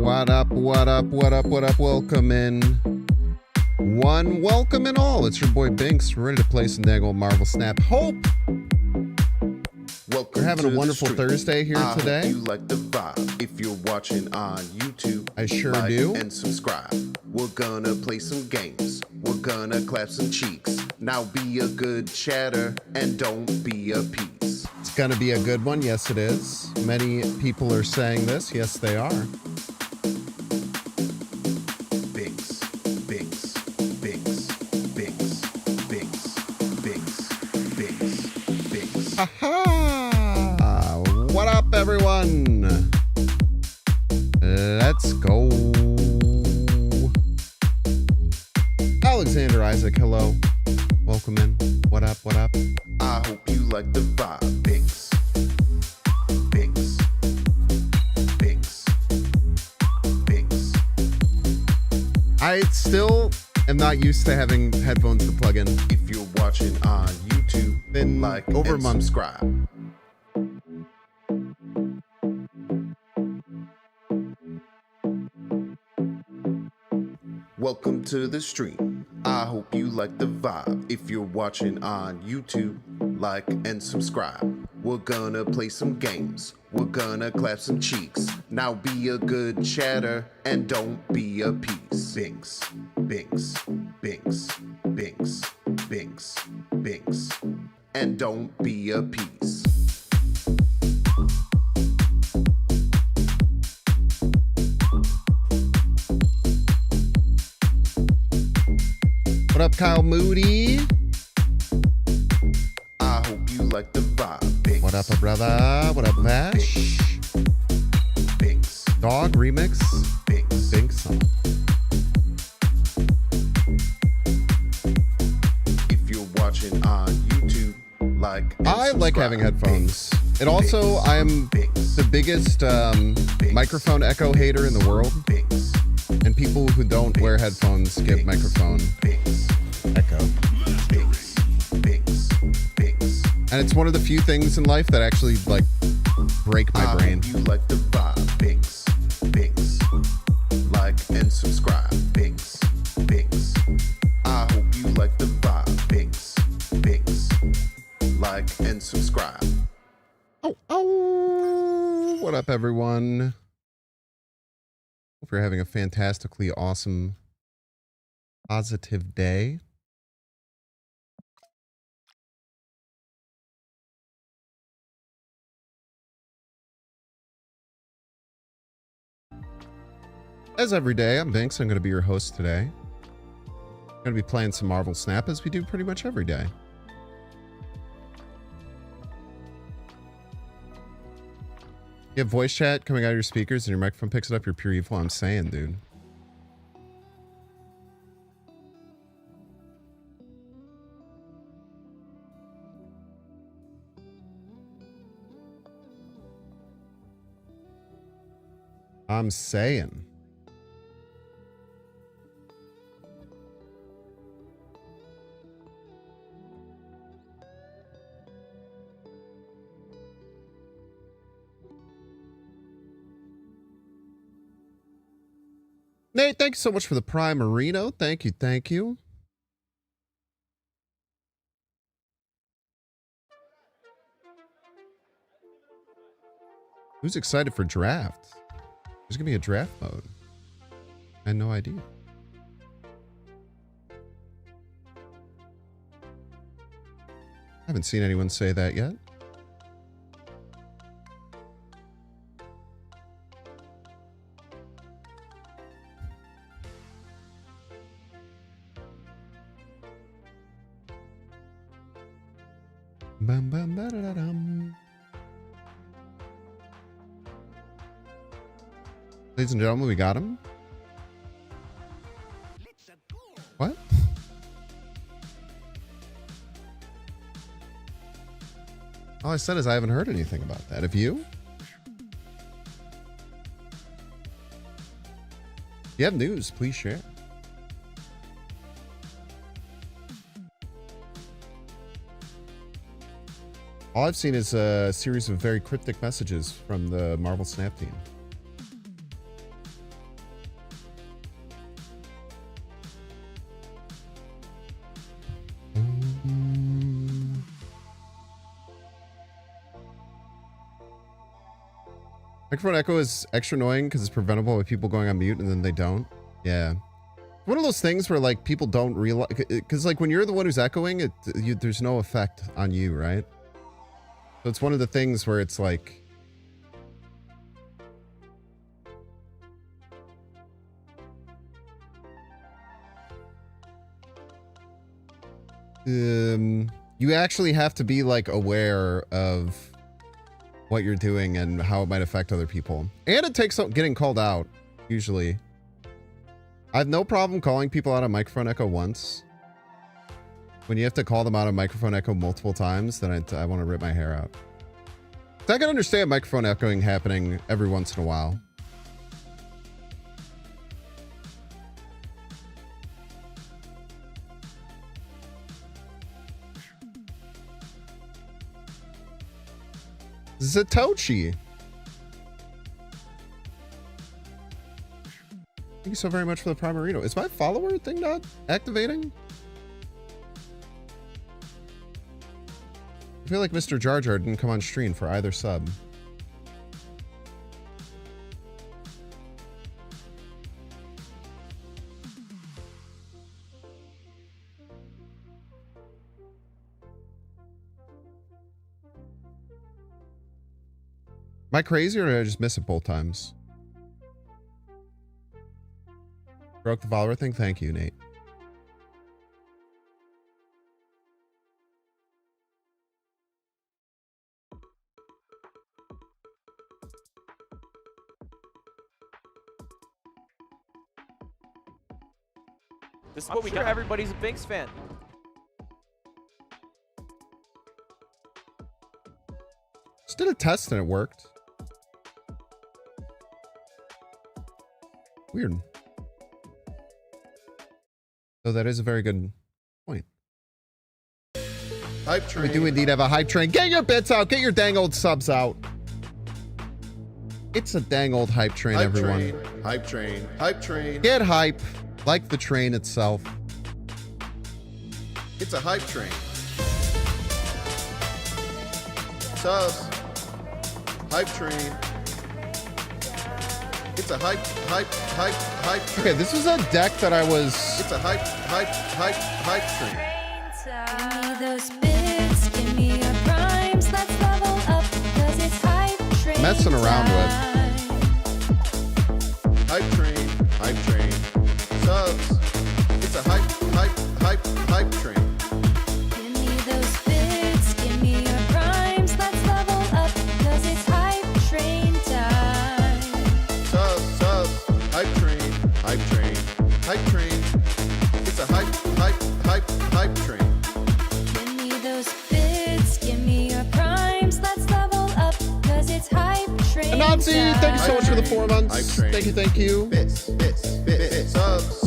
What up, what up, what up, what up? Welcome in. One, welcome in all. It's your boy Binks, ready to play some dang old Marvel Snap. Hope Welcome you're having a wonderful Thursday here today. Hope you like the vibe. If you're watching on YouTube, I sure like do. And subscribe. We're gonna play some games. We're gonna clap some cheeks. Now be a good chatter and don't be a piece. It's gonna be a good one. Yes, it is. Many people are saying this. Yes, they are. Binks, Binks, Binks, Binks, Binks, Binks, Binks, Binks. Aha! What up, everyone? Let's go. Alexander Isaac, hello. Welcome in. What up, what up? I hope you like the vibe. Binks, Binks, Binks, Binks. I still am not used to having headphones to plug in. If you're watching on YouTube, Been like over a and month. subscribe. Welcome to the stream. I hope you like the vibe. If you're watching on YouTube, like and subscribe. We're gonna play some games. We're gonna clap some cheeks. Now be a good chatter and don't be a piece. Binks, Binks, Binks, Binks, Binks, Binks, and don't be a piece. What up, Kyle Moody? I hope you like the vibe. Binks, What up, brother? What up, Vash? Binks, Dog remix? Binks. Binks song. If you're watching on YouTube, like and I like subscribe. having headphones. Binks, And also, Binks, I am Binks, the biggest microphone echo hater in the world. Binks, And people who don't wear headphones give microphone Binks, echo. Binks, Binks, Binks. And it's one of the few things in life that actually, like, break my I brain. hope you like the vibe. Binks, Binks. Like and subscribe. Binks, Binks. I hope you like the vibe. Binks, Binks. Like and subscribe. Oh, what up, everyone? Hope you're having a fantastically awesome, positive day. As every day, I'm Binks. I'm going to be your host today. I'm going to be playing some Marvel Snap as we do pretty much every day. You have voice chat coming out of your speakers and your microphone picks it up, you're pure evil. I'm saying, dude. I'm saying. Nate, thank you so much for the Prime Marino. Thank you, thank you. Who's excited for draft? There's gonna be a draft mode. I had no idea. I haven't seen anyone say that yet. Bum, bum, ba-da-da-dum. Ladies and gentlemen, we got him. What? All I said is I haven't heard anything about that. Have you? If you have news, please share. All I've seen is a series of very cryptic messages from the Marvel Snap team. Microphone echo is extra annoying because it's preventable by people going on mute and then they don't. Yeah. One of those things where like people don't realize, because like when you're the one who's echoing, there's no effect on you, right? So it's one of the things where it's like, you actually have to be like aware of what you're doing and how it might affect other people. And it takes getting called out, usually. I have no problem calling people out on microphone echo once. When you have to call them out on microphone echo multiple times, then I want to rip my hair out. So I can understand microphone echoing happening every once in a while. Zatochi. Thank you so very much for the Primarino. Is my follower thing not activating? I feel like Mr. Jar Jar didn't come on stream for either sub. Am I crazy or did I just miss it both times? Broke the follower thing? Thank you, Nate. This is what we got. Everybody's a Binks fan. Just did a test and it worked. Weird. So that is a very good point. Hype train. We do indeed have a hype train. Get your bits out. Get your dang old subs out. It's a dang old hype train, Hype everyone. train. Hype train. Hype train. Get hype. Like the train itself. It's a hype train. Subs. Hype train. It's a hype train. Okay, this was a deck that I was It's a hype train. Give me those bits, give me your primes, let's level up, 'cause it's hype train messing around with. Hype train. Hype train. Subs. It's a hype train. Give me those bits, give me your primes, let's level up, 'cause it's hype train time. Subs. Hype train. Hype train. Hype train. It's a hype train. Give me those bits, give me your primes, let's level up, 'cause it's hype train Anansi, thank you so much for the 4 months. Hype train. Thank you. Bits. Subs.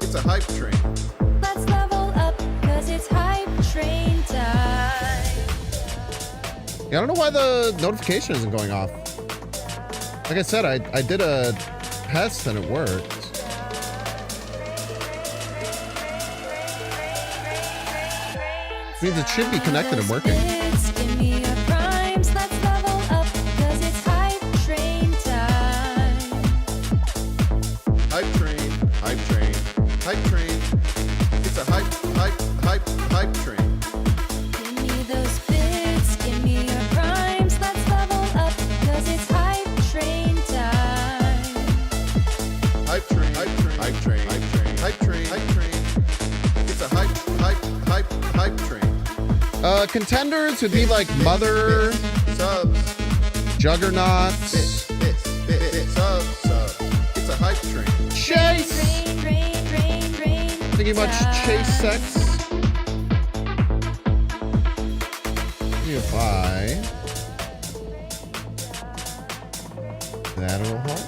It's a hype train. Let's level up, 'cause it's hype train time. Yeah, I don't know why the notification isn't going off. Like I said, I did a test and it worked. Means it should be connected and working. Bits, give me your primes, let's level up, 'cause it's hype train time. Hype train. Hype train. Hype train. It's a hype train. Give me those bits, give me your primes, let's level up, 'cause it's hype train time. Hype train. Hype train. Hype train. It's a hype train. Contenders would be like Mother, Subs. Juggernauts, Subs. It's a hype train. Chase. Train Thank you much, Chase Sex. Buy. That'll help.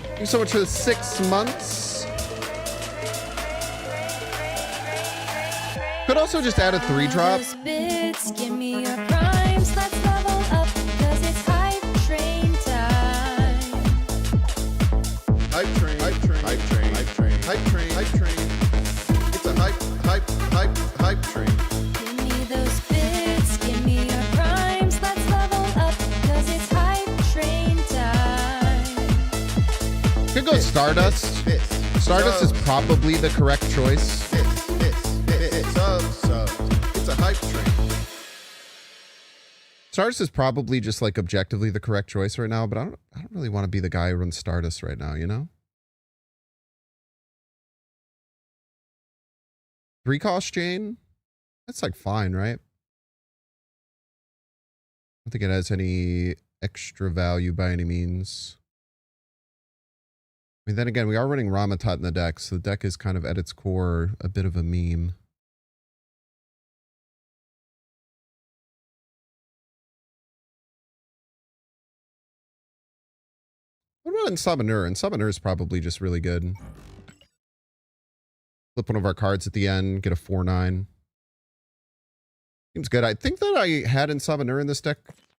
Thank you so much for the 6 months. Could also just add a 3-drop. Those bits, give me your primes, let's level up, 'cause it's hype train time. Hype train. Hype train. Hype train. Hype train. Hype train. Hype train. It's a hype train. Give me those bits, give me your primes, let's level up, 'cause Stardust. Stardust is probably the correct choice. Subs. It's a hype train. Stardust is probably just like objectively the correct choice right now, but I don't really want to be the guy who runs Stardust right now, you know? 3-cost chain? That's like fine, right? I don't think it has any extra value by any means. I mean, then again, we are running Ramatot in the deck, so the deck is kind of at its core a bit of a meme. What about Insabanur? Insabanur is probably just really good. Flip one of our cards at the end, get a 4/9. Seems good. I think that I had Insabanur in this deck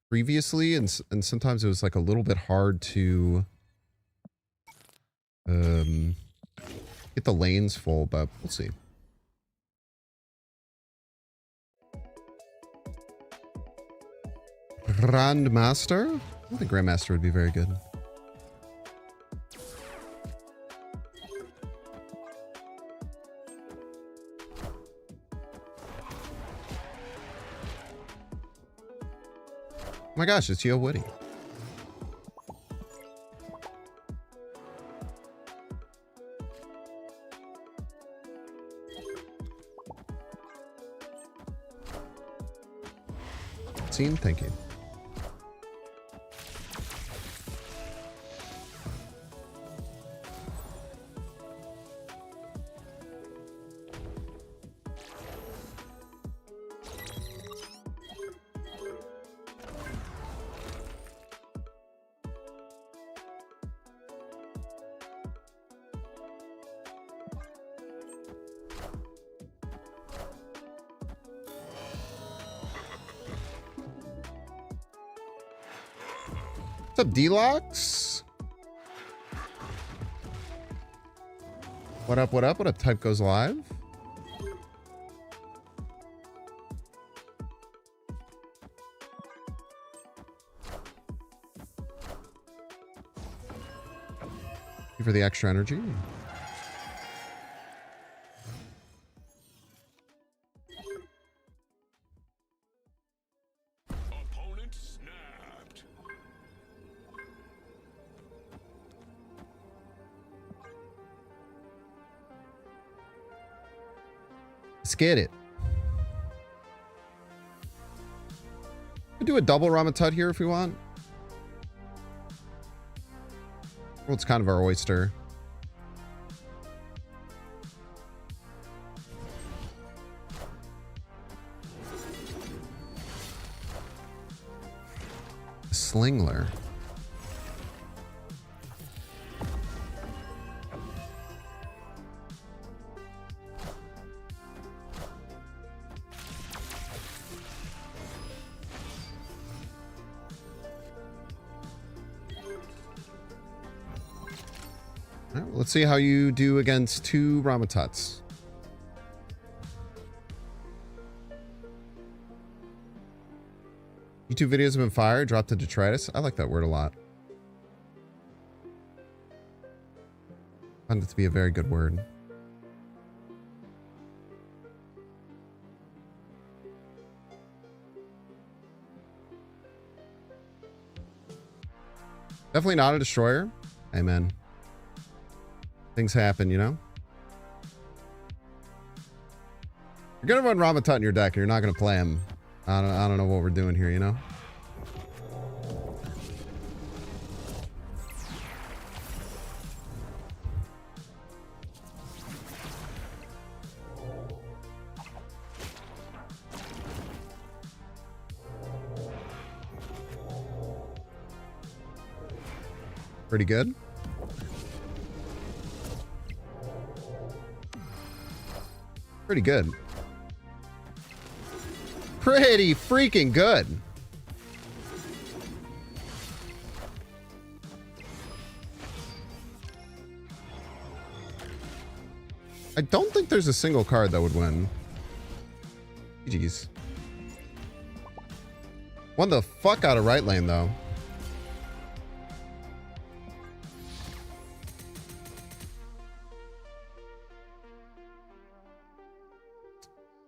previously, and sometimes it was like a little bit hard to get the lanes full, but we'll see. Grandmaster? I think Grandmaster would be very good. Oh my gosh, it's Yo Woody. Scene, thank you. What's up, D-Locks? What up, what up? What up, Type Goes Live? Thank you for the extra energy. Let's get it. We do a double Ramatut here if we want. Well, it's kind of our oyster. Slingler. All right, let's see how you do against 2 Ramatuts. YouTube videos have been fired, dropped to detritus. I like that word a lot. I find it to be a very good word. Definitely not a destroyer. Amen. Things happen, you know? You're gonna run Ramatut in your deck and you're not gonna play him. I don't know what we're doing here, you know? Pretty good. Pretty good. Pretty freaking good. I don't think there's a single card that would win. GG's. Won the fuck out of right lane, though.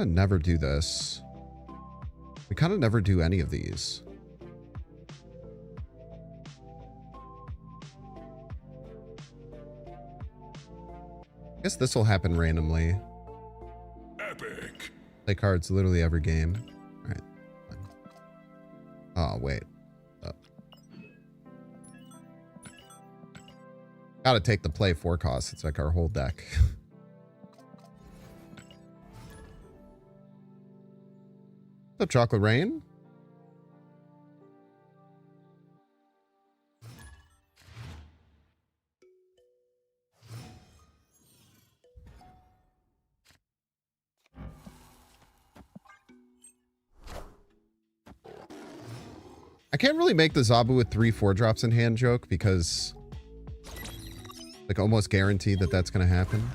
I never do this. We kind of never do any of these. I guess this will happen randomly. Epic. Play cards literally every game. All right. Oh, wait. Oh. Gotta take the play 4 cost. It's like our whole deck. What's up, Chocolate Rain? I can't really make the Zabu with 3 4-drops in hand joke because like almost guaranteed that that's going to happen.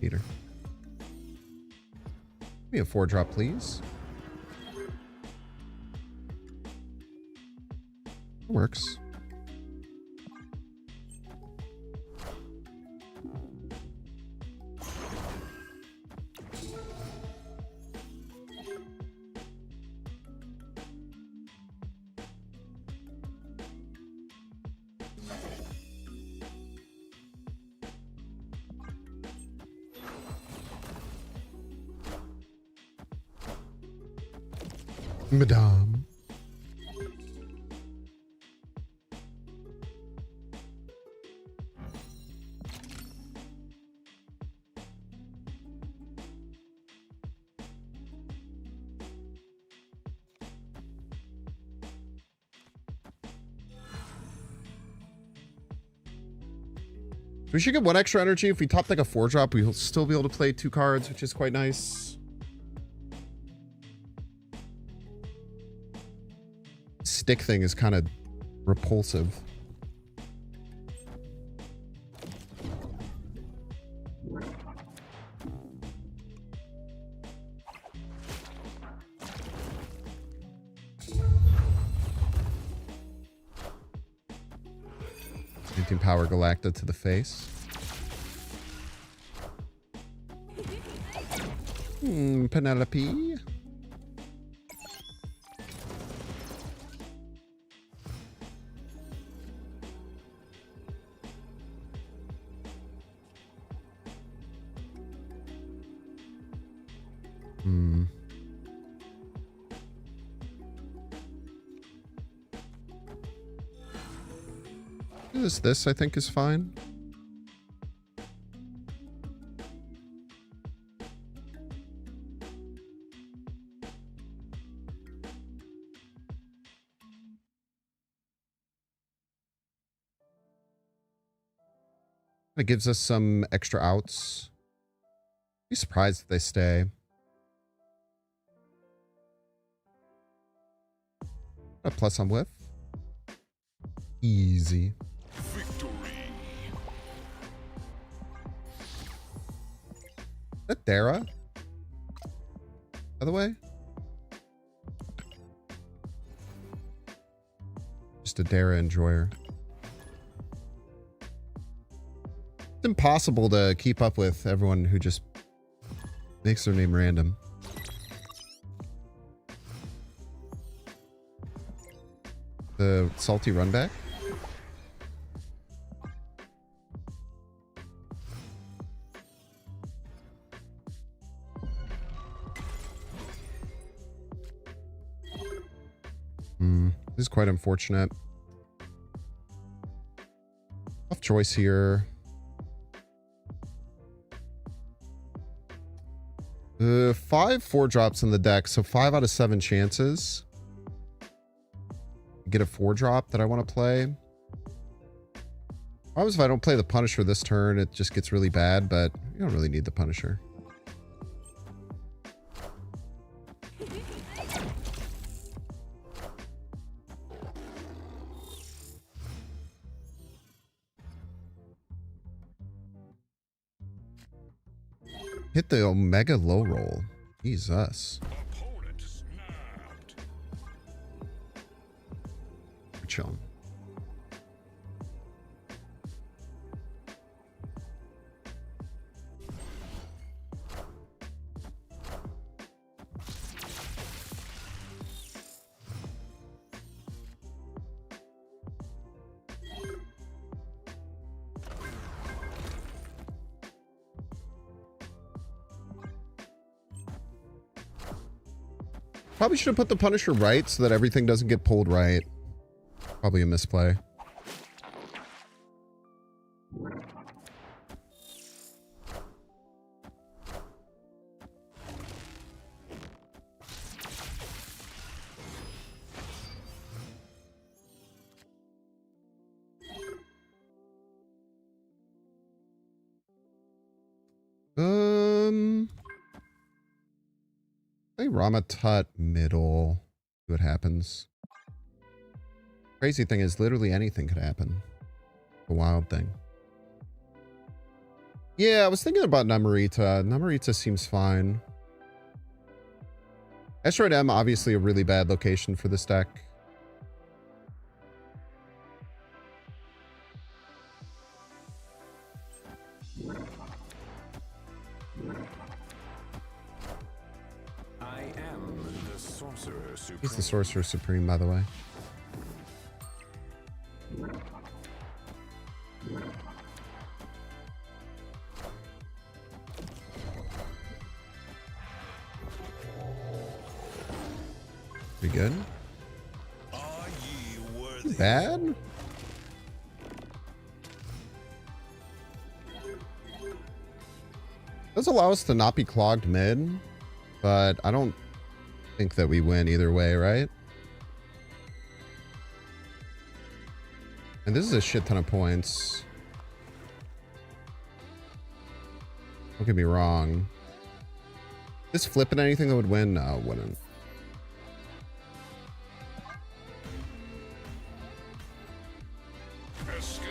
Peter. Give me a 4-drop, please. It works. Madame. We should get 1 extra energy. If we top like a 4-drop, we'll still be able to play 2 cards, which is quite nice. Stick thing is kind of repulsive. Team Power Galacta to the face. Penelope. This I think is fine. It gives us some extra outs. Be surprised if they stay. A plus on whiff. Easy. Is that Dara? By the way? Just a Dara enjoyer. It's impossible to keep up with everyone who just makes their name random. The salty run back? This is quite unfortunate. Tough choice here. 5 4-drops in the deck, so 5 out of 7 chances. Get a 4-drop that I want to play. Obviously, if I don't play the Punisher this turn, it just gets really bad, but you don't really need the Punisher. Hit the Omega low roll. Jesus. Opponent snapped. We're chilling. Probably should have put the Punisher right so that everything doesn't get pulled right. Probably a misplay. Play Ramatut middle. See what happens. Crazy thing is, literally anything could happen. A wild thing. Yeah, I was thinking about Namorita. Namorita seems fine. Asteroid M, obviously a really bad location for this deck. I am the Sorcerer Supreme. He's the Sorcerer Supreme, by the way. Pretty good. Are ye worthy? Bad? Does allow us to not be clogged mid, but I don't think that we win either way, right? And this is a shit ton of points. Don't get me wrong. This flipping anything that would win? No, it wouldn't. Escaped.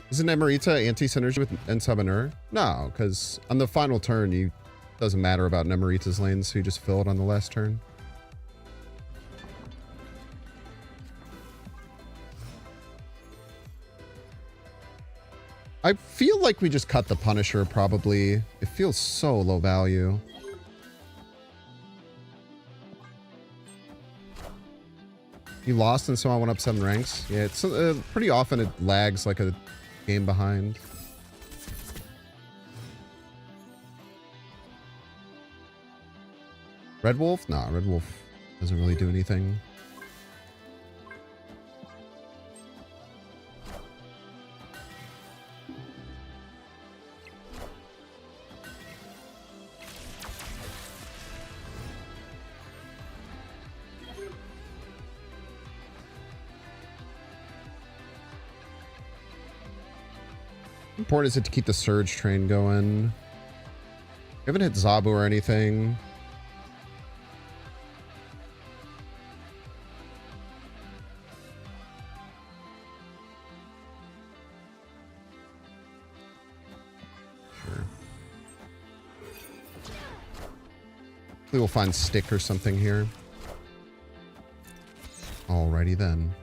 Isn't Nemorita anti-synergy with Ensummoner? No, because on the final turn, you doesn't matter about Nemorita's lanes, so you just fill it on the last turn. I feel like we just cut the Punisher, probably. It feels so low value. You lost and somehow went up 7 ranks? Yeah, it's pretty often it lags like a game behind. Red Wolf? Nah, Red Wolf doesn't really do anything. Important is it to keep the Surge train going. We haven't hit Zabu or anything. Sure. Hopefully we'll find Stick or something here. Alrighty then.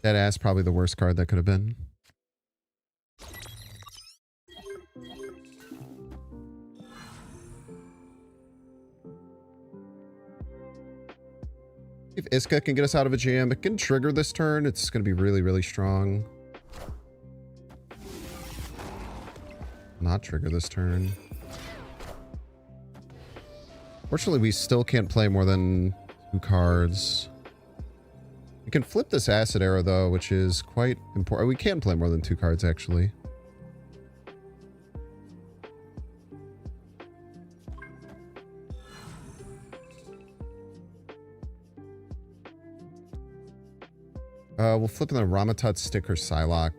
Deadass, probably the worst card that could have been. If Iska can get us out of a jam, it can trigger this turn. It's going to be really, really strong. Not trigger this turn. Fortunately, we still can't play more than 2 cards. We can flip this Acid Arrow, though, which is quite important. We can play more than 2 cards, actually. We'll flip in the Ramatut, Stick, or Psylocke.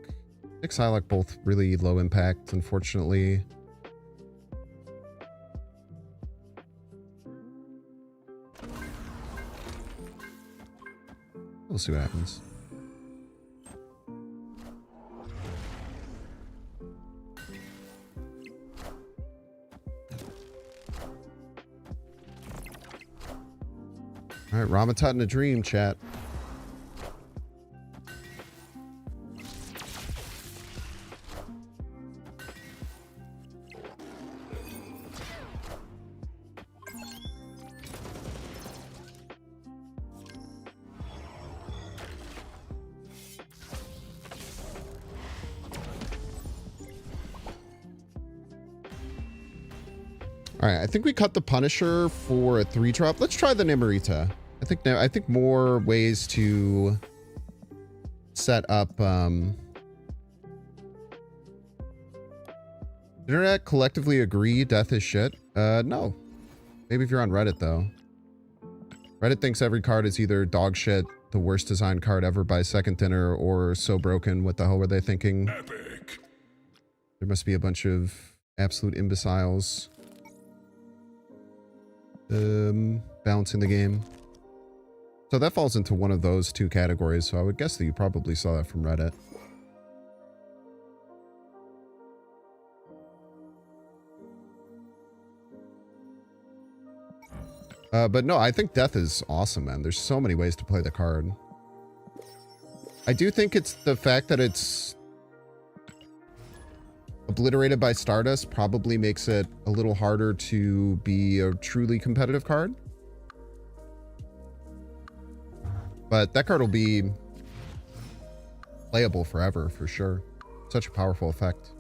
Stick, Psylocke, both really low impact, unfortunately. We'll see what happens. All right, Ramatut in a dream, chat. All right, I think we cut the Punisher for a 3-drop. Let's try the Nimorita. I think more ways to set up. Internet collectively agree death is shit. No. Maybe if you're on Reddit though. Reddit thinks every card is either dog shit, the worst designed card ever by Second Dinner, or so broken. What the hell were they thinking? Epic. There must be a bunch of absolute imbeciles. Balancing the game. So that falls into one of those two categories, so I would guess that you probably saw that from Reddit. But no, I think death is awesome, man. There's so many ways to play the card. I do think it's the fact that it's obliterated by Stardust probably makes it a little harder to be a truly competitive card. But that card will be playable forever, for sure. Such a powerful effect.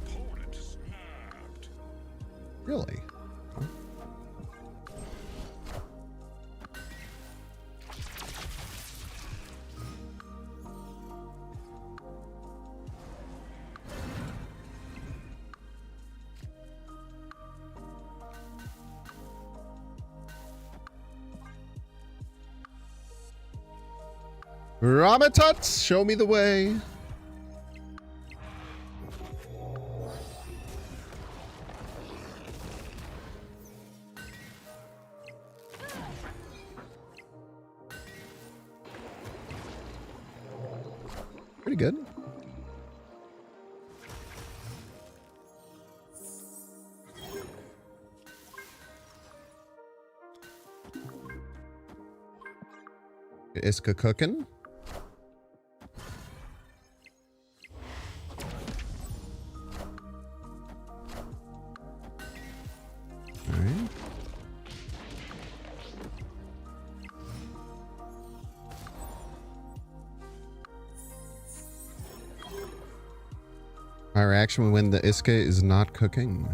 Opponent snapped. Really? Huh? Ramatut, show me the way. Pretty good. Iska cooking. All right. My reaction when the Iska is not cooking.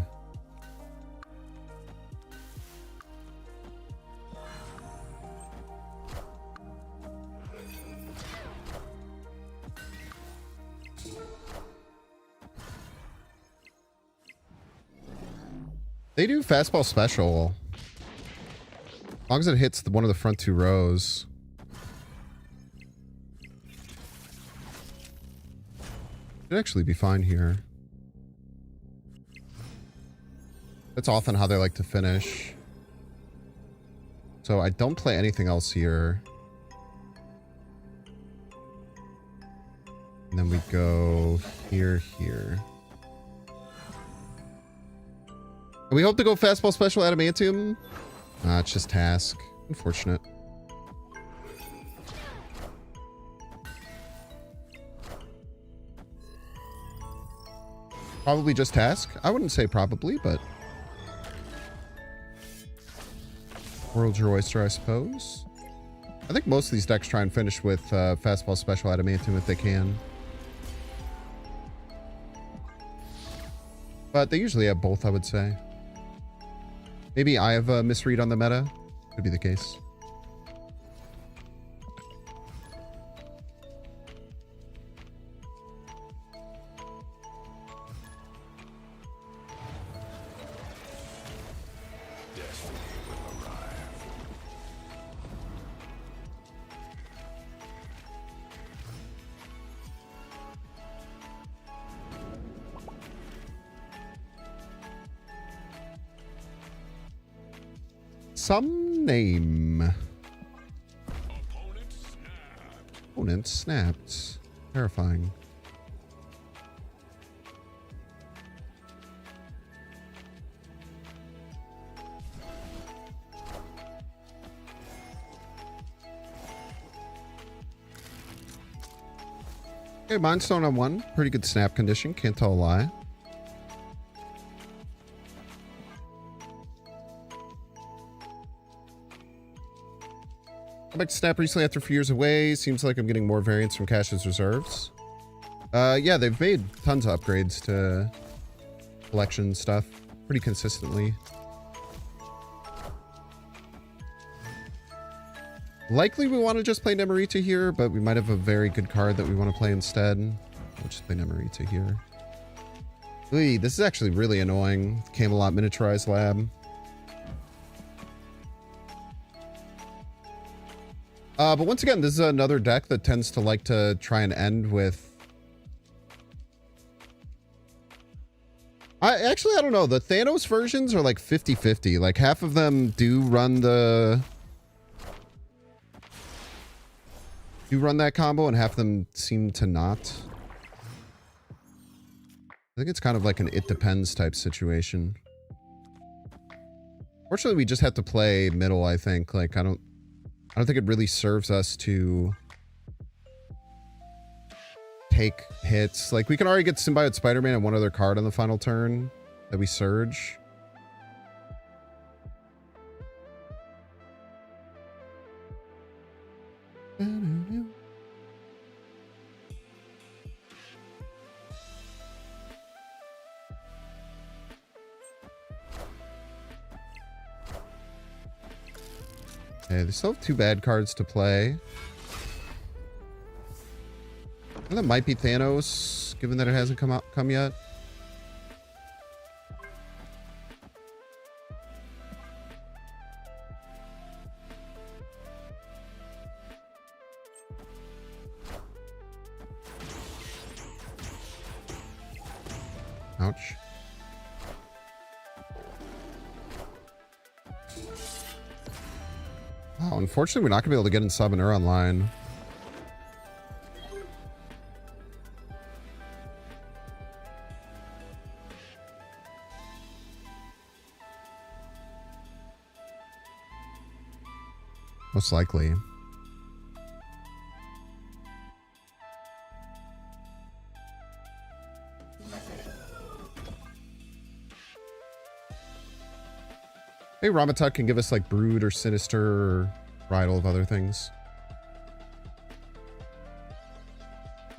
They do fastball special. As long as it hits one of the front two rows. Should actually be fine here. That's often how they like to finish. So I don't play anything else here. And then we go here. And we hope to go fastball special adamantium. It's just task. Unfortunate. Probably just task. I wouldn't say probably, but world's your oyster, I suppose. I think most of these decks try and finish with fastball special adamantium if they can. But they usually have both, I would say. Maybe I have a misread on the meta. Could be the case. Destiny will arrive. Some name. Opponent snapped. Opponent snapped. Terrifying. Okay, Mindstone on 1. Pretty good snap condition. Can't tell a lie. I back to Snap recently after a few years away. Seems like I'm getting more variants from Cash's reserves. Yeah, they've made tons of upgrades to collection stuff pretty consistently. Likely we want to just play Nemorita here, but we might have a very good card that we want to play instead. We'll just play Nemorita here. Ooh, this is actually really annoying. Camelot Miniaturized Lab. But once again, this is another deck that tends to like to try and end with... I don't know. The Thanos versions are like 50-50. Like half of them do run that combo and half of them seem to not. I think it's kind of like an it depends type situation. Fortunately, we just have to play middle, I think. Like I don't think it really serves us to take hits. Like we can already get Symbiote Spider-Man and one other card on the final turn that we surge. Okay, they still have 2 bad cards to play. And that might be Thanos, given that it hasn't come yet. Ouch. Oh, unfortunately, we're not going to be able to get in Summoner online. Most likely. Hey, Ramatut can give us like Brood or Sinister or Bridal of other things.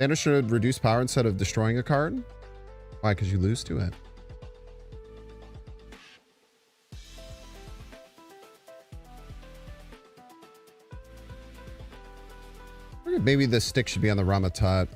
Thanos should reduce power instead of destroying a card. Why? Because you lose to it. Maybe the stick should be on the Ramatut.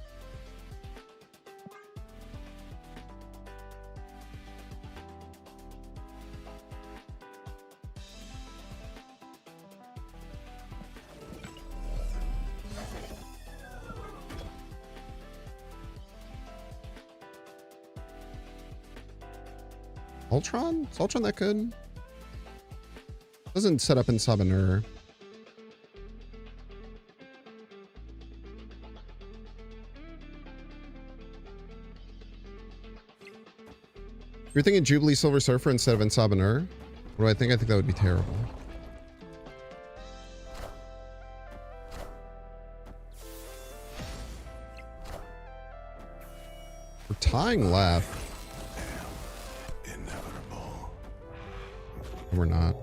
Ultron? Is Ultron that good? Doesn't set up in Summoner. You're thinking Jubilee Silver Surfer instead of Ensabunur? What do I think? I think that would be terrible. We're tying left. Inevitable. We're not.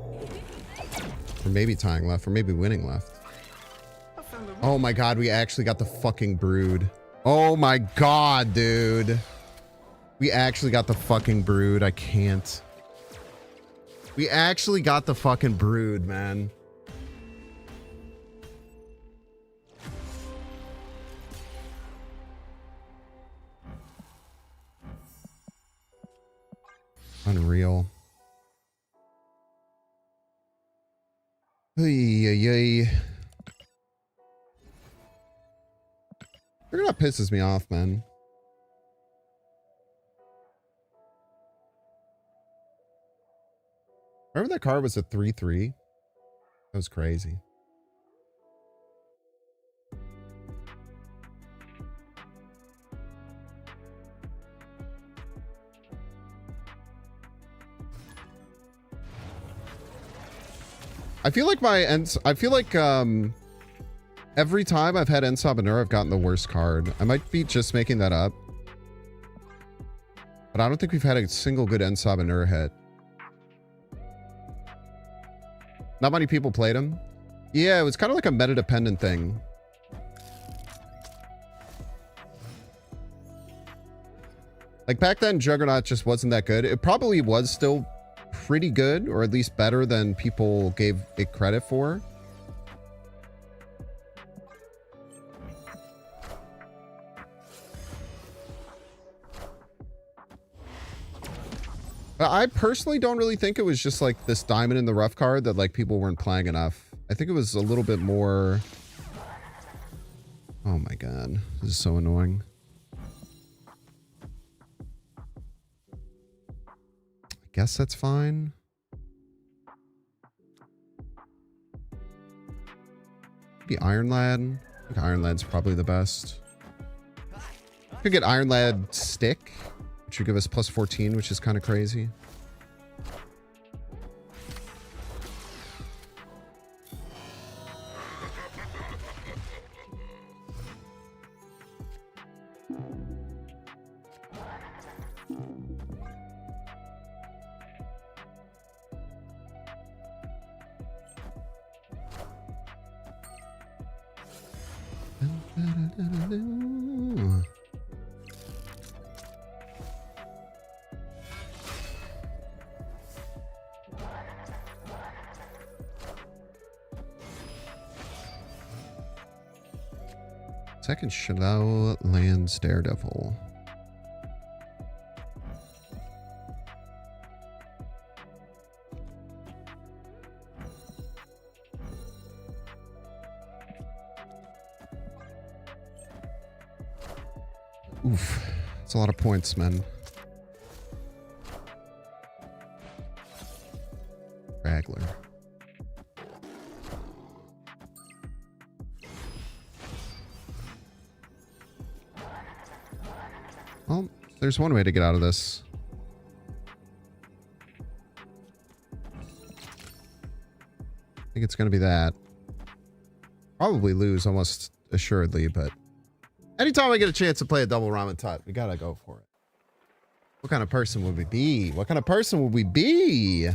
We're maybe tying left. Or maybe winning left. Oh my god, we actually got the fucking Brood. Oh my god, dude. We actually got the fucking Brood. I can't. We actually got the fucking Brood, man. Unreal. You're not pisses me off, man. Remember that card was a 3/3? That was crazy. I feel like every time I've had Ensob and Ur, I've gotten the worst card. I might be just making that up. But I don't think we've had a single good Ensob and Ur hit. Not many people played him. Yeah, it was kind of like a meta-dependent thing. Like back then, Juggernaut just wasn't that good. It probably was still pretty good, or at least better than people gave it credit for. But I personally don't really think it was just like this diamond in the rough card that like people weren't playing enough. I think it was a little bit more. Oh my god, this is so annoying. I guess that's fine. Maybe Iron Lad. I think Iron Lad's probably the best. Could get Iron Lad Stick, which would give us plus 14, which is kind of crazy. Second Shadow Lands Daredevil. Oof. That's a lot of points, man. Ragler. Well, there's one way to get out of this. I think it's going to be that. Probably lose almost assuredly, but anytime I get a chance to play a double ramen tut, we got to go for it. What kind of person would we be? What kind of person would we be?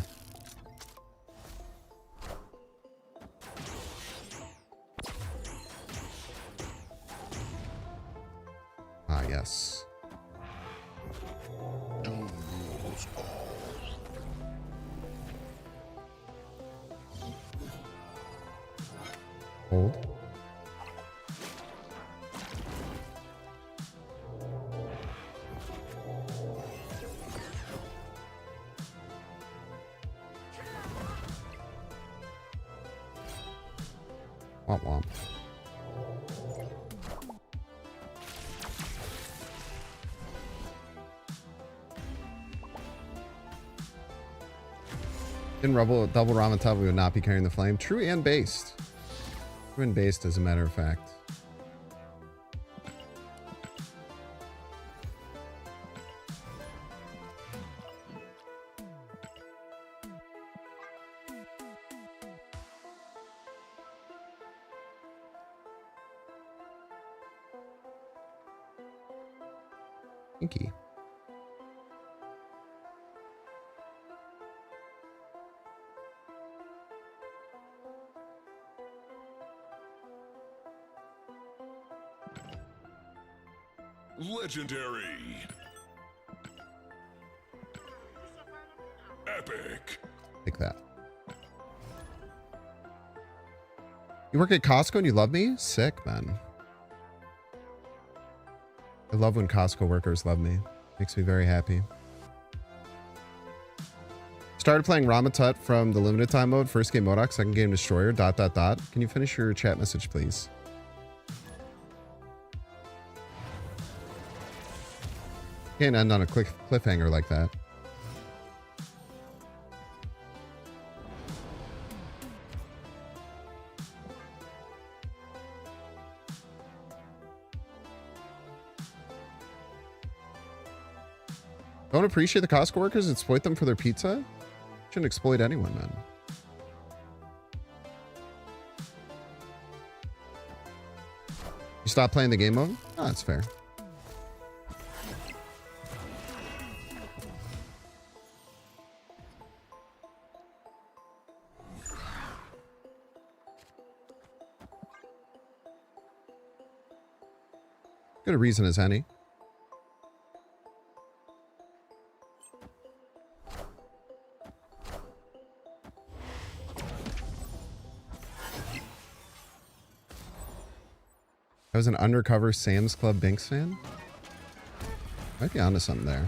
Ah, yes. Hold. Womp womp. In Rubble, double ramen tub, we would not be carrying the flame. True and based. True and based, as a matter of fact. Inky. Legendary. Epic. Like that. You work at Costco and you love me? Sick, man. I love when Costco workers love me. Makes me very happy. Started playing Ramatut from the limited time mode. First game Modok, second game Destroyer, ... Can you finish your chat message, please? Can't end on a cliffhanger like that. Don't appreciate the Costco workers, exploit them for their pizza? Shouldn't exploit anyone, man. You stop playing the game mode? Oh, that's fair. Good a reason as any. I was an undercover Sam's Club Binks fan. Might be onto something there.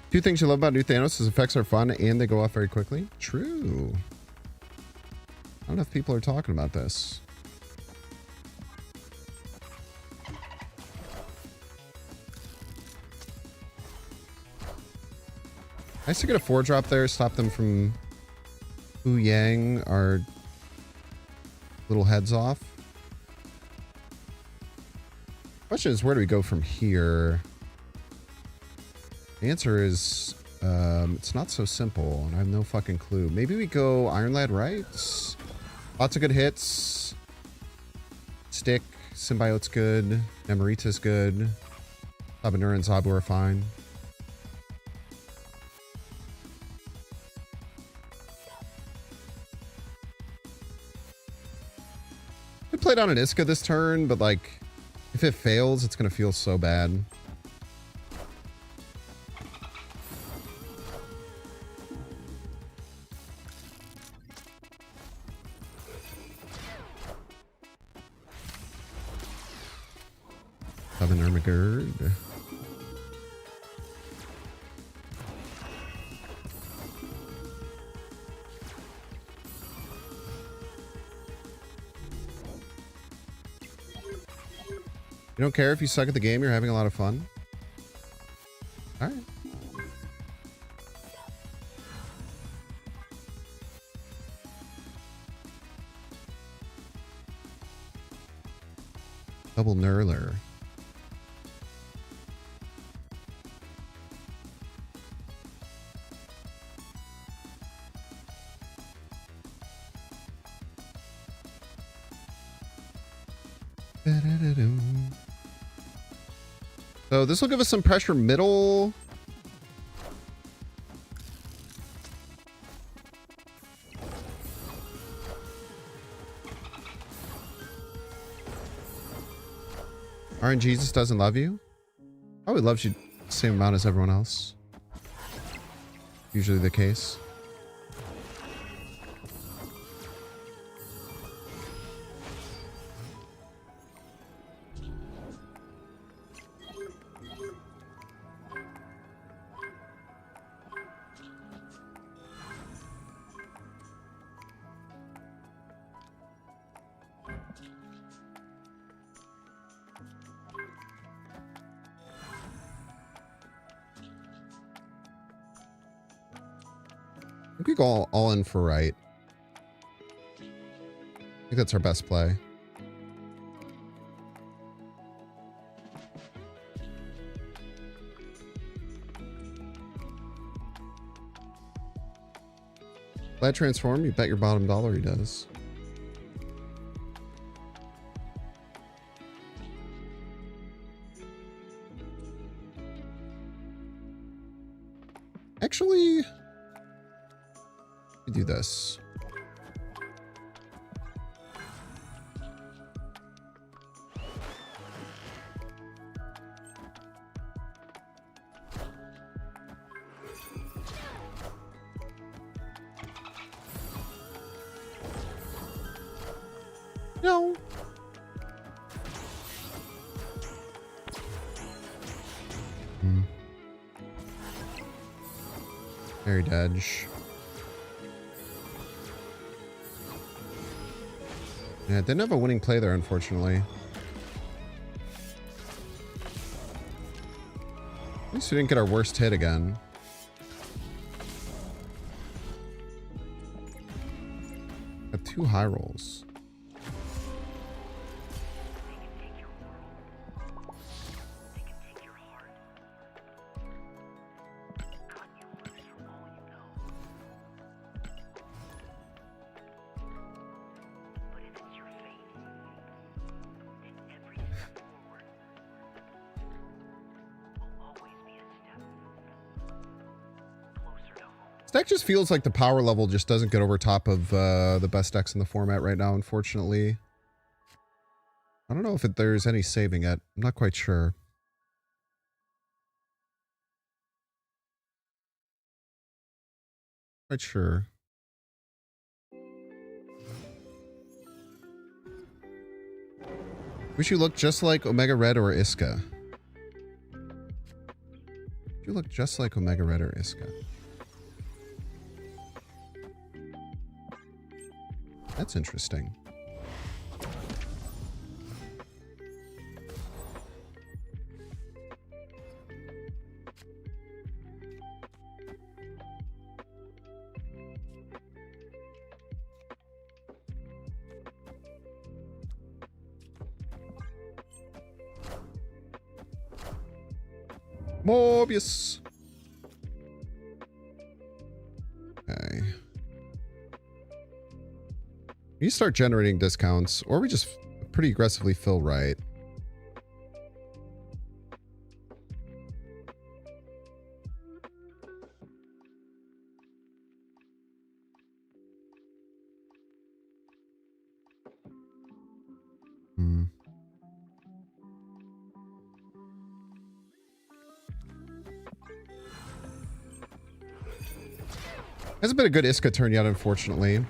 Two things you love about new Thanos: his effects are fun and they go off very quickly. True. I don't know if people are talking about this. Nice to get a 4-drop there, stop them from Hu Yang our little heads off. Question is, where do we go from here? The answer is, it's not so simple, and I have no fucking clue. Maybe we go Iron Lad right? Lots of good hits. Stick, Symbiote's good. Namorita's good. Sabanura and Zabu are fine. I played on an Iska this turn, but like, if it fails, it's gonna feel so bad. Summon Ermagerd. You don't care if you suck at the game, you're having a lot of fun. All right. Double Nurler. So this will give us some pressure middle. RNG Jesus doesn't love you? Oh, he loves you the same amount as everyone else. Usually the case. I think we go all in for right. I think that's our best play. Glad transform, you bet your bottom dollar he does. Actually, we do this. No. Very dodge. Yeah, didn't have a winning play there, unfortunately. At least we didn't get our worst hit again. Got 2 high rolls. deck just feels like the power level just doesn't get over top of the best decks in the format right now, unfortunately. I don't know if there's any saving it. I'm not quite sure. Quite sure. Wish you looked just like Omega Red or Iska. You look just like Omega Red or Iska. That's interesting. Morbius. Okay. You start generating discounts, or we just pretty aggressively fill right. Hasn't been a good Iska turn yet, unfortunately.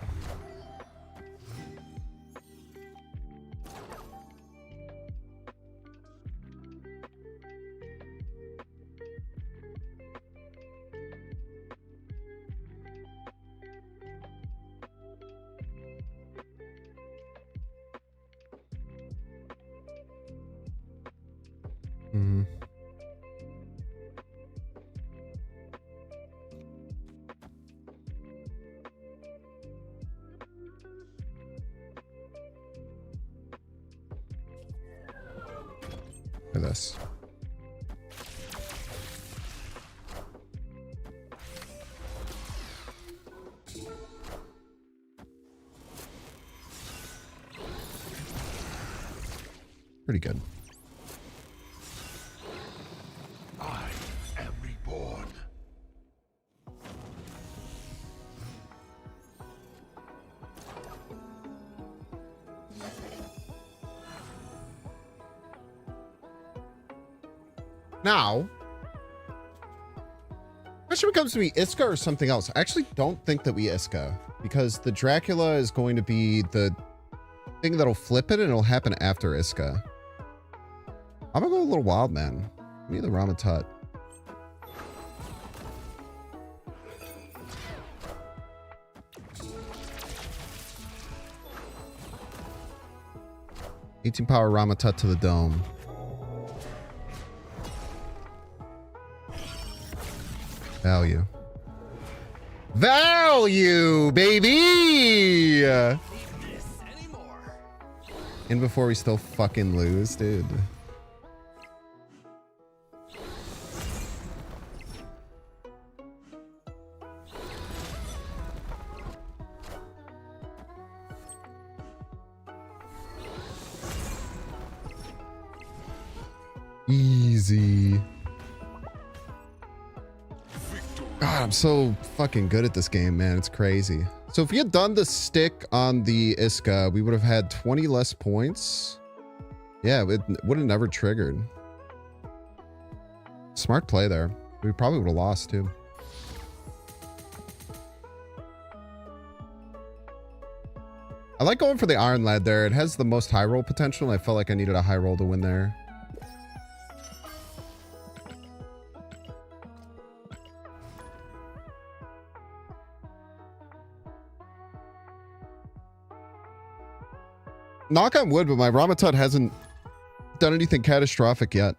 For this. Pretty good. I am reborn. Now, question becomes to be Iska or something else. I actually don't think that we Iska, because the Dracula is going to be the thing that'll flip it, and it'll happen after Iska. I'm gonna go a little wild, man. Give me the Ramatut. $18 power Ramatut to the dome. Value. Value, baby! And before we still fucking lose, dude. Easy. God, I'm so fucking good at this game, man. It's crazy. So if we had done the stick on the Iska, we would have had 20 less points. Yeah, it would have never triggered. Smart play there. We probably would have lost too. I like going for the Iron Lad there. It has the most high roll potential, and I felt like I needed a high roll to win there. Knock on wood, but my Ramatut hasn't done anything catastrophic yet.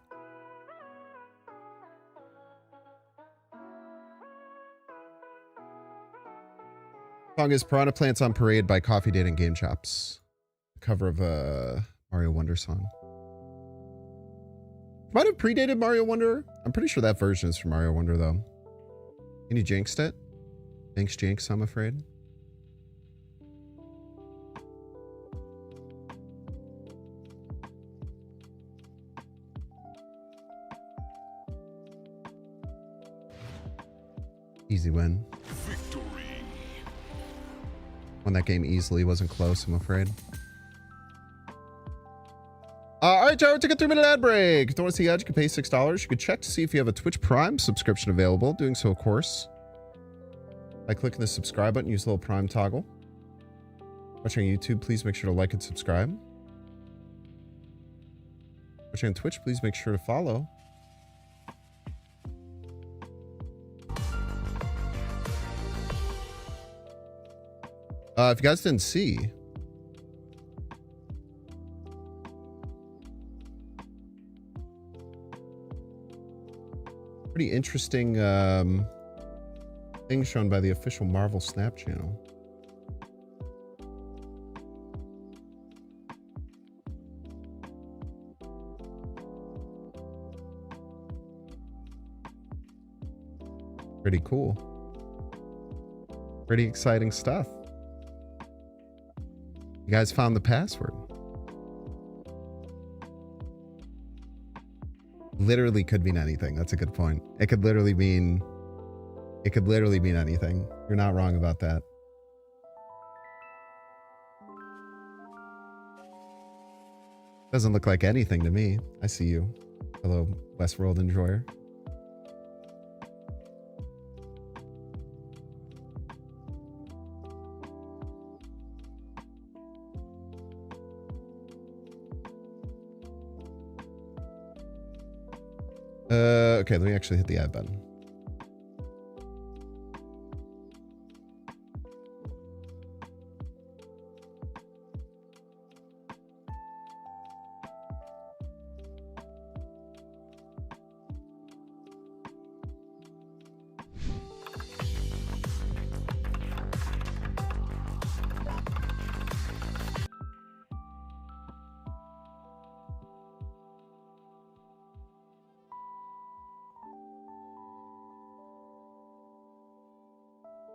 Song is Piranha Plants on Parade by Coffee Date and Game Chops. Cover of a Mario Wonder song. Might have predated Mario Wonder. I'm pretty sure that version is from Mario Wonder, though. Can you jinxed it? Thanks, Jinx, I'm afraid. Easy win. When that game easily wasn't close, I'm afraid. All right, Jared, take a 3-minute ad break. Don't want to see ads? You can pay $6. You can check to see if you have a Twitch Prime subscription available. Doing so, of course, by clicking the subscribe button. Use the little Prime toggle. Watching on YouTube, please make sure to like and subscribe. Watching on Twitch, please make sure to follow. If you guys didn't see, pretty interesting thing shown by the official Marvel Snap channel. Pretty cool. Pretty exciting stuff. You guys found the password. Literally could mean anything. That's a good point. It could literally mean anything. You're not wrong about that. Doesn't look like anything to me. I see you. Hello, Westworld enjoyer. Okay, let me actually hit the add button.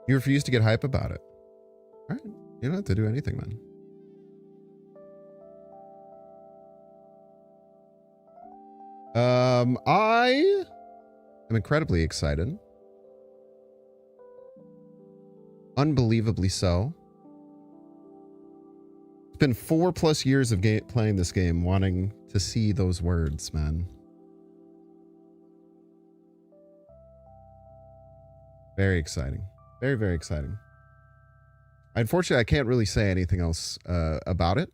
You refuse to get hype about it. All right. You don't have to do anything, man. I am incredibly excited. Unbelievably so. It's been 4+ years of playing this game, wanting to see those words, man. Very exciting. Very, very exciting. Unfortunately, I can't really say anything else about it,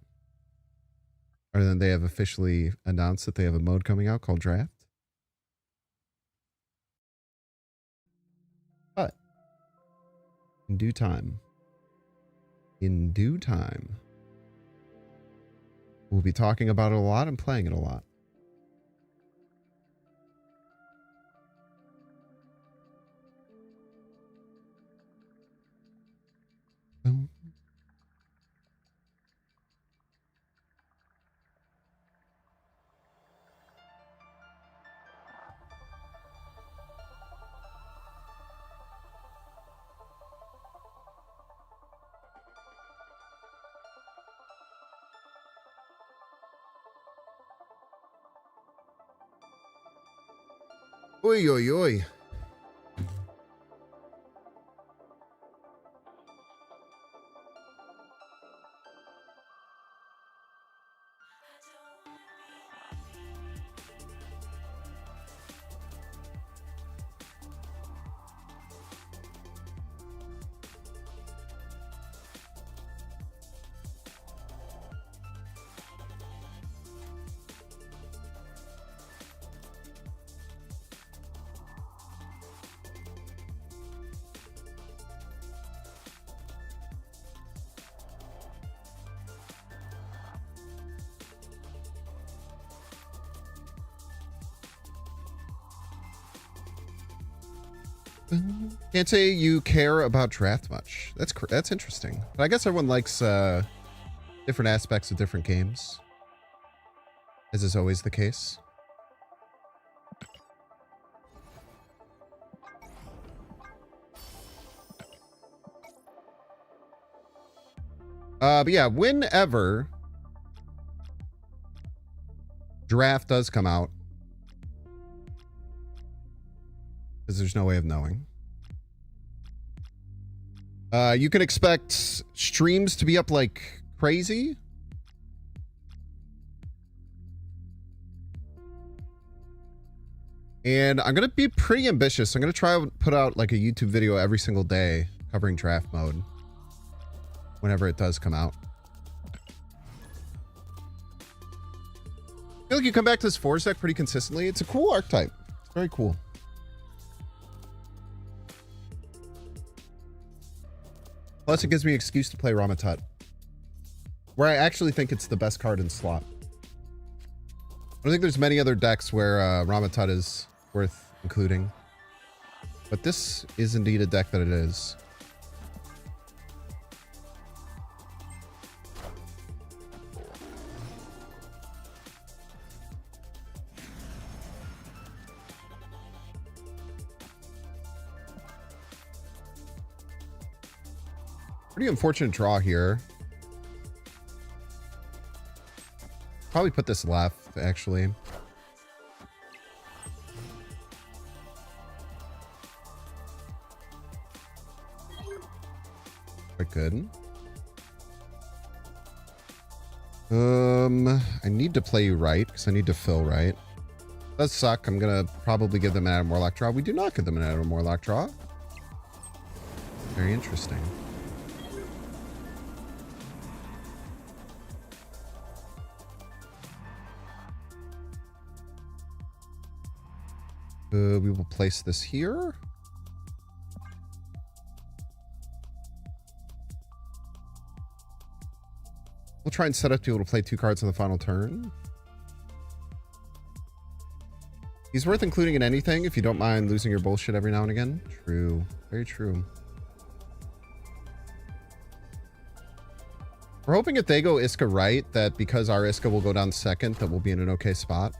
other than they have officially announced that they have a mode coming out called Draft. But in due time, we'll be talking about it a lot and playing it a lot. Oi, oi, oi. Can't say you care about Draft much. That's interesting. But I guess everyone likes different aspects of different games, as is always the case. But yeah, whenever Draft does come out, because there's no way of knowing, You can expect streams to be up like crazy. And I'm going to be pretty ambitious. I'm going to try to put out like a YouTube video every single day covering draft mode whenever it does come out. I feel like you come back to this Force deck pretty consistently. It's a cool archetype. It's very cool. Plus, it gives me an excuse to play Ramatut, where I actually think it's the best card in slot. I don't think there's many other decks where Ramatut is worth including, but this is indeed a deck that it is. Pretty unfortunate draw here. Probably put this left, actually. Quite good. I need to play you right, because I need to fill right. Does suck. I'm gonna probably give them an Adam Warlock draw. We do not give them an Adam Warlock draw. Very interesting. We will place this here. We'll try and set up to be able to play 2 cards on the final turn. He's worth including in anything if you don't mind losing your bullshit every now and again. True. Very true. We're hoping if they go Iska right, that because our Iska will go down second, that we'll be in an okay spot.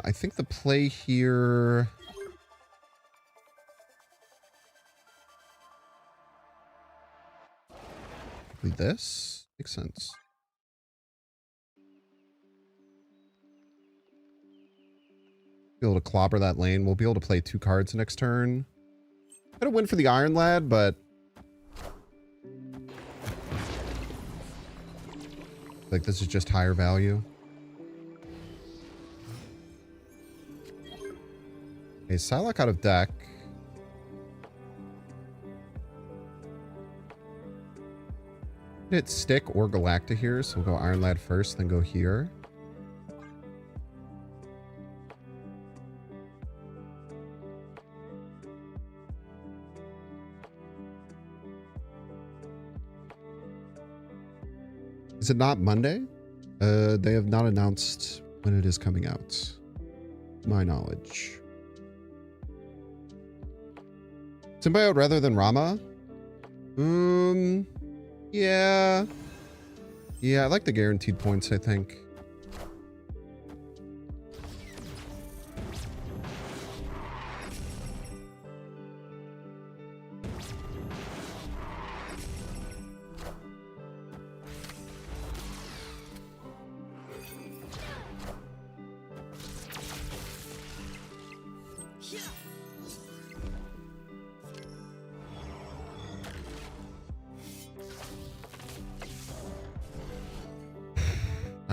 I think the play here... This makes sense. Be able to clobber that lane. We'll be able to play 2 cards next turn. Gonna win for the Iron Lad, but like this is just higher value. Okay, Psylocke out of deck. Hit Stick or Galacta here, so we'll go Iron Lad first, then go here. Is it not Monday? They have not announced when it is coming out, to my knowledge. Symbiote rather than Rama? Yeah. Yeah, I like the guaranteed points, I think.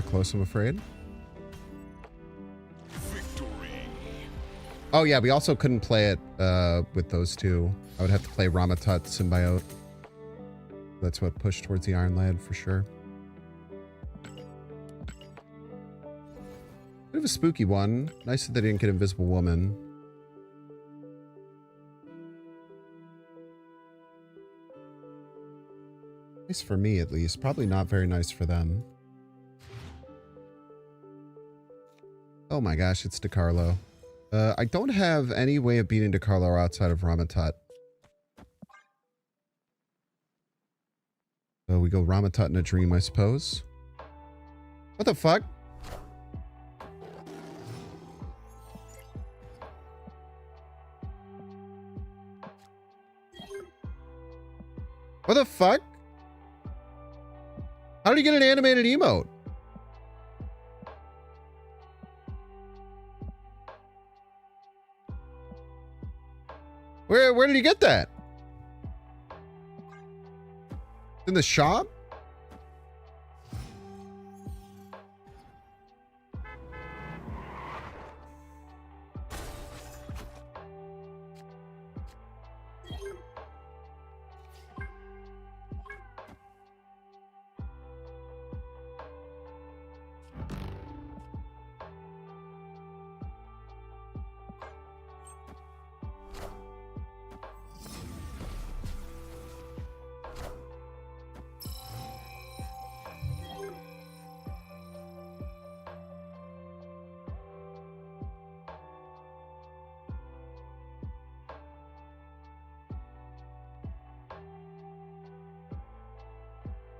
Close, I'm afraid. Victory. Oh yeah, we also couldn't play it with those two. I would have to play Ramatut Symbiote. That's what pushed towards the Iron Lad for sure. Bit of a spooky one. Nice that they didn't get Invisible Woman. Nice for me, at least. Probably not very nice for them. Oh my gosh, it's DeCarlo. I don't have any way of beating DeCarlo outside of Ramatut. So we go Ramatut in a dream, I suppose. What the fuck? What the fuck? How did he get an animated emote? Where did he get that? In the shop?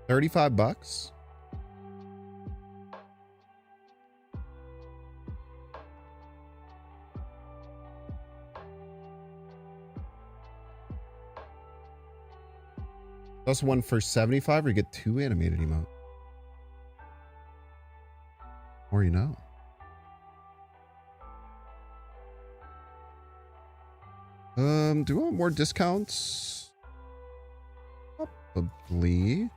$35? Plus one for 75, or you get 2 animated emote. Or you know. Do we want more discounts? Probably.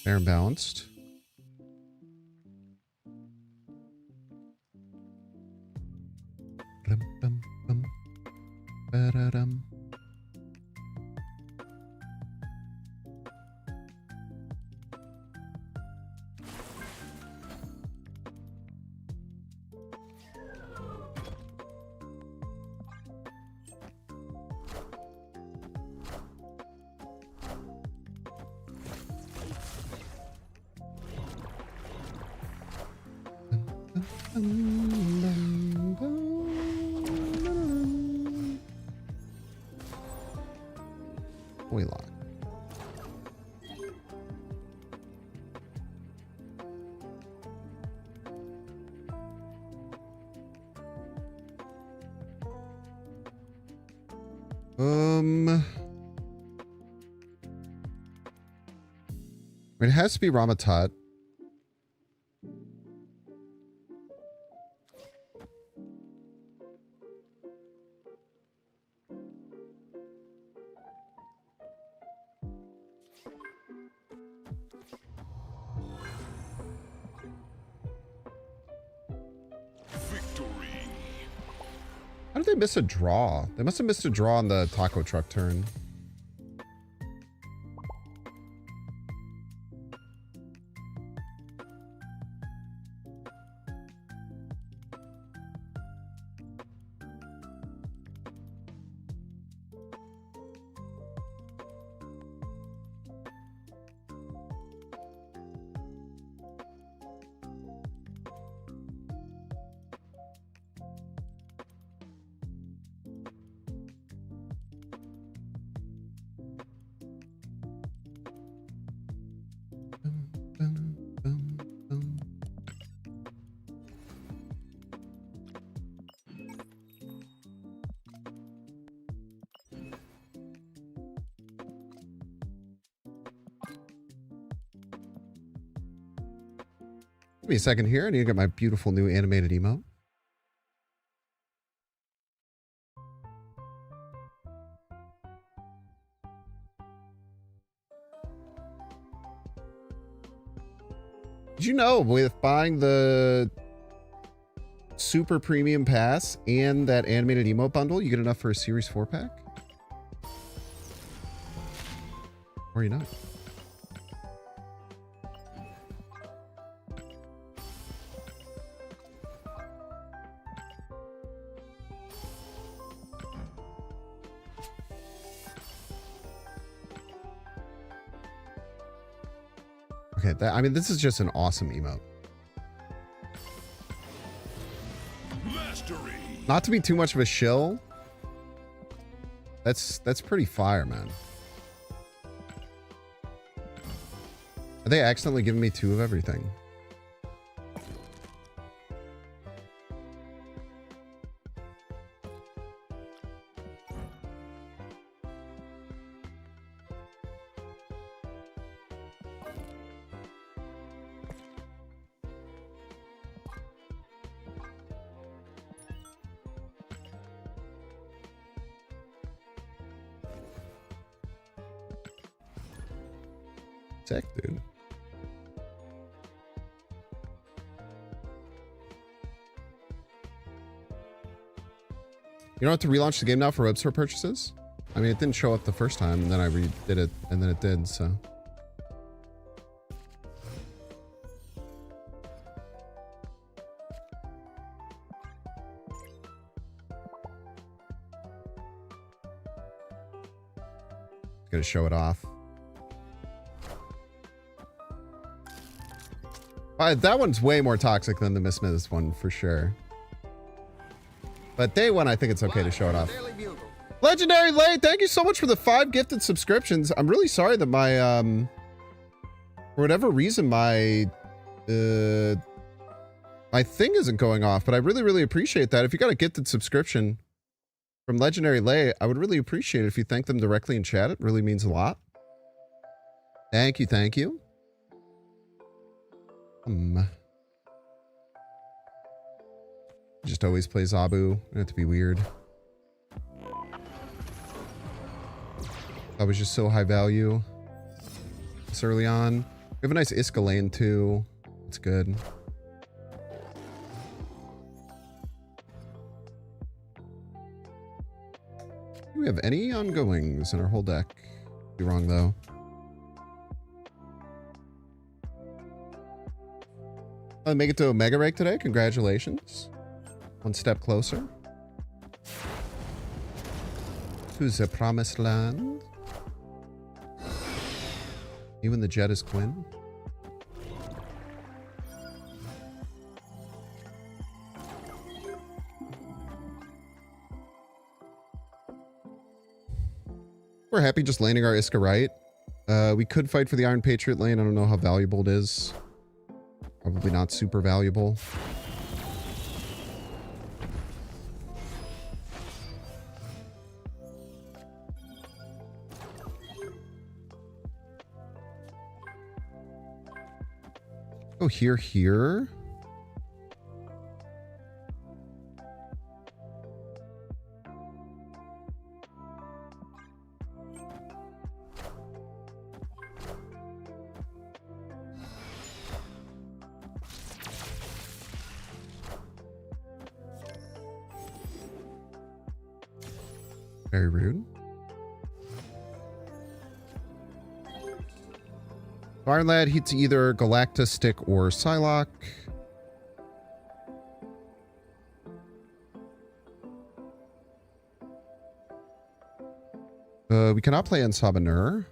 Fair and balanced. Bum, bum, bum. Ba-da-dum. We lock. It has to be Ramatat. How did they miss a draw? They must have missed a draw on the taco truck turn. Give me a second here. I need to get my beautiful new animated emote. Did you know with buying the super premium pass and that animated emote bundle, you get enough for a Series 4 pack? Or you not? Okay, I mean, this is just an awesome emote. Mastery. Not to be too much of a shill. That's pretty fire, man. Are they accidentally giving me 2 of everything? Sick, dude. You don't have to relaunch the game now for web store purchases? I mean, it didn't show up the first time, and then I redid it, and then it did, so. Gotta show it off. That one's way more toxic than the Miss Miz one, for sure. But day one, I think it's okay to show it off. Legendary Lay, thank you so much for the 5 gifted subscriptions. I'm really sorry that my, for whatever reason, my thing isn't going off, but I really, really appreciate that. If you got a gifted subscription from Legendary Lay, I would really appreciate it if you thank them directly in chat. It really means a lot. Thank you, thank you. Just always play Zabu. Not to be weird. That was just so high value this early on. We have a nice Iska lane too. It's good. Do we have any ongoings in our whole deck? Be wrong though. Make it to Omega Rake today. Congratulations. One step closer to the promised land. You and the Jet is Quinn. We're happy just laning our Iska right. We could fight for the Iron Patriot lane. I don't know how valuable it is. Probably not super valuable. Oh, here. Very rude. Iron Lad hits either Galactus, Stick, or Psylocke. We cannot play Ensabanur.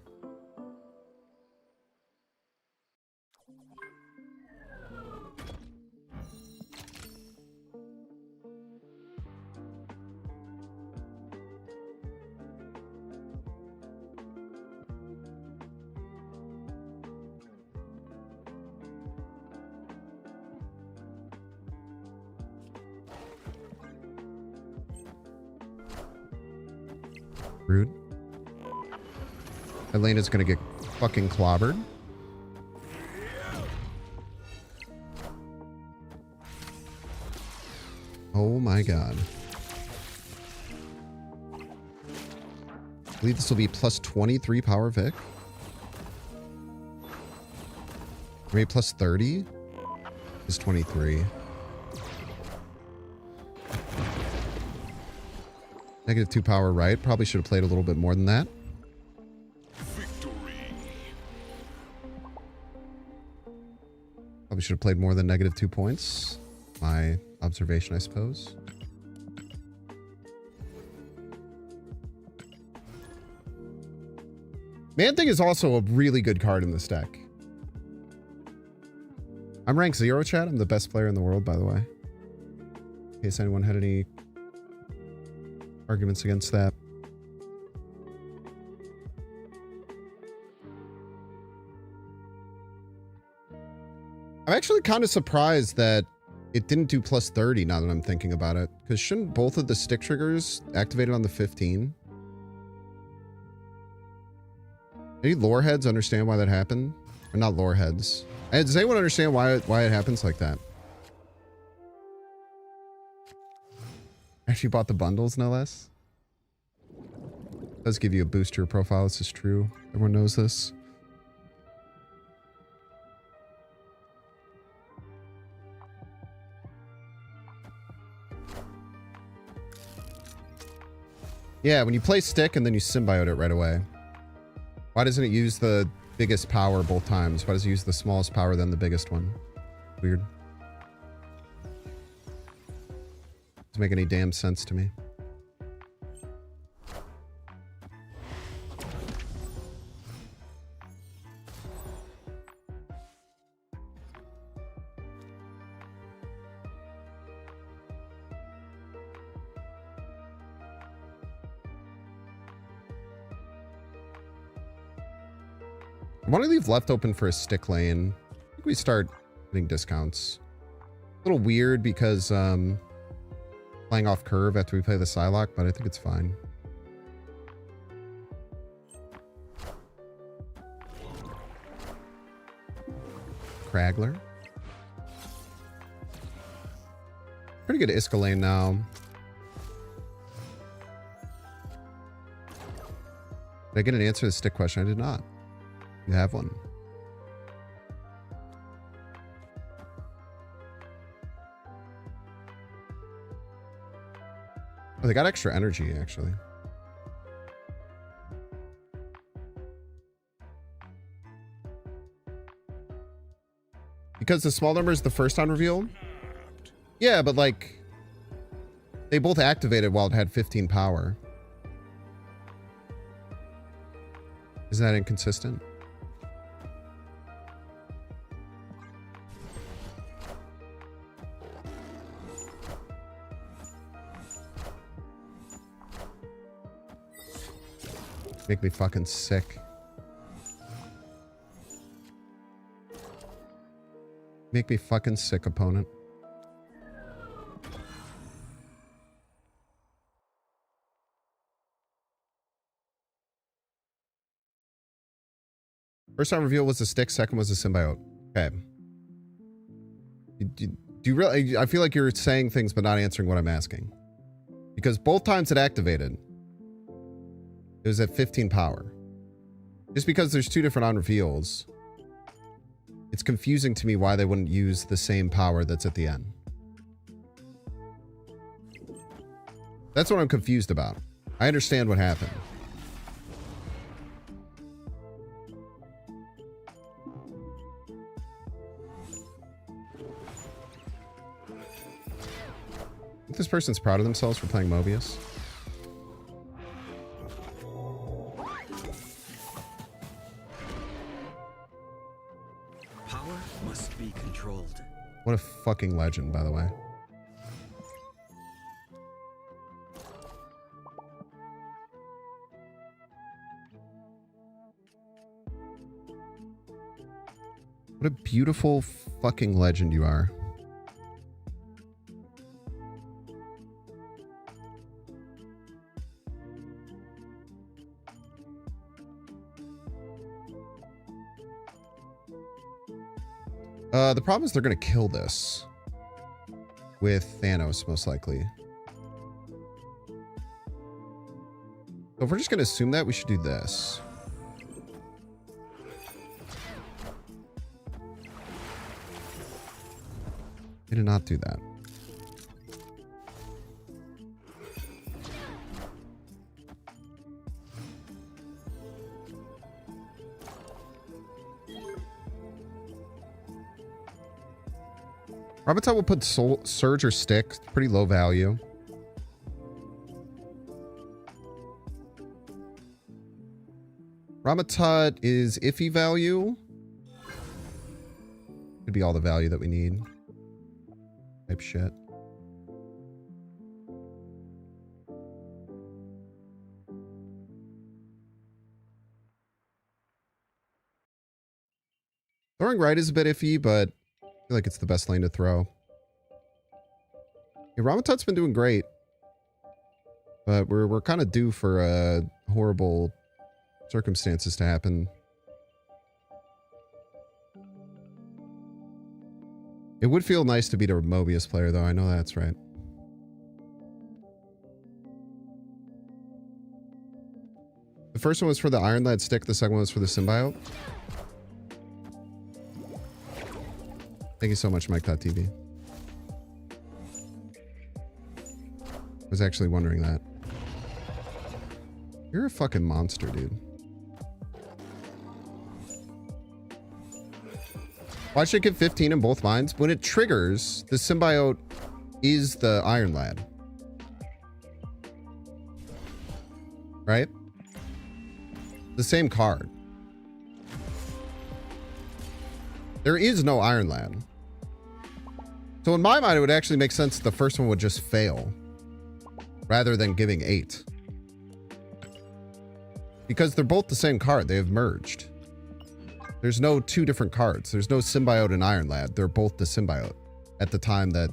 Rude. Elena's gonna get fucking clobbered. Oh my god. I believe this will be plus 23 power Vic. Maybe plus 30 is 23. -2 power right. Probably should have played a little bit more than that. Victory. Probably should have played more than -2 points. My observation, I suppose. Man-Thing is also a really good card in this deck. I'm rank 0, chat. I'm the best player in the world, by the way. In case anyone had any arguments against that. I'm actually kind of surprised that it didn't do plus 30 now that I'm thinking about it. Because shouldn't both of the stick triggers activated on the 15? Any lore heads understand why that happened? Or not lore heads. And does anyone understand why it happens like that? Actually bought the bundles, no less. It does give you a boost to your profile. This is true. Everyone knows this. Yeah, when you play stick and then you symbiote it right away. Why doesn't it use the biggest power both times? Why does it use the smallest power then the biggest one? Weird. Doesn't make any damn sense to me. I want to leave left open for a stick lane. I think we start getting discounts. A little weird because playing off curve after we play the Psylocke, but I think it's fine. Kragler. Pretty good Iska lane now. Did I get an answer to the stick question? I did not. You have one. Oh, they got extra energy, actually. Because the small number is the first on reveal? Yeah, but like, they both activated while it had 15 power. Isn't that inconsistent? Make me fucking sick. Make me fucking sick, opponent. First time reveal was the stick, second was the symbiote. Okay. Do you really... I feel like you're saying things but not answering what I'm asking. Because both times it activated, it was at 15 power. Just because there's two different on reveals, it's confusing to me why they wouldn't use the same power that's at the end. That's what I'm confused about. I understand what happened. I think this person's proud of themselves for playing Mobius. What a fucking legend, by the way. What a beautiful fucking legend you are. The problem is they're going to kill this with Thanos, most likely. So if we're just going to assume that, we should do this. They did not do that. Ramatut will put Surge or Stick. Pretty low value. Ramatut is iffy value. Could be all the value that we need. Type shit. Throwing right is a bit iffy, but I feel like it's the best lane to throw. Yeah, Ramatut's been doing great. But we're kind of due for horrible circumstances to happen. It would feel nice to beat a Mobius player, though. I know that's right. The first one was for the Iron Lad stick. The second one was for the symbiote. Thank you so much, Mike.tv. I was actually wondering that. You're a fucking monster, dude. Why should it give 15 in both mines? When it triggers, the symbiote is the Iron Lad. Right? The same card. There is no Iron Lad. So in my mind, it would actually make sense the first one would just fail rather than giving 8. Because they're both the same card. They have merged. There's no two different cards. There's no symbiote and Iron Lad. They're both the symbiote at the time that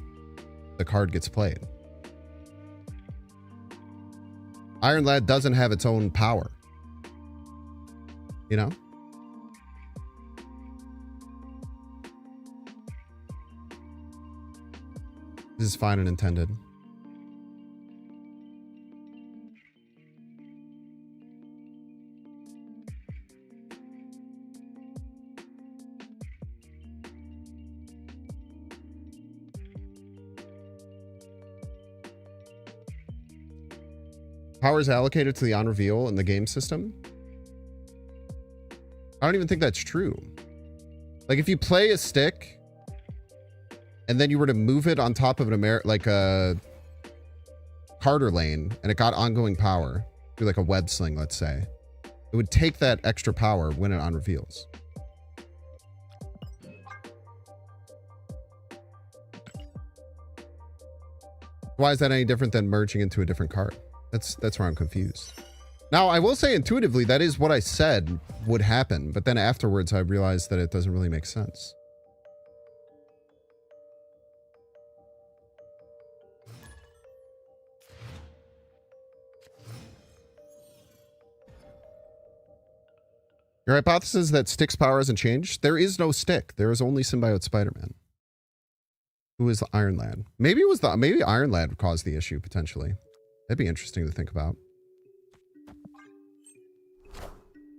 the card gets played. Iron Lad doesn't have its own power. You know? This is fine and intended. Powers allocated to the on reveal in the game system? I don't even think that's true. Like if you play a stick and then you were to move it on top of like a Carter lane and it got ongoing power through like a web sling, let's say, it would take that extra power when it on reveals. Why is that any different than merging into a different card? That's where I'm confused. Now, I will say intuitively, that is what I said would happen. But then afterwards, I realized that it doesn't really make sense. Your hypothesis that Stick's power hasn't changed? There is no Stick. There is only Symbiote Spider-Man. Who is the Iron Lad? Maybe Iron Lad caused the issue, potentially. That'd be interesting to think about.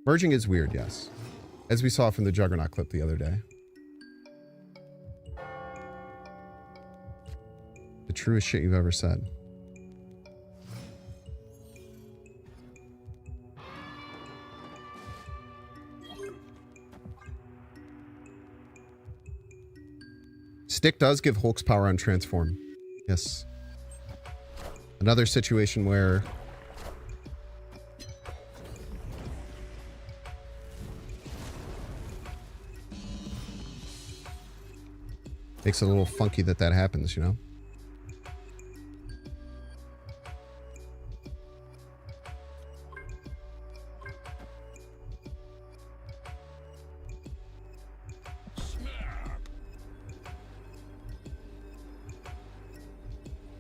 Merging is weird, yes. As we saw from the Juggernaut clip the other day. The truest shit you've ever said. Stick does give Hulk's power on transform. Yes. Another situation where makes it a little funky that happens, you know?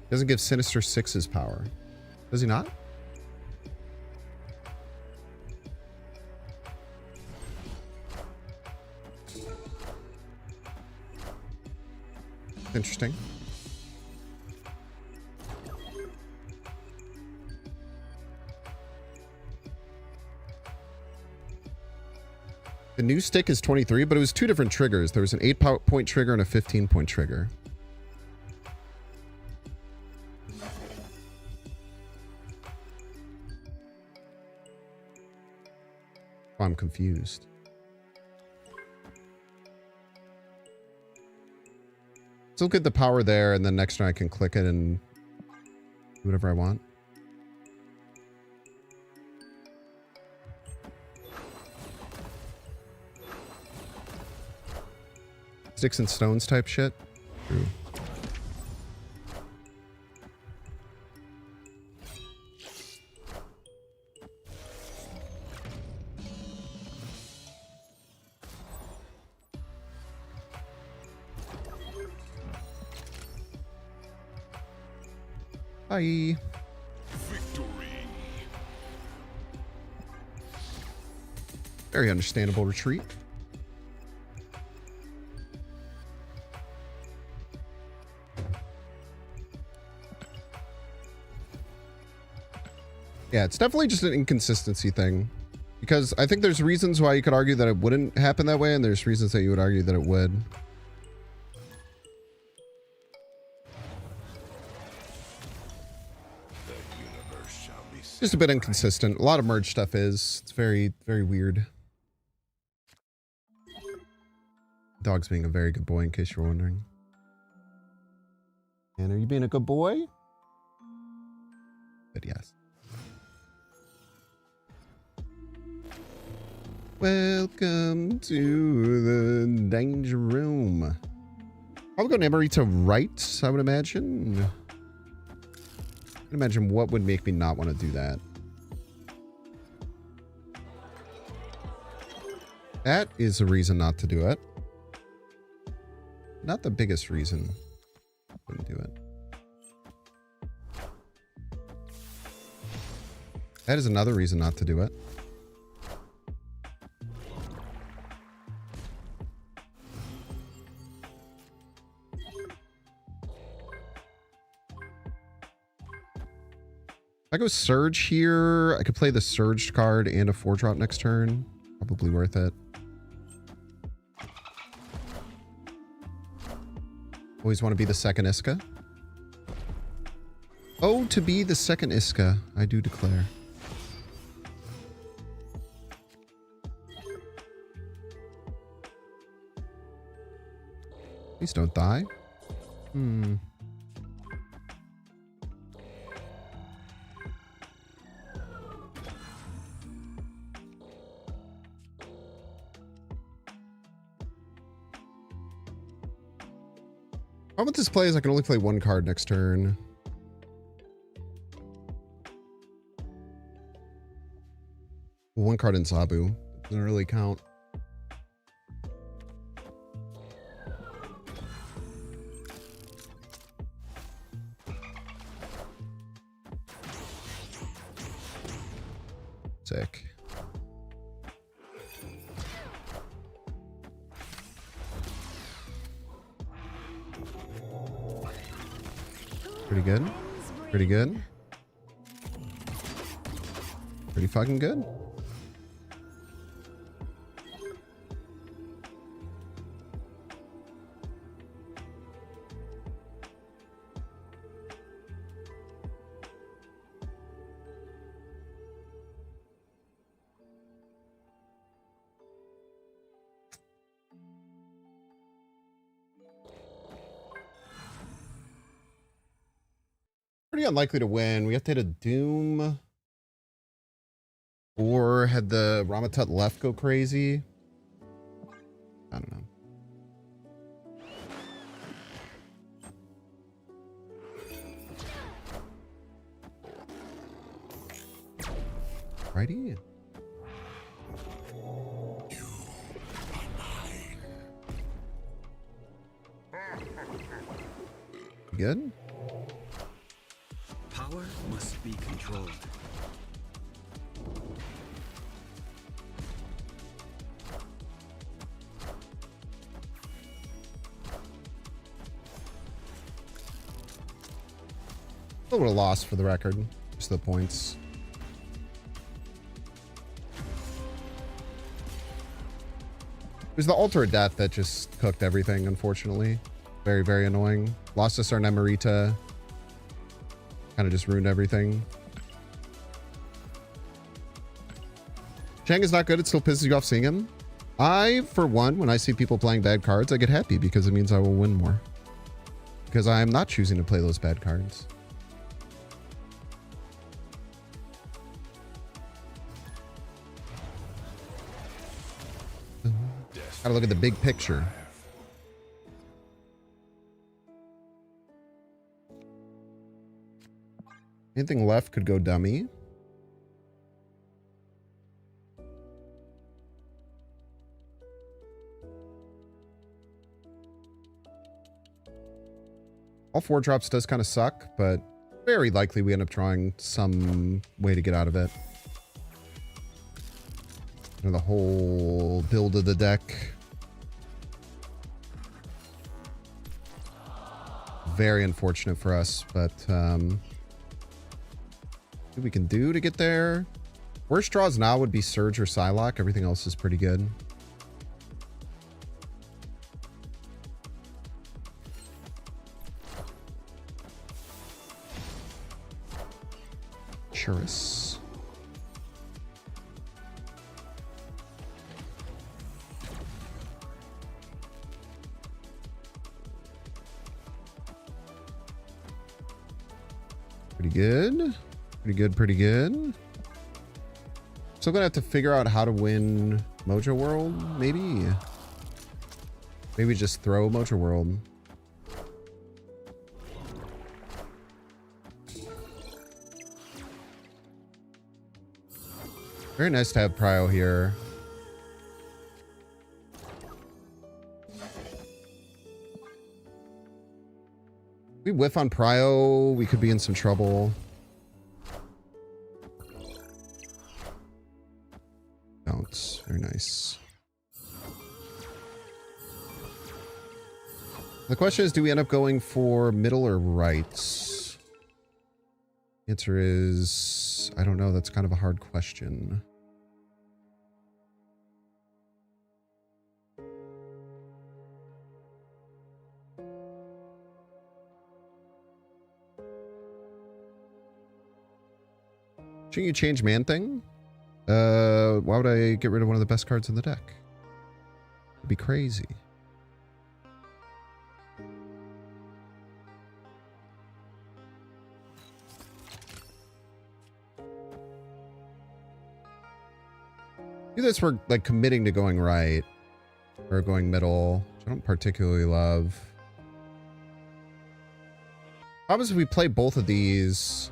Doesn't give Sinister Six's power. Does he not? Interesting. The new stick is 23, but it was two different triggers. There was an 8-point trigger and a 15-point trigger. I'm confused. Still get the power there, and then next turn I can click it and do whatever I want. Sticks and stones type shit. True. Bye. Victory. Very understandable retreat. Yeah, it's definitely just an inconsistency thing. Because I think there's reasons why you could argue that it wouldn't happen that way, and there's reasons that you would argue that it would. The universe shall be Just a bit inconsistent. A lot of merge stuff is. It's very, very weird. Dog's being a very good boy, in case you're wondering. And are you being a good boy? But yes. Welcome to the danger room. I would go Namorita right, I would imagine. I would imagine what would make me not want to do that. That is a reason not to do it. Not the biggest reason I wouldn't do it. That is another reason not to do it. If I go Surge here, I could play the Surged card and a 4-drop next turn. Probably worth it. Always want to be the second Iska. Oh, to be the second Iska, I do declare. Please don't die. How about this play is I can only play one card next turn. One card in Zabu. Doesn't really count. Sick. Pretty good. Pretty good. Pretty fucking good. Pretty unlikely to win. We have to hit a Doom. Or had the Ramatut left go crazy. I don't know. Righty. Good. Power must be controlled. A little bit of loss for the record. Just the points. It was the Altar of Death that just cooked everything, unfortunately. Very, very annoying. Lost us our Namorita. Kind of just ruined everything. Chang is not good. It still pisses you off seeing him. I, for one, when I see people playing bad cards, I get happy because it means I will win more. Because I am not choosing to play those bad cards. Gotta look at the big picture. Anything left could go dummy. All 4 drops does kind of suck, but very likely we end up drawing some way to get out of it. Or the whole build of the deck. Very unfortunate for us, but what we can do to get there. Worst draws now would be Surge or Psylocke. Everything else is pretty good. Churus. Pretty good. Pretty good, pretty good. Still gonna have to figure out how to win Mojo World, maybe? Maybe just throw Mojo World. Very nice to have Prio here. We whiff on Prio, we could be in some trouble. Bounce, very nice. The question is, do we end up going for middle or right? The answer is, I don't know. That's kind of a hard question. Shouldn't you change Man-Thing? Why would I get rid of one of the best cards in the deck? It'd be crazy. Do this, we're like committing to going right or going middle, which I don't particularly love. Problem is if we play both of these,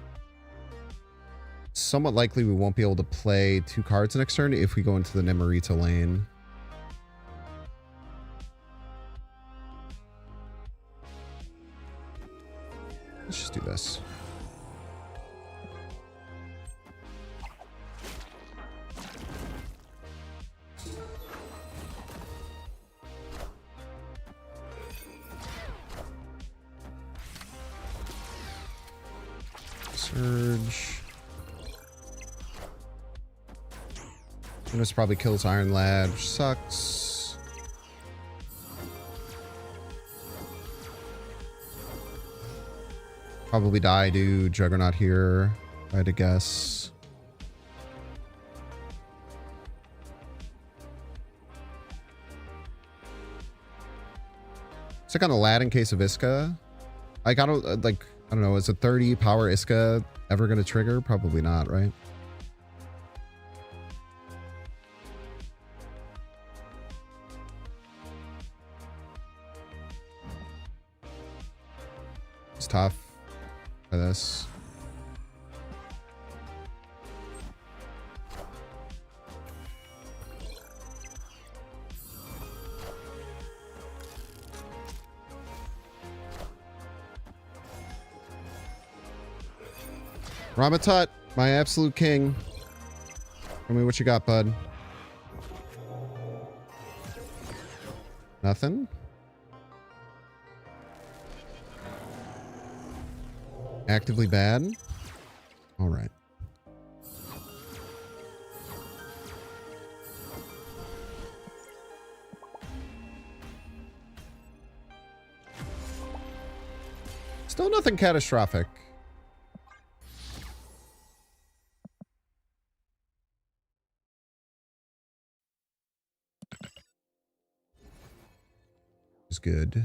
somewhat likely we won't be able to play 2 cards next turn if we go into the Nemorita lane. Let's just do this. Surge. This probably kills Iron Lad, which sucks. Probably die to Juggernaut here, if I had to guess. Stick on the Lad in case of Iska. Like, I don't know, is a 30 power Iska ever going to trigger? Probably not, right? It's tough for this. Ramatut, my absolute king. Tell me what you got, bud. Nothing? Actively bad? All right. Still nothing catastrophic. Is good.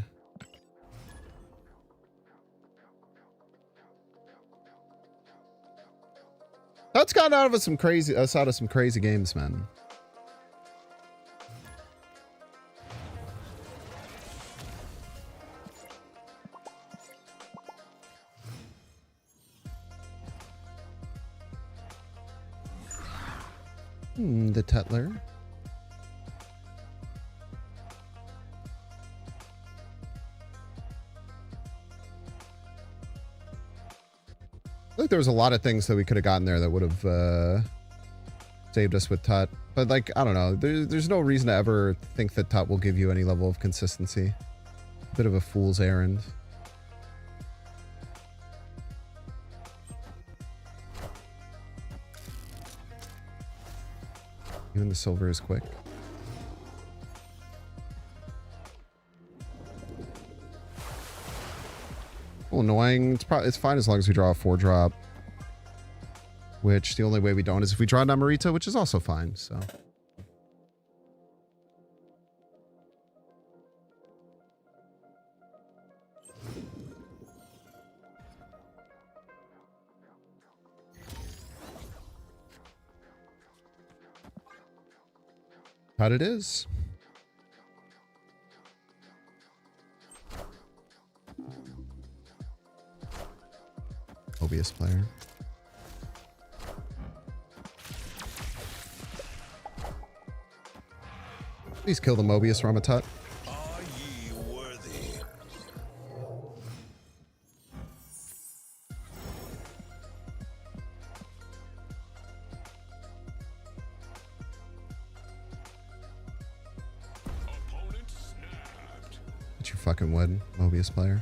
That's gotten out of some crazy games, man. The Tetler. feel like there was a lot of things that we could have gotten there that would have saved us with Tut. But like, I don't know. There's no reason to ever think that Tut will give you any level of consistency. A bit of a fool's errand. Even the silver is quick. Well, annoying. It's fine as long as we draw a 4-drop. Which the only way we don't is if we draw Namorita, which is also fine, so. How it is. Mobius player. Please kill the Mobius Ramatut. Are ye worthy? Opponent snapped. But you fucking would, Mobius player.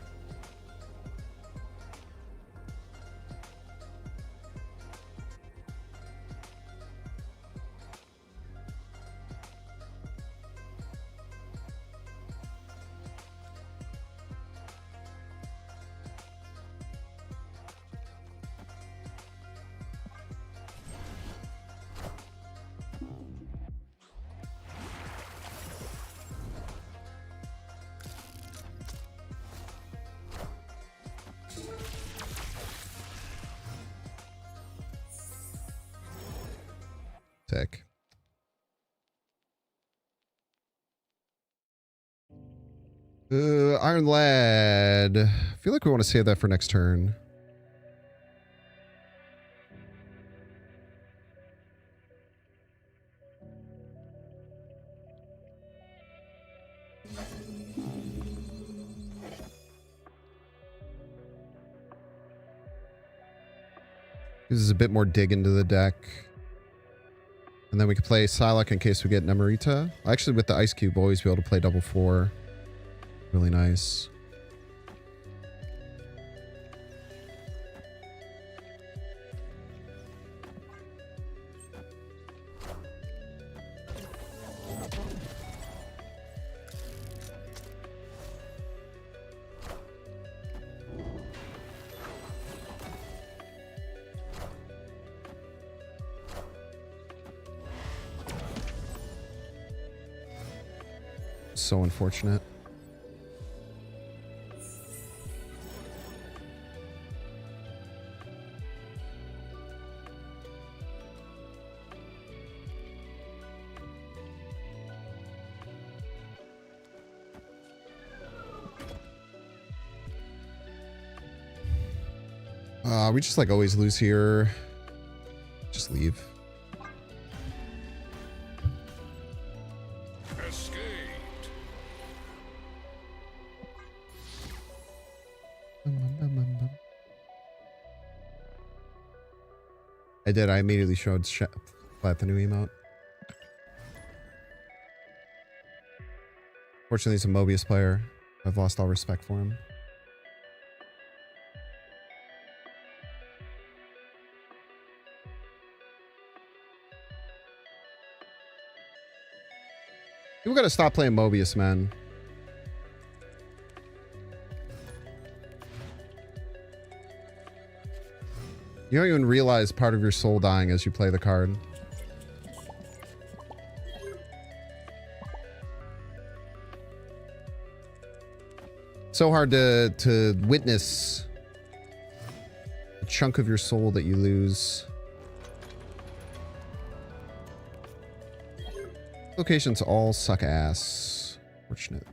Sick. Iron Lad. I feel like we want to save that for next turn. This is a bit more dig into the deck. And then we can play Psylocke in case we get Namorita. Actually, with the Ice Cube, we'll always be able to play double 4. Really nice. So unfortunate. We just like always lose here. Just leave. Escaped. I did. I immediately showed Flat the new emote. Fortunately, he's a Mobius player. I've lost all respect for him. People gotta stop playing Mobius, man. You don't even realize part of your soul dying as you play the card. So hard to witness a chunk of your soul that you lose. Locations all suck ass. Fortunate.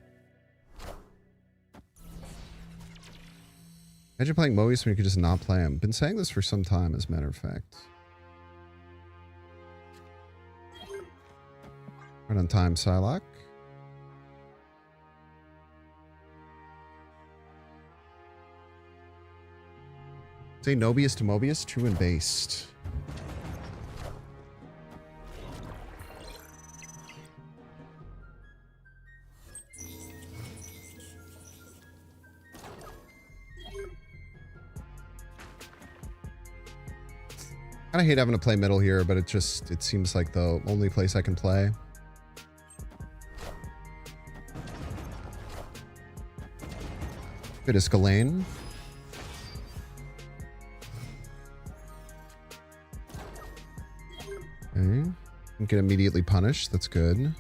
Imagine playing Mobius when you could just not play him. Been saying this for some time, as a matter of fact. Right on time, Psylocke. Say Nobius to Mobius, true and based. I hate having to play middle here, but it seems like the only place I can play. Good Escalane. Okay. Don't get immediately punished. That's good.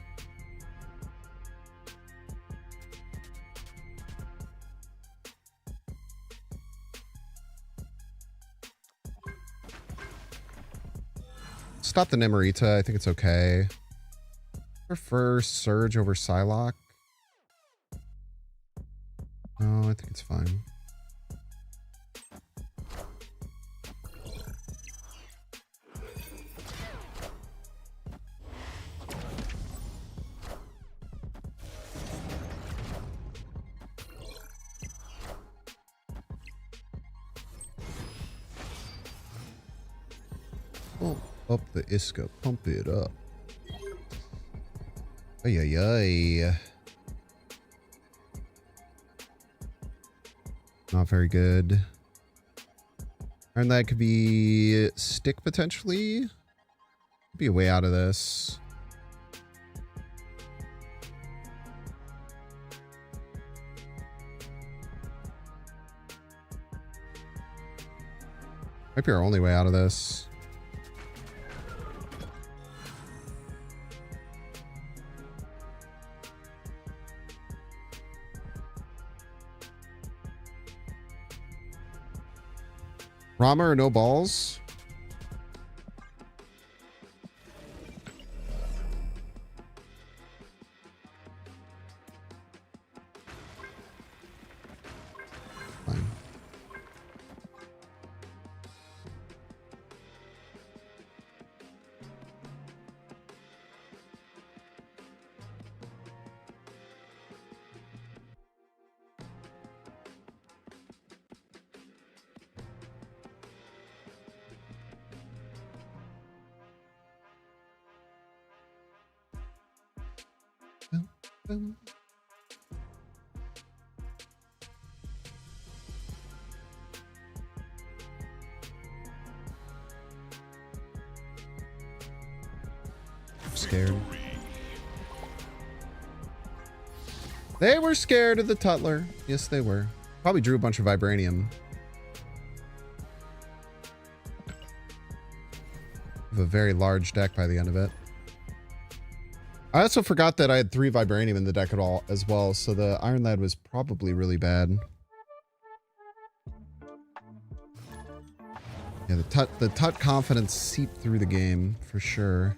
Stop the Nemorita. I think it's okay. Prefer Surge over Psylocke. No, I think it's fine. Oh, up the Iska. Pump it up. Ay, ay, ay. Not very good. And that could be stick potentially. Be a way out of this. Might be our only way out of this. Rama or no balls? Fine. Boom. Scared. They were scared of the Tutler. Yes, they were. Probably drew a bunch of Vibranium. Have a very large deck by the end of it. I also forgot that I had 3 Vibranium in the deck as well, so the Iron Lad was probably really bad. Yeah, the Tut confidence seeped through the game for sure.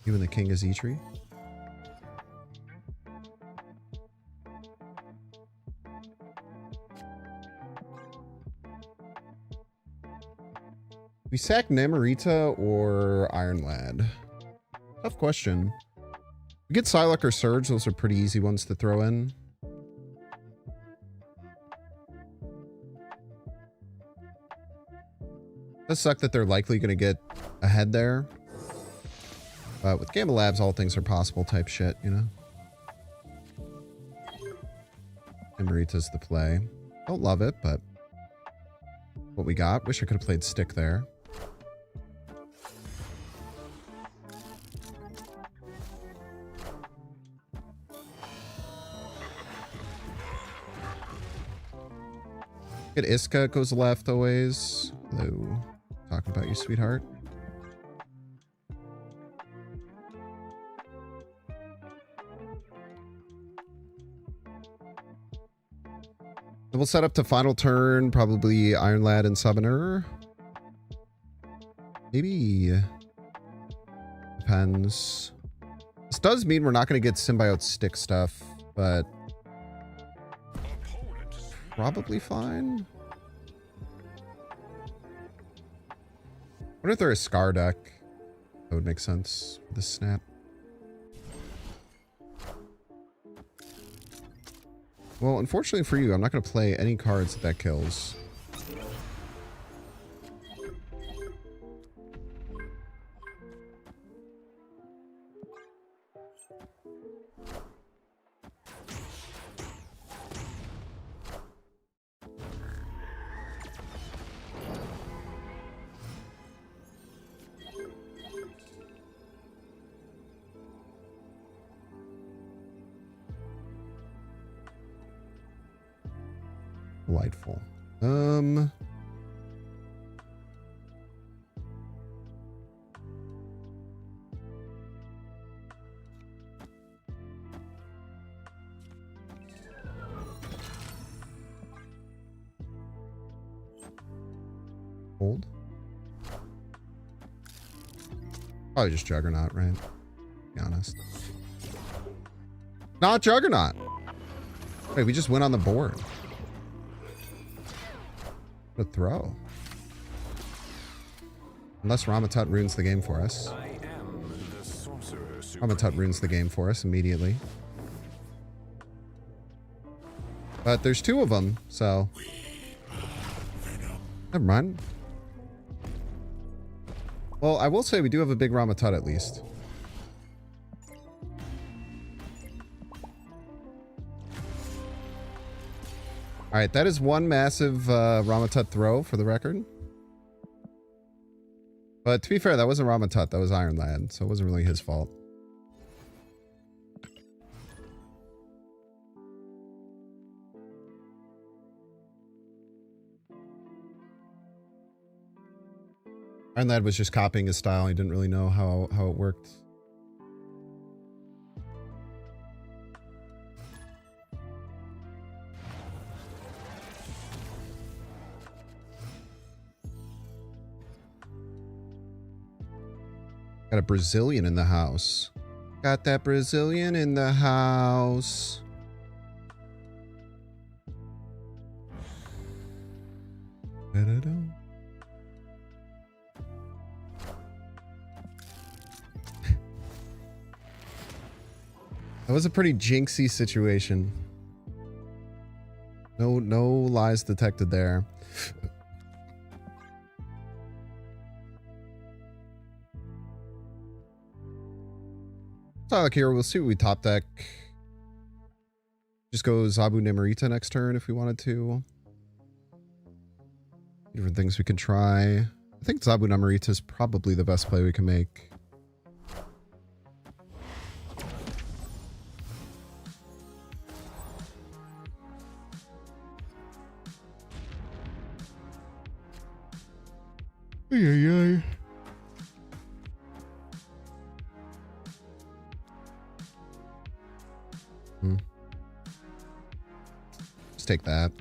You and the King of Z-Tree. We sack Nemorita or Iron Lad? Tough question. We get Psylocke or Surge. Those are pretty easy ones to throw in. Does suck that they're likely going to get ahead there. But with Gamma Labs, all things are possible type shit, you know? Nemorita's the play. Don't love it, but what we got. Wish I could have played Stick there. Get Iska, goes left always. Hello. Talking about you, sweetheart. And we'll set up to final turn, probably Iron Lad and Summoner. Maybe. Depends. This does mean we're not going to get Symbiote Stick stuff, but probably fine. What if they're a Scar deck? That would make sense with the snap. Well, unfortunately for you, I'm not going to play any cards that kills. Delightful. Hold. Probably just Juggernaut, right? Be honest. Not Juggernaut. Wait, we just went on the board. What a throw. Unless Ramatut ruins the game for us. I am the sorcerer. Ramatut ruins the game for us immediately. But there's two of them, so... Never mind. Well, I will say we do have a big Ramatut at least. Alright, that is one massive Ramatut throw for the record. But to be fair, that wasn't Ramatut, that was Iron Lad, so it wasn't really his fault. Iron Lad was just copying his style, he didn't really know how it worked. Got a Brazilian in the house. Got that Brazilian in the house. Da-da-da. That was a pretty jinxy situation. No lies detected there. So like here, we'll see what we top deck. Just go Zabu Nimorita next turn if we wanted to. Different things we could try. I think Zabu Nimorita is probably the best play we can make. Ay. Just take that.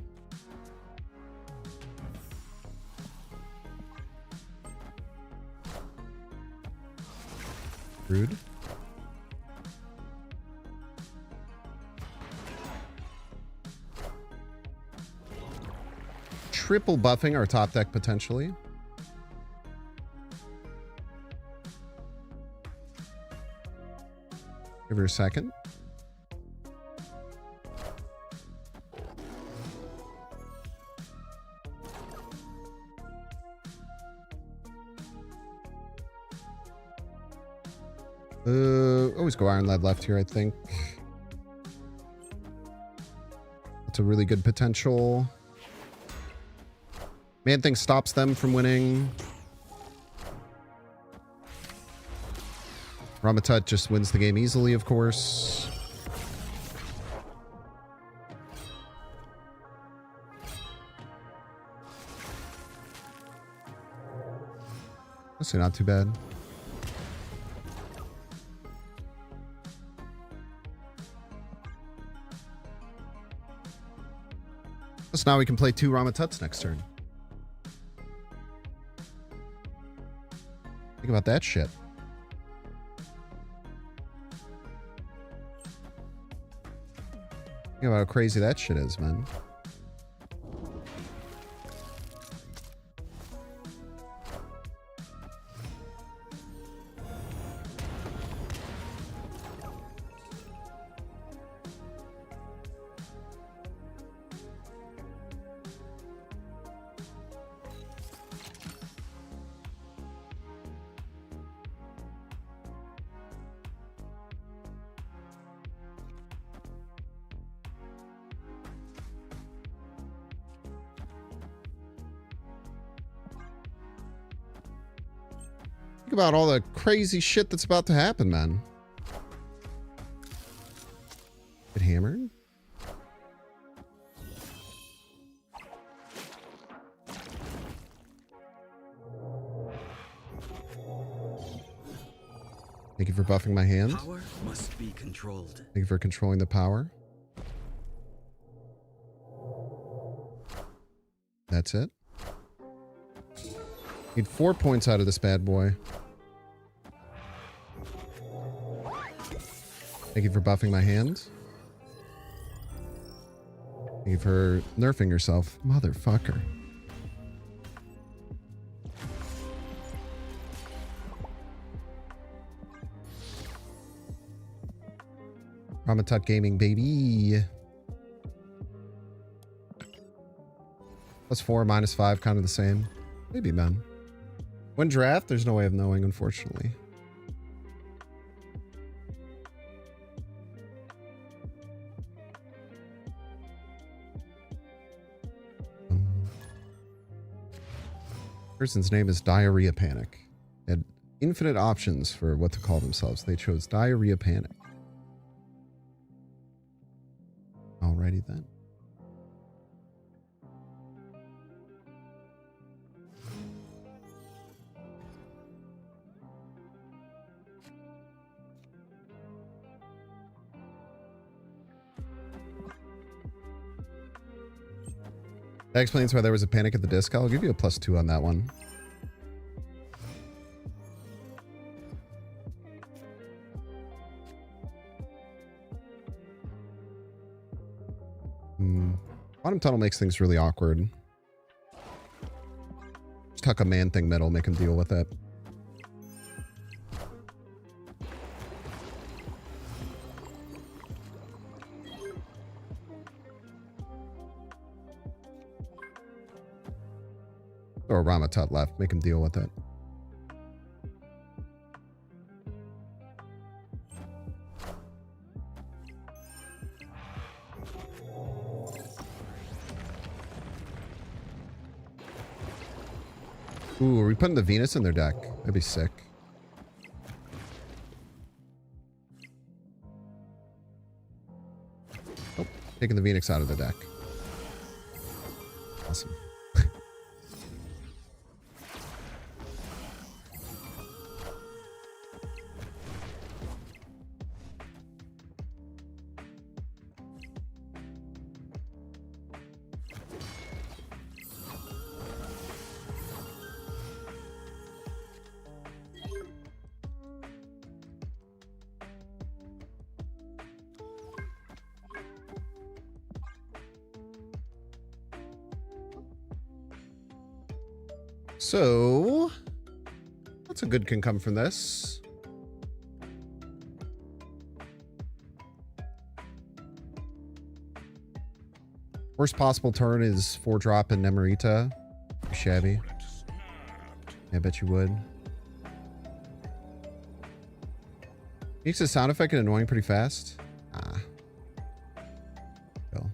Rude. Triple buffing our top deck potentially. Give her a second. Always go Iron Lad left here, I think. That's a really good potential. Man-Thing stops them from winning. Ramatut just wins the game easily, of course. Honestly, not too bad. So now we can play 2 Ramatuts next turn. Think about that shit. Think about how crazy that shit is, man. Think about all the crazy shit that's about to happen, man. Get hammered? Thank you for buffing my hand. Power must be controlled. Thank you for controlling the power. That's it. Need 4 points out of this bad boy. Thank you for buffing my hand. Thank you for nerfing yourself, motherfucker. Ramatut Gaming, baby. +4, -5, kind of the same. Maybe, man. When draft, there's no way of knowing, unfortunately. Person's name is Diarrhea Panic. They had infinite options for what to call themselves. They chose Diarrhea Panic. Alrighty then. That explains why there was a panic at the disc. I'll give you a +2 on that one. Quantum Tunnel makes things really awkward. Just tuck a man thing middle, make him deal with it. Or Ramatut left, make him deal with it. Ooh, are we putting the Venus in their deck? That'd be sick. Oh, taking the Venus out of the deck. Awesome. So, lots of good can come from this. Worst possible turn is 4-drop in Nemorita. Shabby. Yeah, I bet you would. Makes a sound effect and annoying pretty fast. Ah. Go.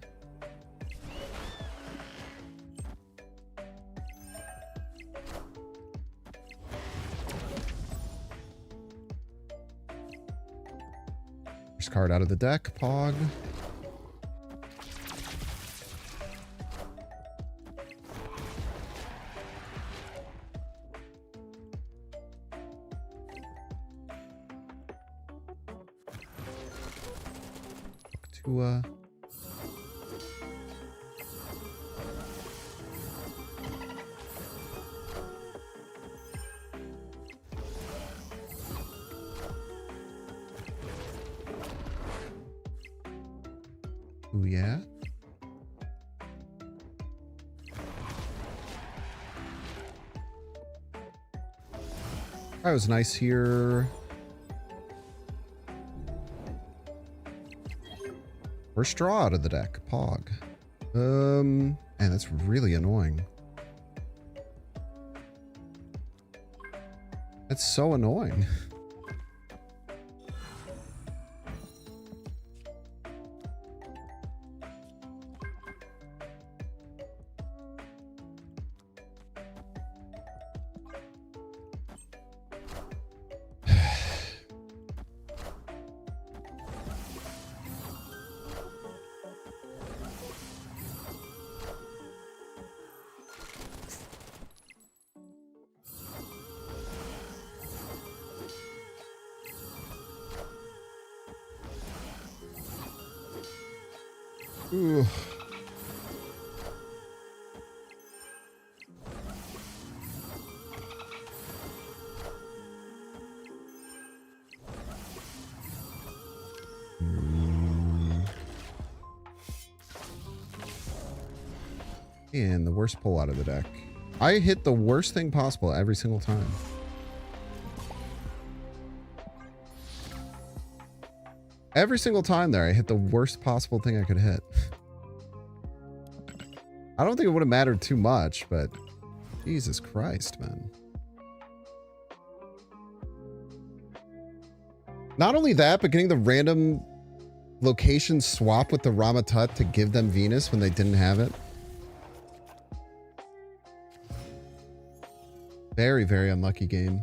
First card out of the deck, Pog. Tua. Ooh, yeah. That was nice here. First draw out of the deck, Pog. Man, that's really annoying. That's so annoying. Ooh. And the worst pull out of the deck. I hit the worst thing possible every single time. Every single time there, I hit the worst possible thing I could hit. I don't think it would have mattered too much, but Jesus Christ, man. Not only that, but getting the random location swap with the Ramatut to give them Venus when they didn't have it. Very, very unlucky game.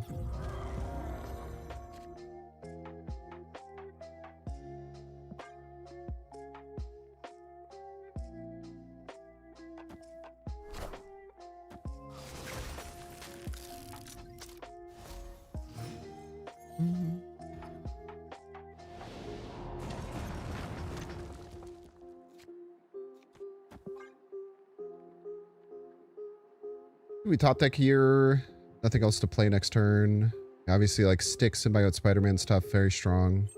We top deck here. Nothing else to play next turn. Obviously, like Stick, Symbiote, Spider-Man stuff, very strong.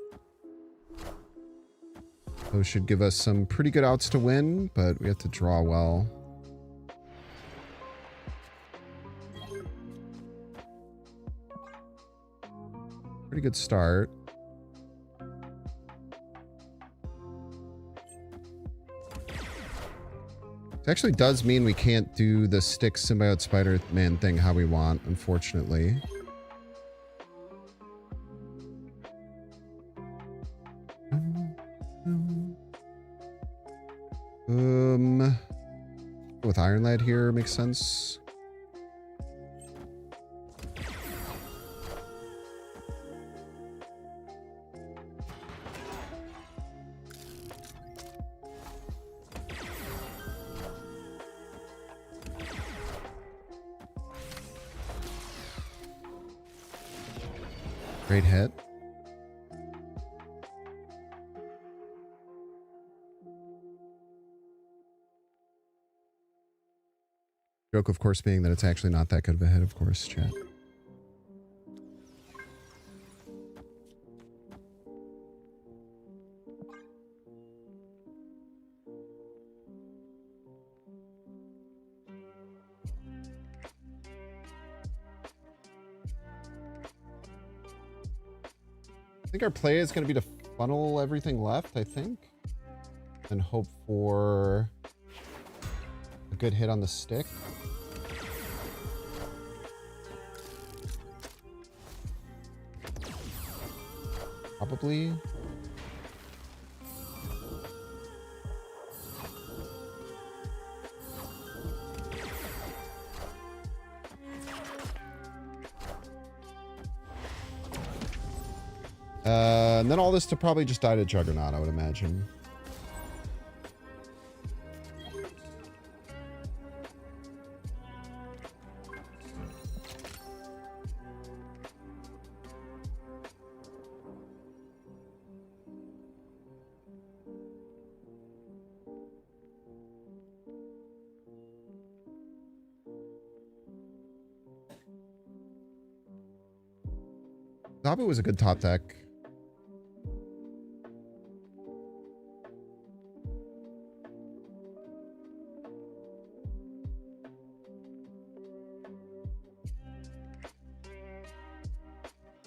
Those should give us some pretty good outs to win, but we have to draw well. Pretty good start. It actually does mean we can't do the Stick, Symbiote, Spider-Man thing how we want, unfortunately. With Iron Lad here makes sense. Great hit. Joke, of course, being that it's actually not that good of a hit, of course, chat. I think our play is going to be to funnel everything left, I think. And hope for a good hit on the stick. Probably. And then all this to probably just die to Juggernaut, I would imagine. Zabu was a good top deck.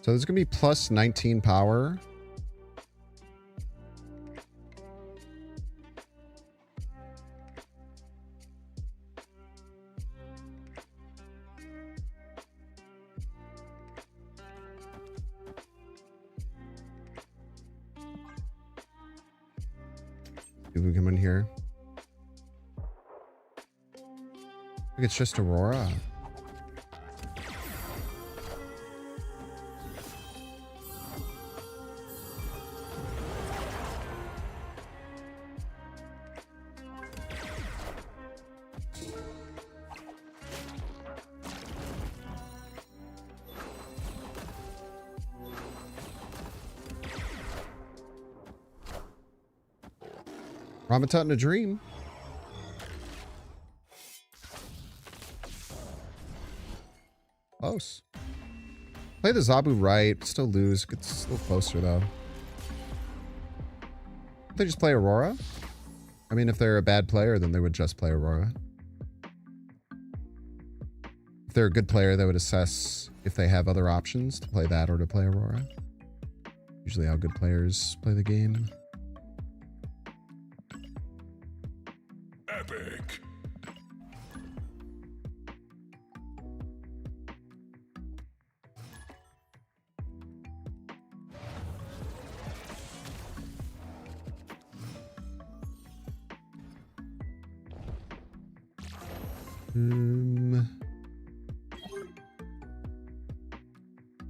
So there's going to be plus 19 power. See if we come in here. I think it's just Aurora. Ramatut in a dream. Close. Play the Zabu right. Still lose. Gets a little closer though. They just play Aurora? I mean, if they're a bad player, then they would just play Aurora. If they're a good player, they would assess if they have other options to play that or to play Aurora. Usually how good players play the game. Epic.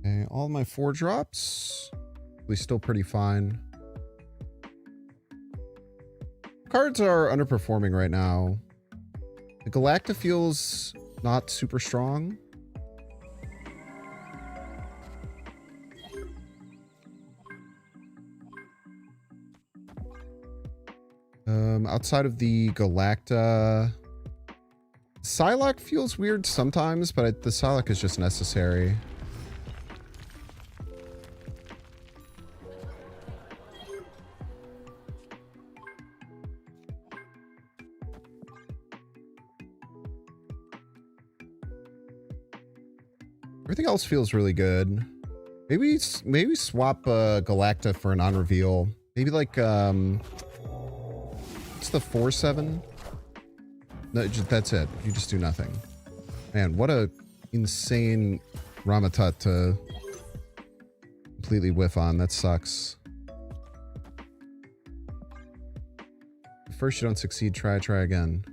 Okay, all my 4 drops. We still pretty fine. Cards are underperforming right now. The Galacta feels not super strong. Outside of the Galacta, Psylocke feels weird sometimes, but the Psylocke is just necessary. Everything else feels really good. Maybe swap Galacta for an on-reveal. Maybe like what's the 4/7? No, that's it. You just do nothing. Man, what a insane Ramatut to completely whiff on. That sucks. If first you don't succeed, try again.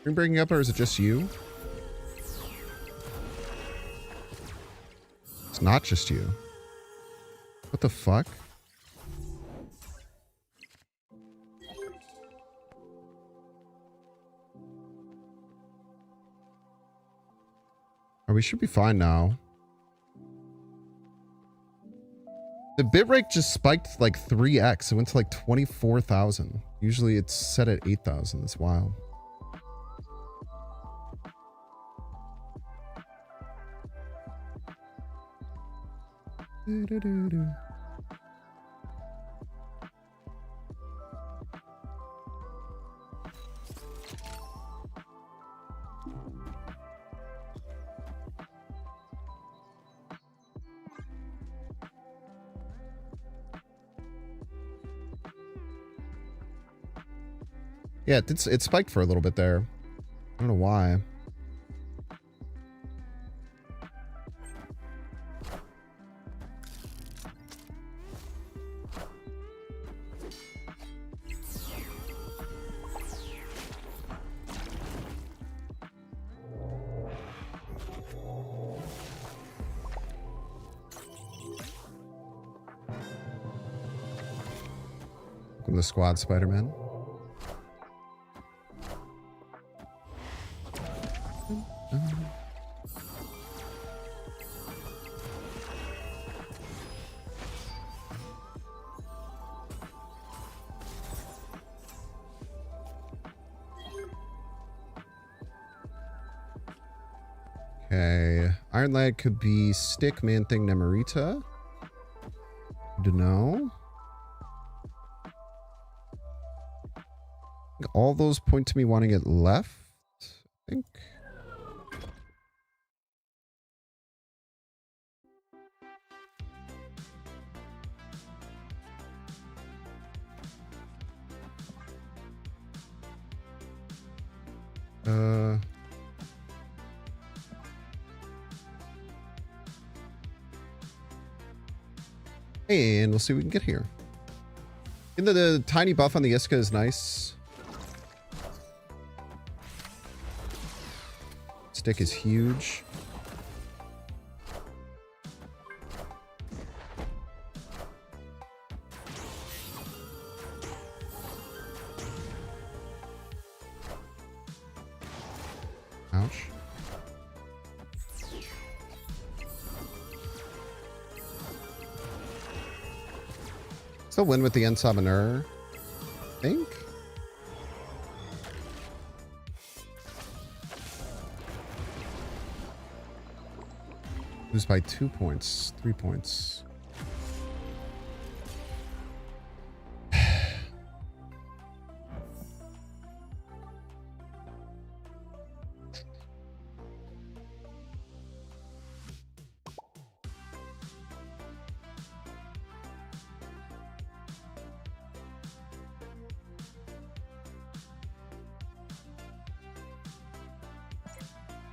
Are you breaking up, or is it just you? It's not just you. What the fuck? Oh, we should be fine now. The bitrate just spiked like 3x. It went to like 24,000. Usually it's set at 8,000. That's wild. Yeah, it spiked for a little bit there. I don't know why. Welcome to the squad, Spider-Man. Okay, Iron Lad could be Stick, Man-Thing, Nemorita. Good to know. All those point to me wanting it left, I think. And we'll see what we can get here. The tiny buff on the Iska is nice. Stick is huge. Still win with the End Summoner, I think. Lose by 2 points, 3 points.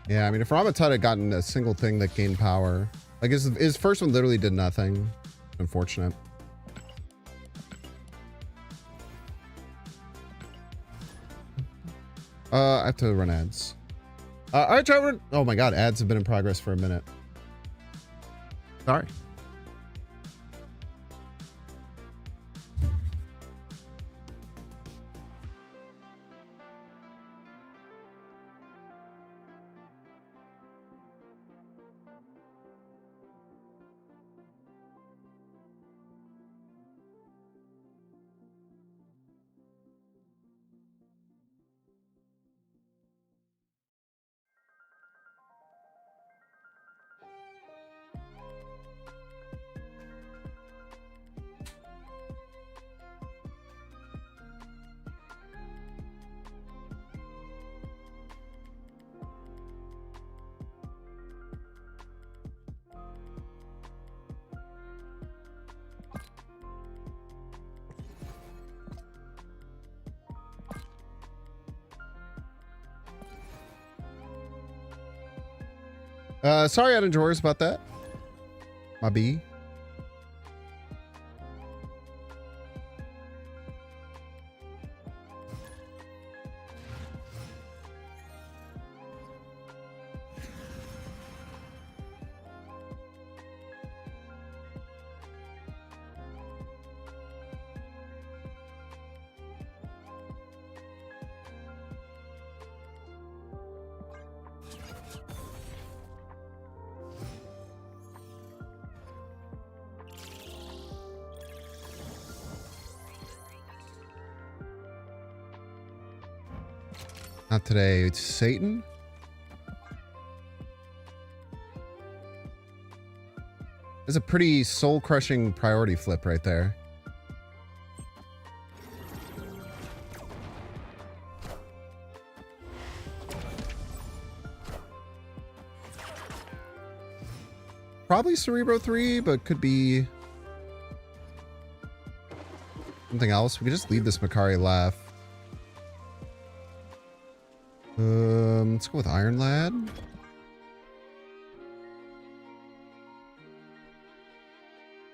Yeah, I mean, if Ramatut had gotten a single thing that gained power, like his first one literally did nothing. Unfortunate. I have to run ads. All right, Trevor. Oh my God, ads have been in progress for a minute. Sorry. Sorry, Adam Drawers, about that. My B. Not today. It's Satan. There's a pretty soul-crushing priority flip right there. Probably Cerebro 3, but could be something else. We could just leave this Makari left. Let's go with Iron Lad.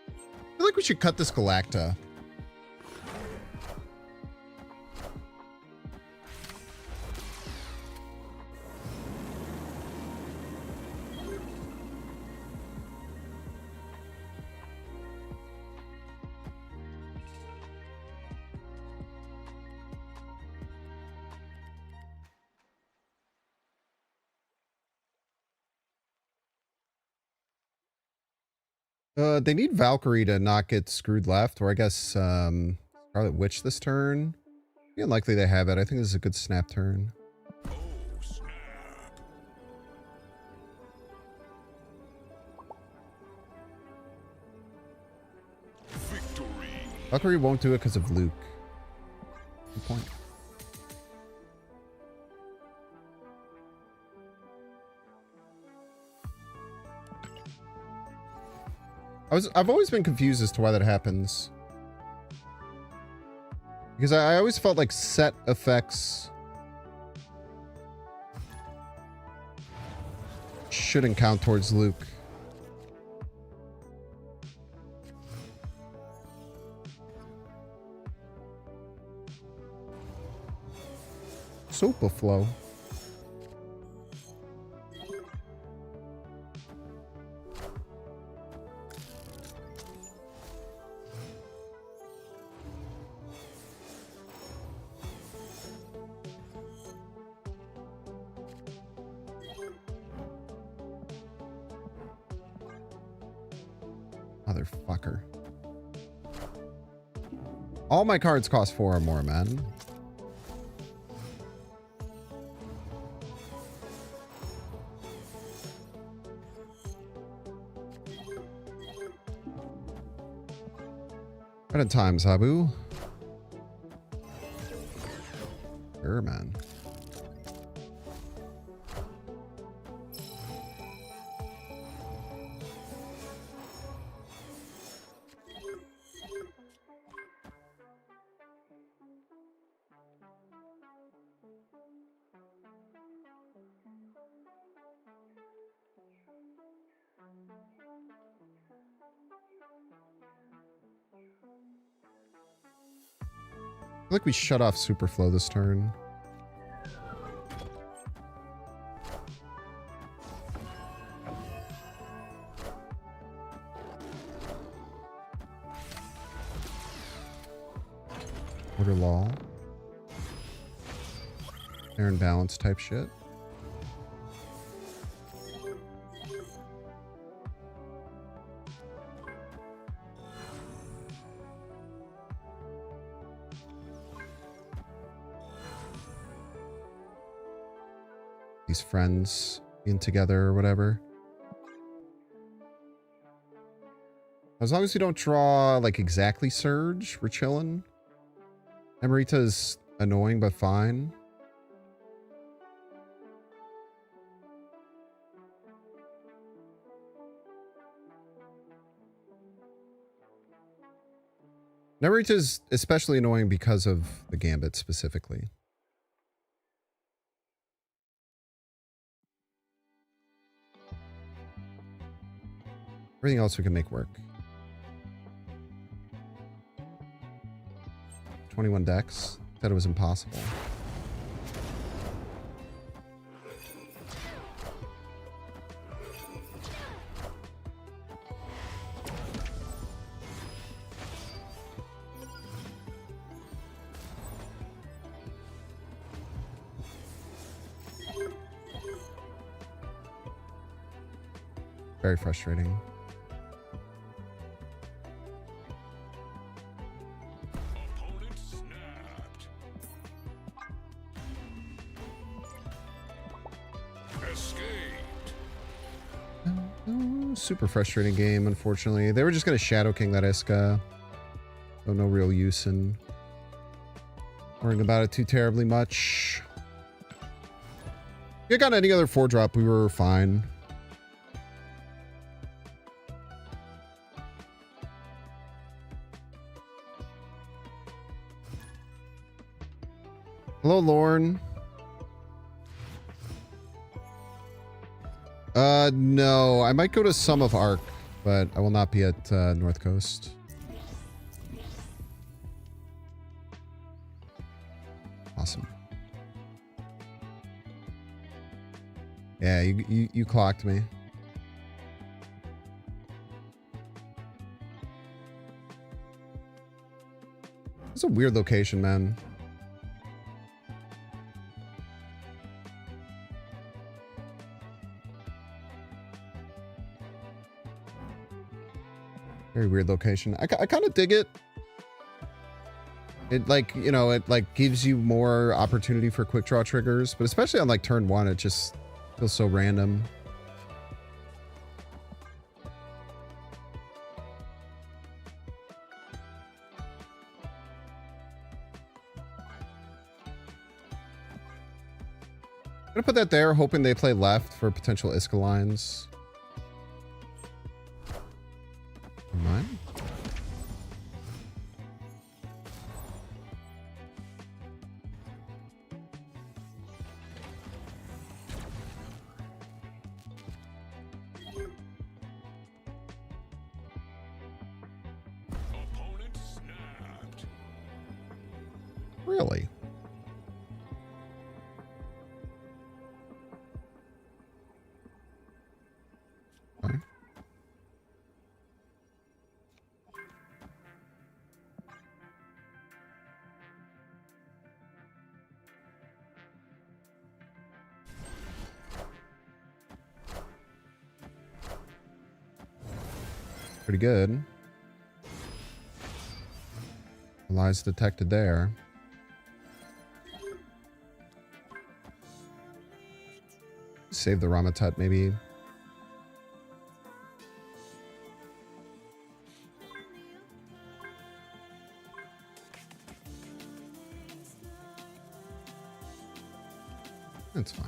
I feel like we should cut this Galacta. They need Valkyrie to not get screwed left, or I guess Scarlet Witch this turn. Be unlikely they have it. I think this is a good snap turn. Oh, snap. Victory. Valkyrie won't do it because of Luke. Good point. I've always been confused as to why that happens. Because I always felt like set effects shouldn't count towards Luke. Sopa flow. Motherfucker. All my cards cost 4 or more, man. Right on time, Zabu. Sure, man. I feel like we shut off Superflow this turn. Order law. Fair and balance type shit. These friends in together or whatever. As long as you don't draw like exactly Surge, we're chilling. Emerita's annoying but fine. Emerita's especially annoying because of the Gambit specifically. Everything else we can make work. 21 decks. Said it was impossible. Very frustrating. Super frustrating game, unfortunately. They were just going to Shadow King that Iska. So no real use in worrying about it too terribly much. If you got any other 4-drop, we were fine. Hello, Lorne. No, I might go to Sum of Arc, but I will not be at North Coast. Awesome. Yeah, you clocked me. It's a weird location, man. Very weird location. I kind of dig it. It like, you know, it like gives you more opportunity for quick draw triggers, but especially on like turn 1, it just feels so random. I'm gonna put that there, hoping they play left for potential Iska lines. Mine? Really? Okay. Pretty good. Lies detected there. Save the Ramatut, maybe. That's fine.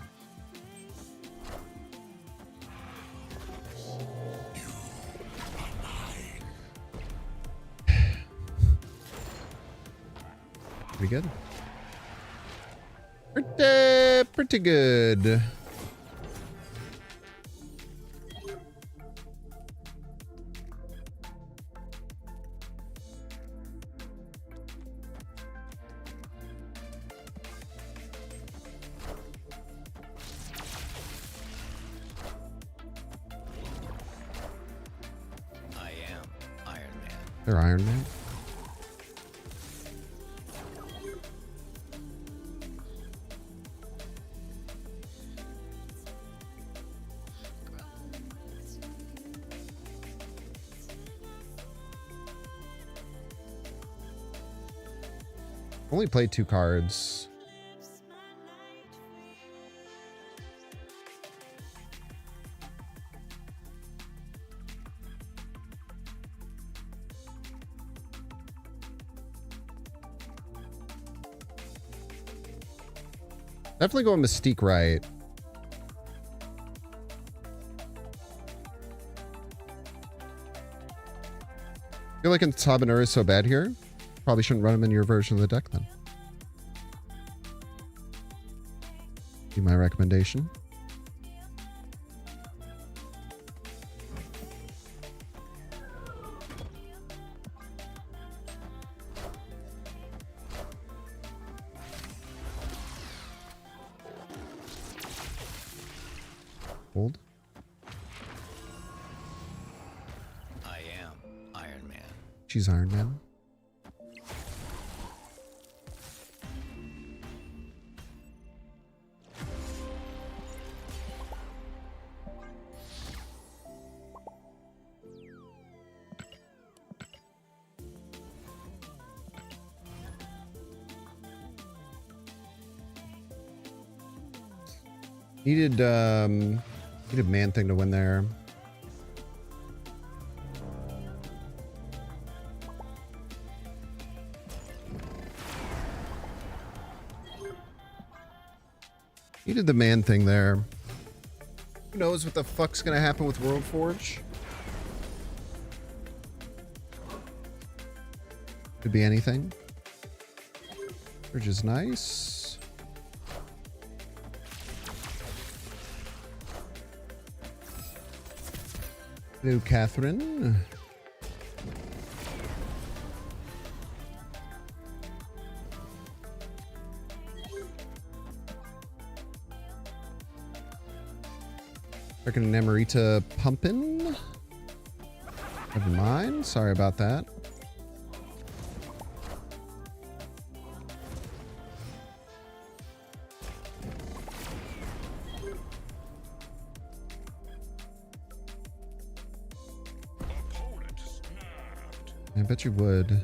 Pretty good. Pretty good. I am Iron Man. They're Iron Man. Only played 2 cards. Definitely going Mystique right. I feel like Sabanur is so bad here. Probably shouldn't run him in your version of the deck then. Be my recommendation. Hold. I am Iron Man. She's Iron Man. Needed Man Thing to win there. Needed the Man Thing there. Who knows what the fuck's gonna happen with World Forge? Could be anything. Which is nice. Hello, Catherine. Freaking Namorita pumping. Never mind. Sorry about that. I bet you would.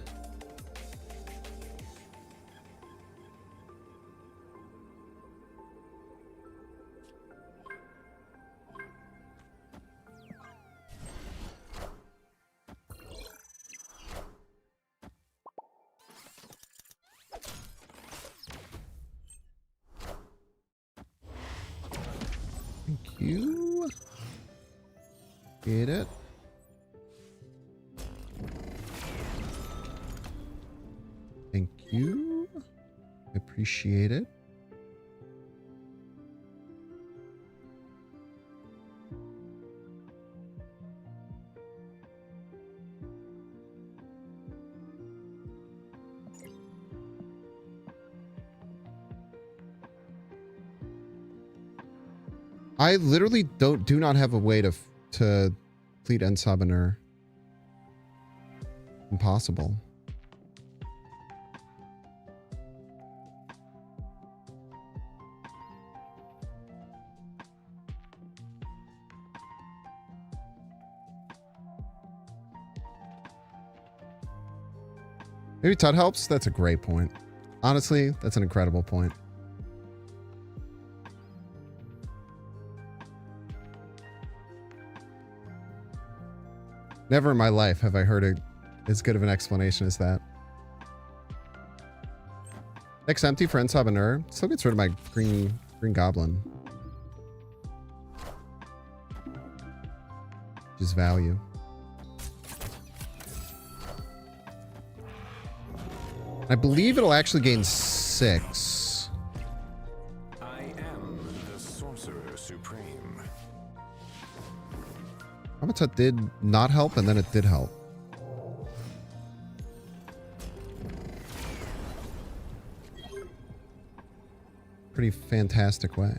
Thank you. Get it. Thank you. Appreciate it. I literally do not have a way to complete Ensabanur. Impossible. Maybe Tut helps? That's a great point. Honestly, that's an incredible point. Never in my life have I heard as good of an explanation as that. Next empty for Ensab and Ur. Still gets rid of my green goblin. Which is value. I believe it'll actually gain 6. I am the Sorcerer Supreme. Ramatut did not help, and then it did help. Pretty fantastic way.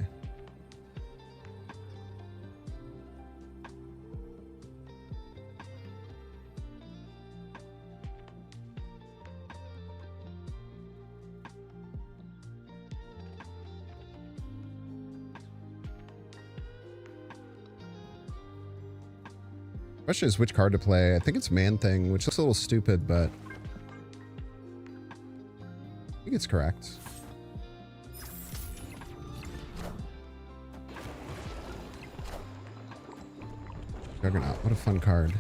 Question is which card to play. I think it's Man Thing, which looks a little stupid, but I think it's correct. Juggernaut, what a fun card.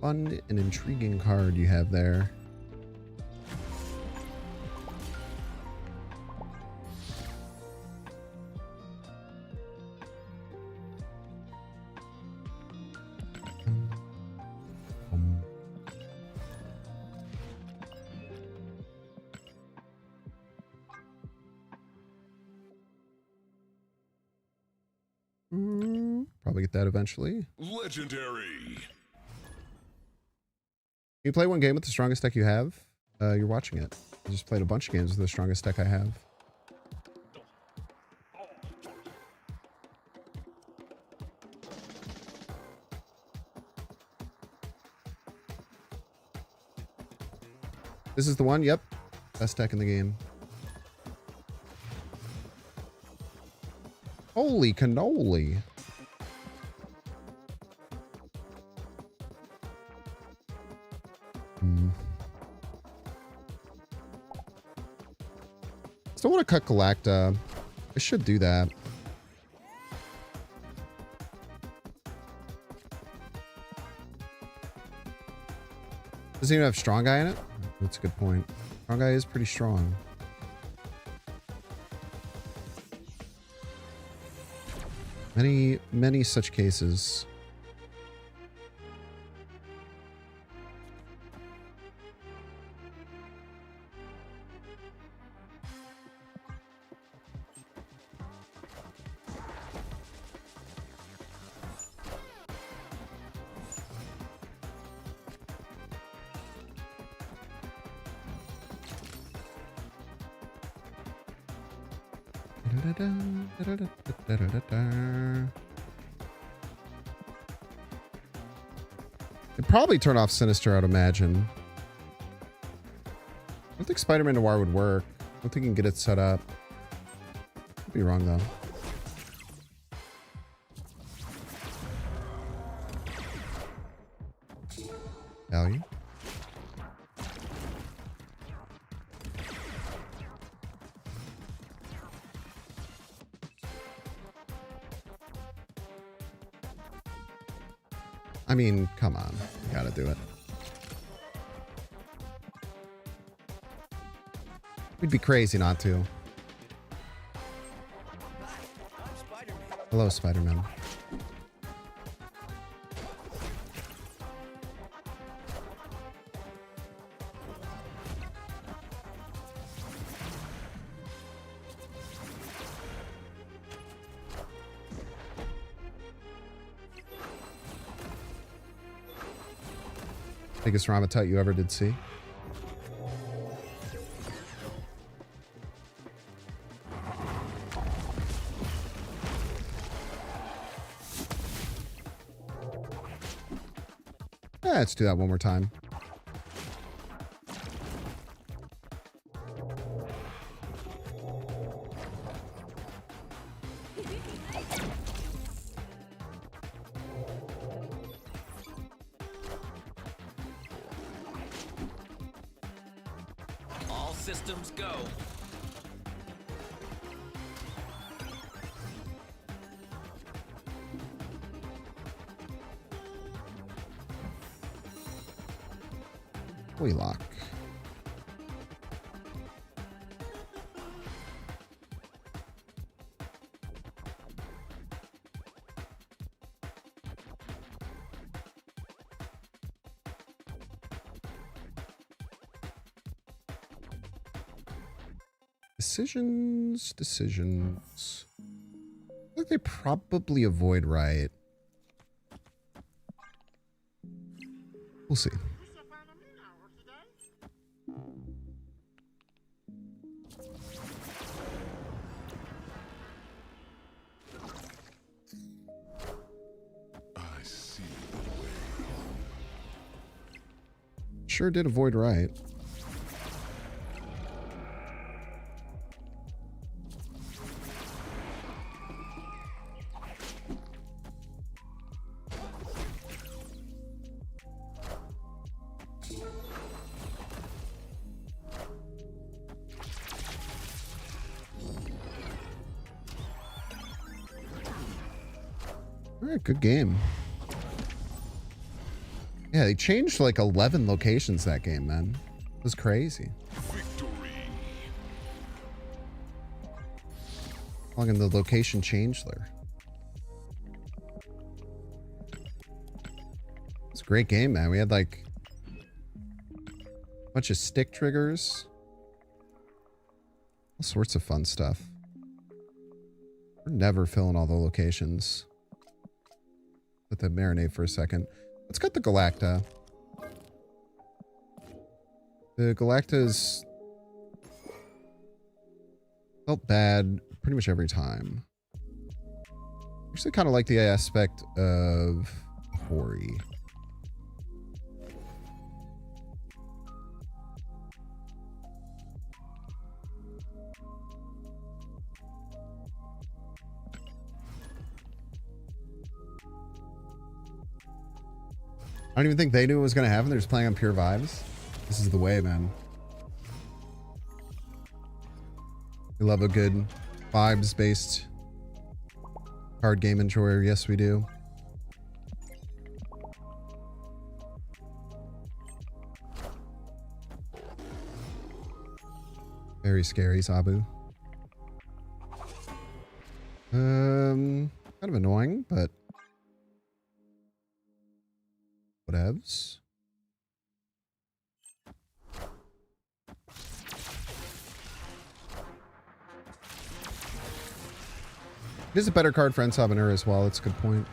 Fun and intriguing card you have there. Probably get that eventually. Legendary. You play one game with the strongest deck you have, you're watching it. I just played a bunch of games with the strongest deck I have. This is the one? Yep. Best deck in the game. Holy cannoli. Still want to cut Galacta. I should do that. Does he even have Strong Guy in it? That's a good point. Strong Guy is pretty strong. Many such cases. It'd probably turn off Sinister, I'd imagine. I don't think Spider-Man Noir would work. I don't think you can get it set up. Could be wrong, though. Value. I mean, come on. You gotta do it. We'd be crazy not to. Hello, Spider-Man. Biggest Ramatut you ever did see. Let's do that one more time. systems go. We lock. Decisions. I think they probably avoid right. We'll see. I see. Sure did avoid right. All right, good game. Yeah, they changed like 11 locations that game, man. It was crazy. Victory. How long in the location changed there? It's a great game, man. We had like a bunch of stick triggers. All sorts of fun stuff. We're never filling all the locations. Let that marinate for a second. Let's cut the Galacta. The Galacta's felt bad pretty much every time. Actually kind of like the aspect of Hori. I don't even think they knew it was going to happen. They're just playing on pure vibes. This is the way, man. We love a good vibes-based card game enjoyer. Yes, we do. Very scary, Sabu. Kind of annoying, but whatevs. It is a better card for Ensabanur as well. That's a good point.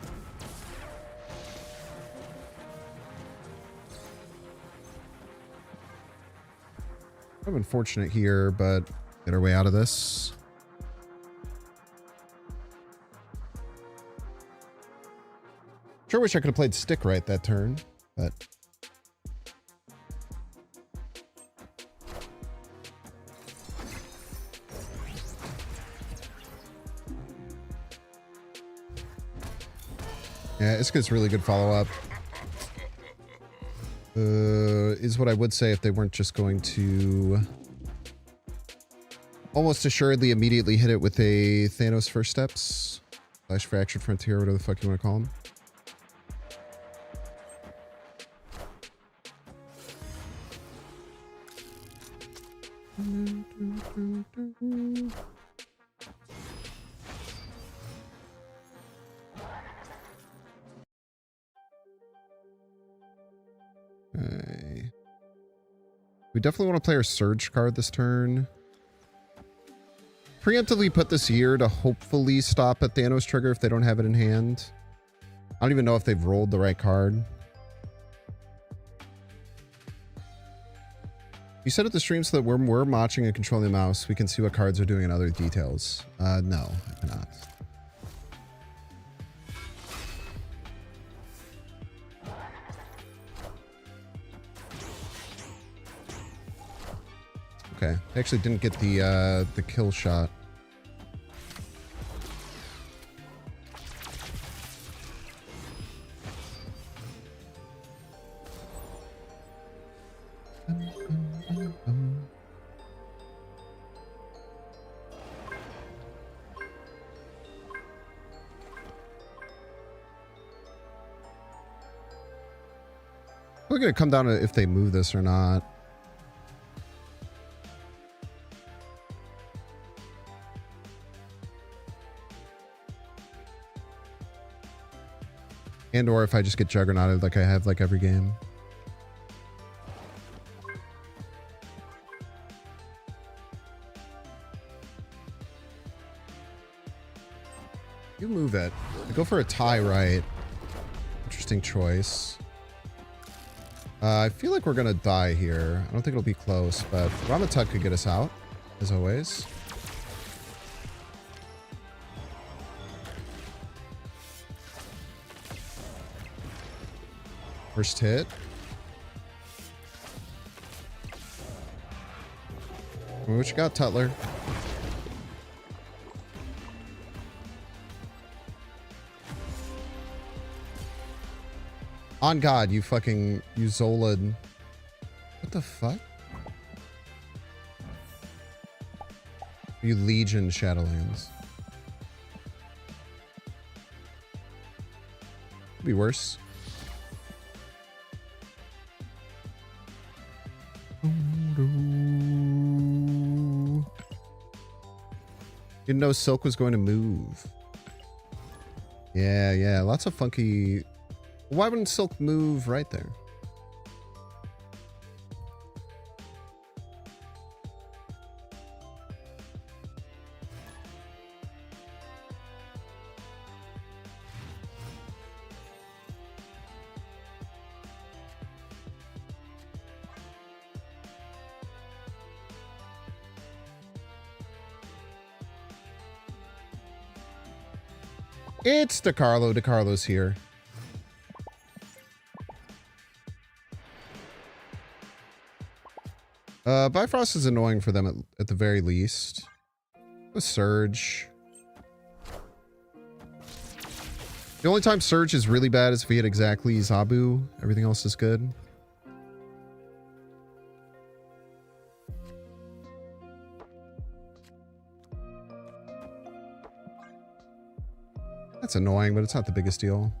I'm unfortunate here, but get our way out of this. Sure wish I could have played stick right that turn, but yeah, Iska's really good follow-up. Is what I would say if they weren't just going to almost assuredly immediately hit it with a Thanos First Steps / Fractured Frontier, whatever the fuck you want to call them. Okay. We definitely want to play our Surge card this turn. Preemptively put this here to hopefully stop at Thanos trigger if they don't have it in hand. I don't even know if they've rolled the right card. You set up the stream so that when we're watching and controlling the mouse, we can see what cards are doing and other details. No, I cannot. Okay, I actually didn't get the kill shot. We're gonna come down to if they move this or not. And or if I just get juggernauted like I have like every game. You move it. I go for a tie right. Interesting choice. I feel like we're gonna die here. I don't think it'll be close, but Ramatut could get us out, as always. First hit. What you got, Tutler? On God, you fucking... You Zolid. What the fuck? You Legion Shadowlands. Could be worse. Didn't know Silk was going to move. Yeah, lots of funky... Why wouldn't Silk move right there? It's DeCarlo. DeCarlo's here. Bifrost is annoying for them at the very least. A Surge. The only time Surge is really bad is if we hit exactly Zabu. Everything else is good. That's annoying, but it's not the biggest deal.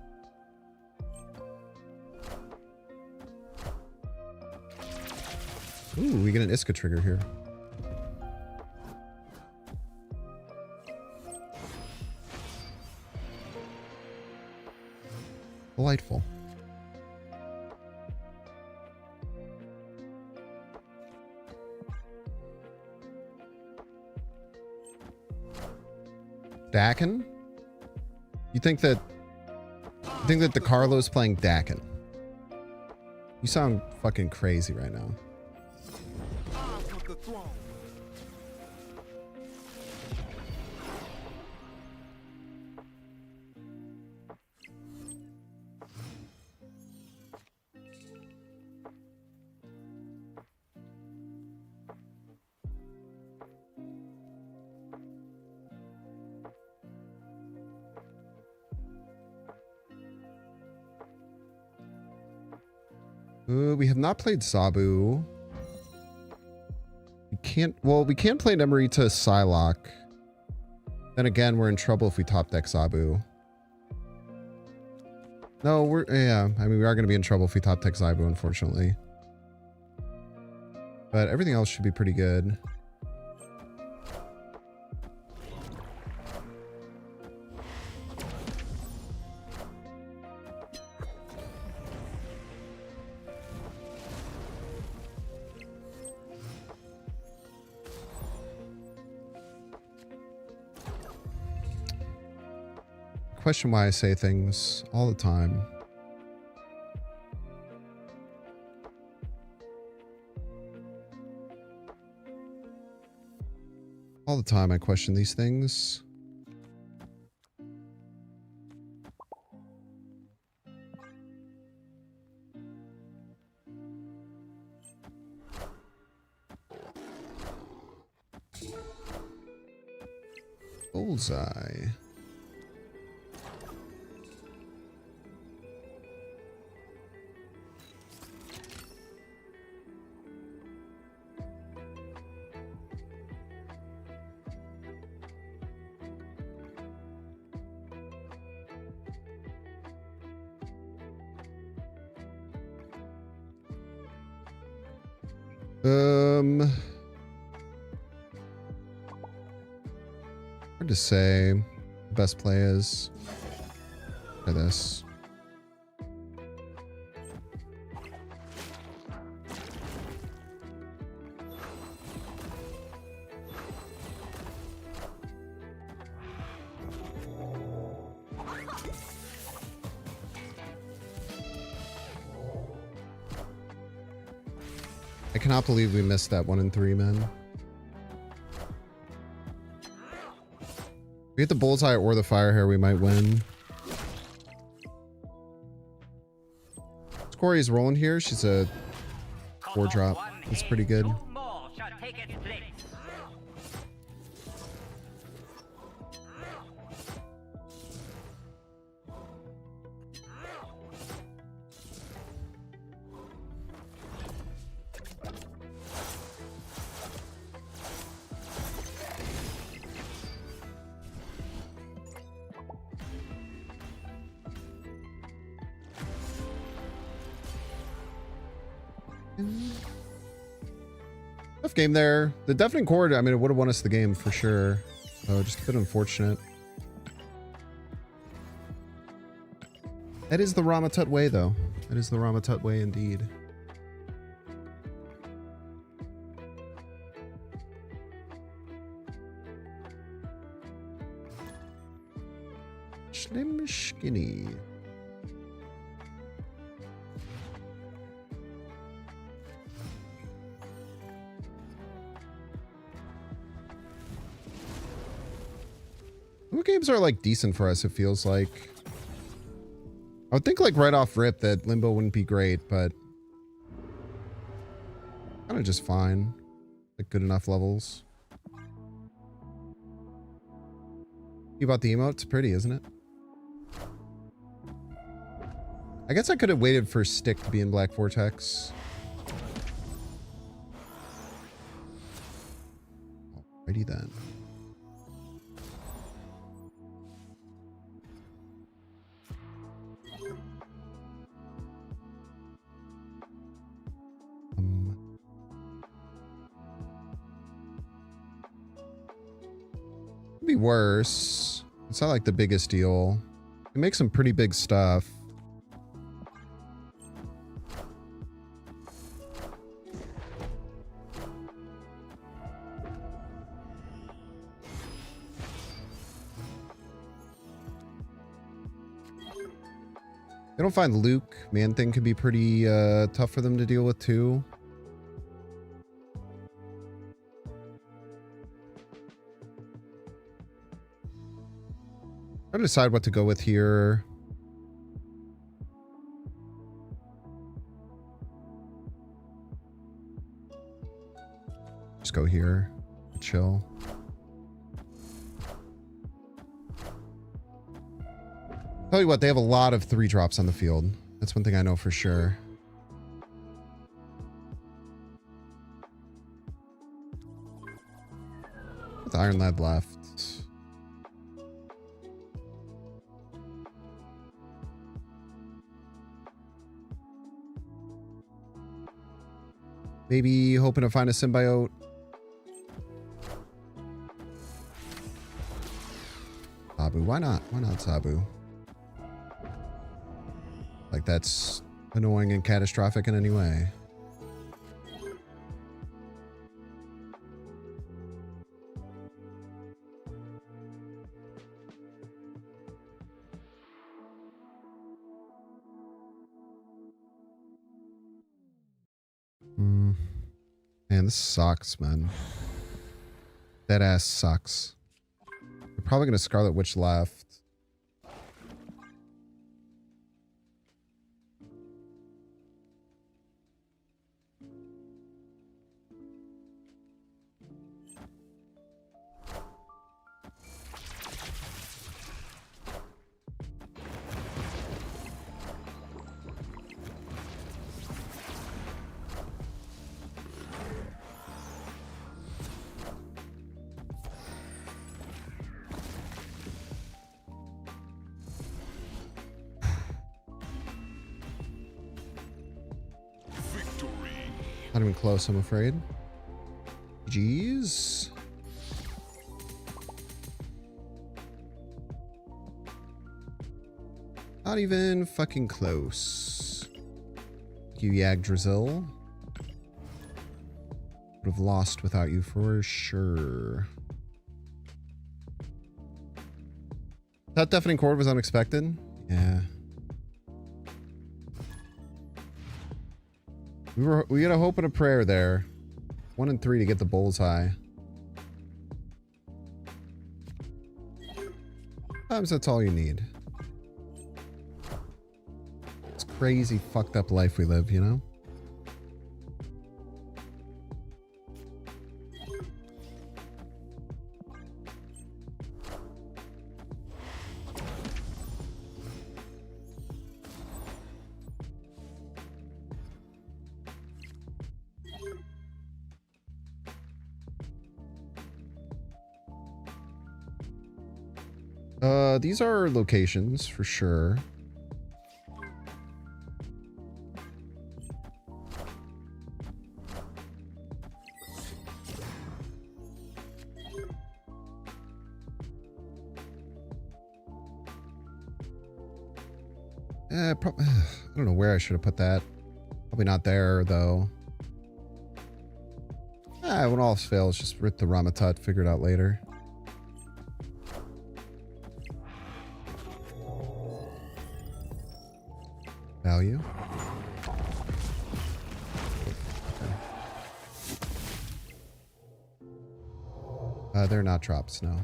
Ooh, we get an Iska trigger here. Delightful. Dakin? You think that DeCarlo's playing Dakin? You sound fucking crazy right now. We have not played Sabu. We can't play Nemorita Psylocke. Then again, we're in trouble if we top deck Sabu. No, we are going to be in trouble if we top deck Zaibu, unfortunately. But everything else should be pretty good. Question why I say things all the time. All the time I question these things. Bullseye. Hard to say. Best play is. Try this. I cannot believe we missed that 1 in 3, man. If we hit the bullseye or the fire hair, we might win. Corey's rolling here. She's a 4-drop. That's pretty good. Two more shall take its place. Tough game there. The deafening chord, I mean, it would have won us the game for sure. Oh, just a bit unfortunate. That is the Ramatut way, though. That is the Ramatut way indeed. Slim skinny. What games are like decent for us, it feels like. I would think like right off rip that Limbo wouldn't be great, but kind of just fine. Like good enough levels. You bought the emote? It's pretty, isn't it? I guess I could have waited for Stick to be in Black Vortex. Alrighty then. Could be worse. It's not like the biggest deal. It makes some pretty big stuff. I don't find Luke. Man-Thing could be pretty tough for them to deal with too. Try to decide what to go with here. Just go here. Chill. Tell you what, they have a lot of 3-drops on the field. That's one thing I know for sure. With Iron Lad left. Maybe hoping to find a symbiote. Sabu, why not? Why not Sabu? Like that's annoying and catastrophic in any way. Man, this sucks, man. That ass sucks. We're probably gonna Scarlet Witch left. Not even close, I'm afraid. Jeez. Not even fucking close. You Yggdrasil. Would have lost without you for sure. That deafening chord was unexpected. Yeah. We had a hope and a prayer there. 1 and 3 to get the bullseye. Sometimes that's all you need. It's crazy fucked up life we live, you know? These are locations for sure. I don't know where I should have put that. Probably not there though. When all else fails, just rip the Ramatut, figure it out later. Value. They're not drops, no.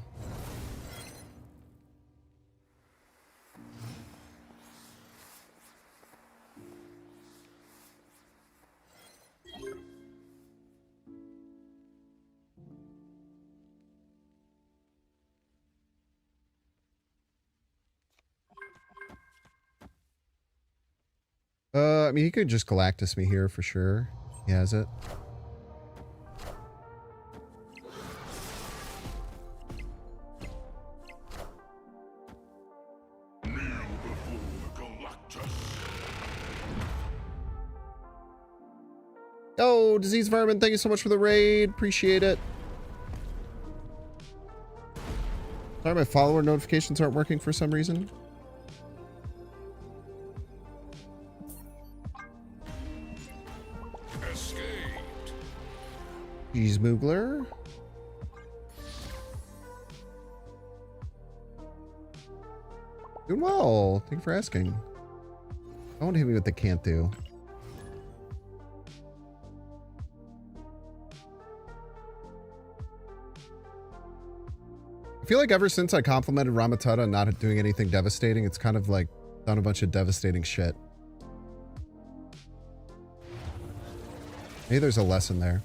I mean, he could just Galactus me here for sure. He has it. Oh, Disease Vermin, thank you so much for the raid. Appreciate it. Sorry, my follower notifications aren't working for some reason. Jeez, Moogler. Doing well. Thank you for asking. I want to hit me what they can't do. I feel like ever since I complimented Ramatutta on not doing anything devastating, it's kind of like done a bunch of devastating shit. Maybe there's a lesson there.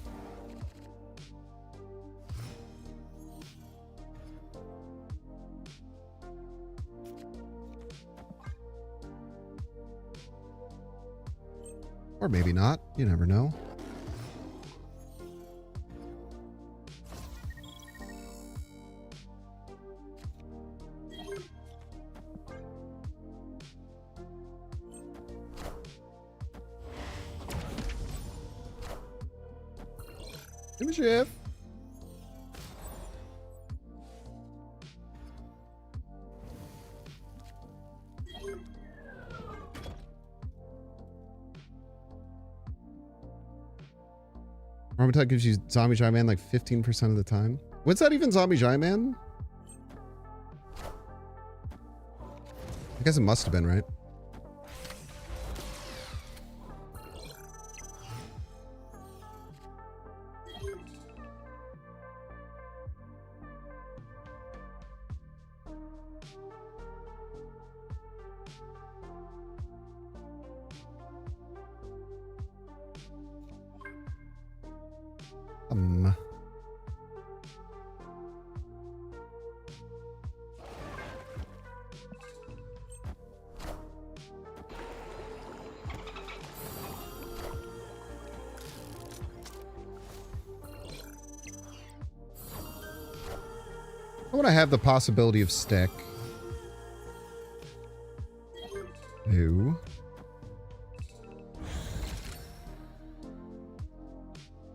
Or maybe not. You never know. Chef. Ramatut gives you Zombie Giant Man like 15% of the time. What's that even, Zombie Giant Man? I guess it must have been, right? I want to have the possibility of stick. Who?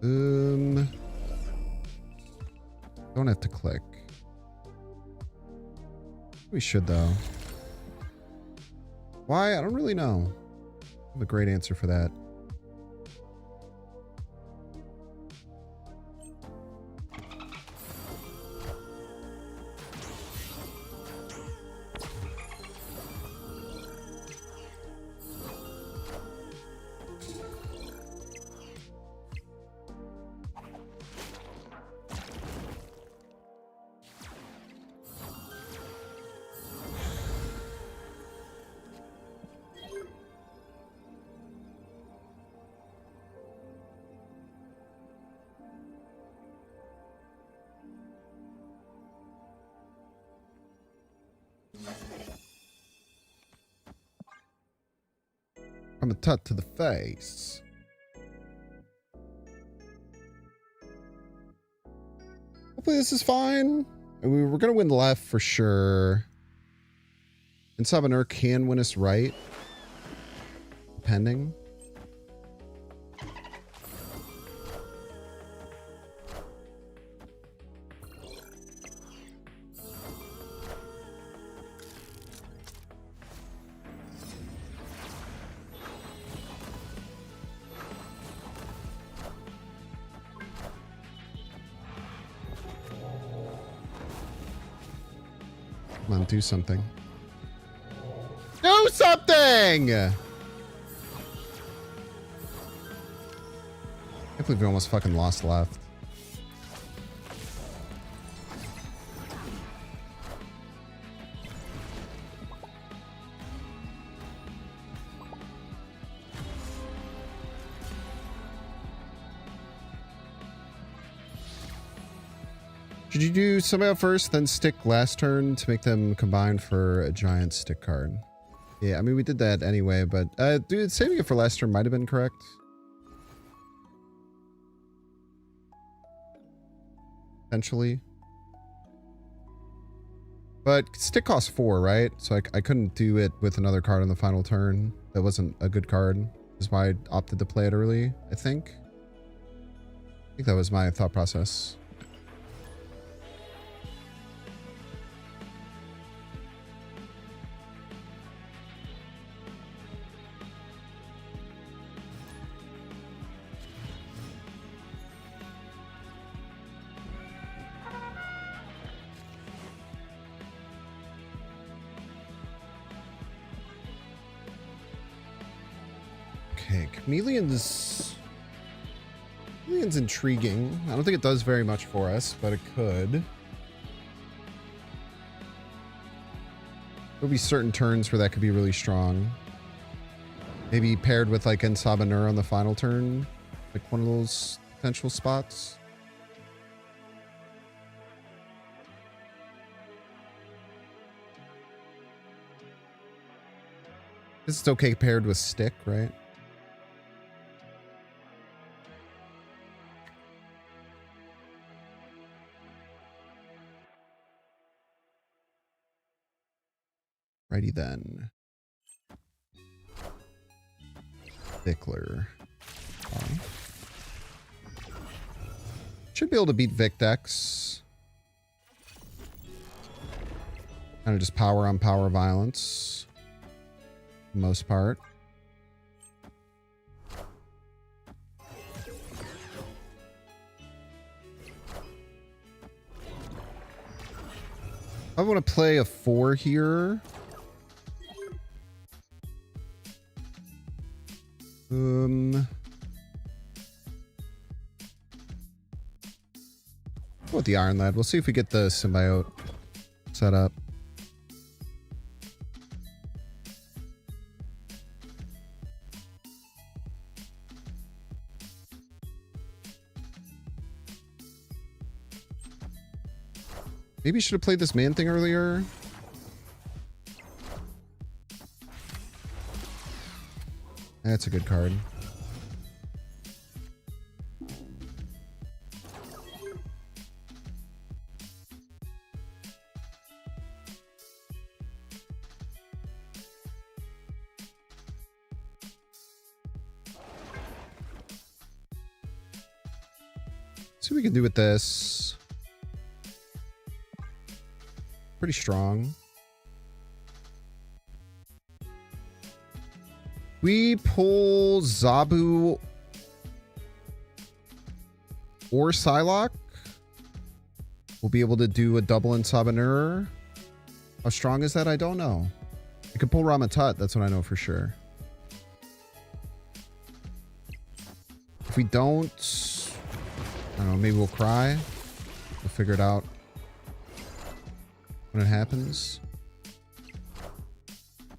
Don't have to click. We should though. Why? I don't really know. I have a great answer for that. From a tut to the face. Hopefully this is fine. We were going to win left for sure. And Sabanur can win us right. Depending. Come on, do something. Do something! I can't believe we almost fucking lost left. Should you do somebody out first, then stick last turn to make them combine for a giant stick card? Yeah, I mean, we did that anyway, but dude, saving it for last turn might have been correct. Potentially. But stick costs 4, right? So I couldn't do it with another card on the final turn. That wasn't a good card. That's why I opted to play it early, I think. I think that was my thought process. Okay, Chameleon's intriguing. I don't think it does very much for us, but it could. There'll be certain turns where that could be really strong. Maybe paired with like Ensabanur on the final turn, like one of those potential spots. This is okay paired with stick, right? Righty then. Vickler. Should be able to beat Vicdex. Kind of just power on power violence. For the most part. I want to play a 4 here. Go with the Iron Lad. We'll see if we get the symbiote set up. Maybe you should have played this man thing earlier. That's a good card. See what we can do with this. Pretty strong. We pull Zabu or Psylocke. We'll be able to do a double in Sabanur. How strong is that? I don't know. I could pull Ramatut. That's what I know for sure. If we don't, I don't know, maybe we'll cry. We'll figure it out when it happens.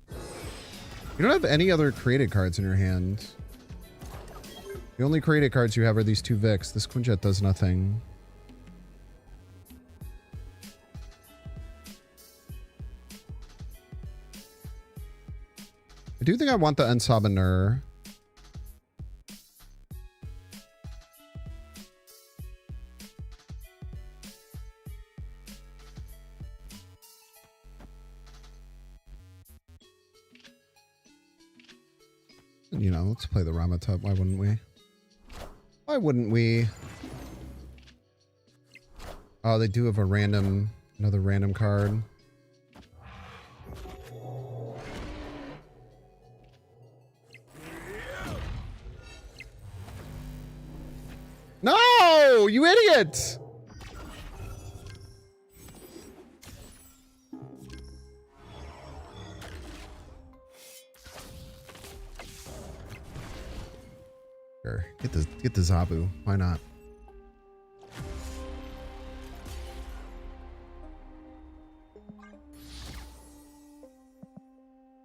You don't have any other created cards in your hand. The only created cards you have are these two Vix. This Quinjet does nothing. I do think I want the Ensabanur. You know, let's play the Ramatut. Why wouldn't we? Why wouldn't we? Oh, they do have a random, another random card. No, you idiot! Sure. Get the Zabu. Why not? I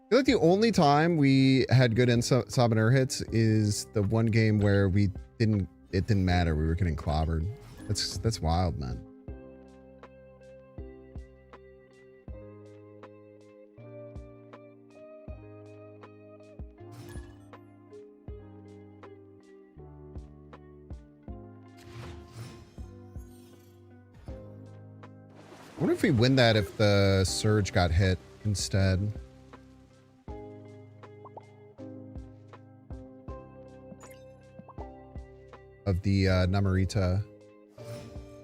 feel like the only time we had good Sabanur hits is the one game where it didn't matter. We were getting clobbered. That's wild, man. I wonder if we win that if the Surge got hit instead. Of the Namorita. I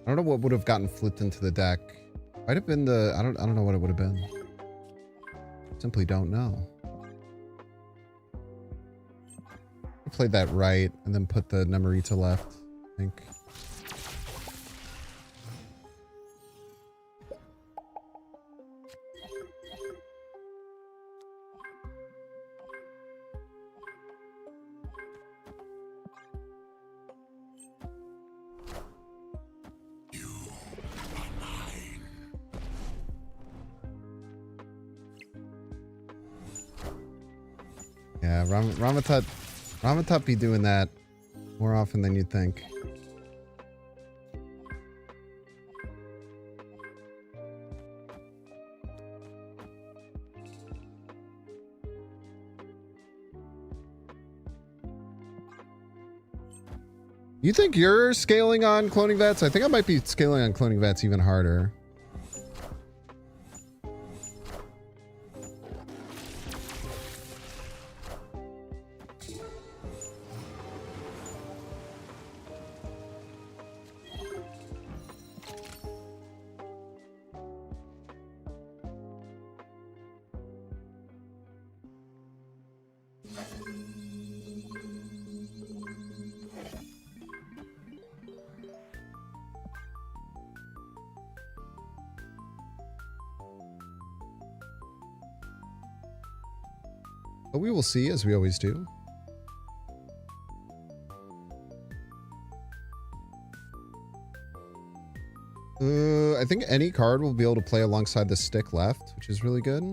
don't know what would have gotten flipped into the deck. Might have been the I don't know what it would have been. Simply don't know. I played that right and then put the Namorita left, I think. Yeah, Ramatut be doing that more often than you'd think. You think you're scaling on cloning vets? I think I might be scaling on cloning vets even harder. But we will see, as we always do. I think any card will be able to play alongside the stick left, which is really good.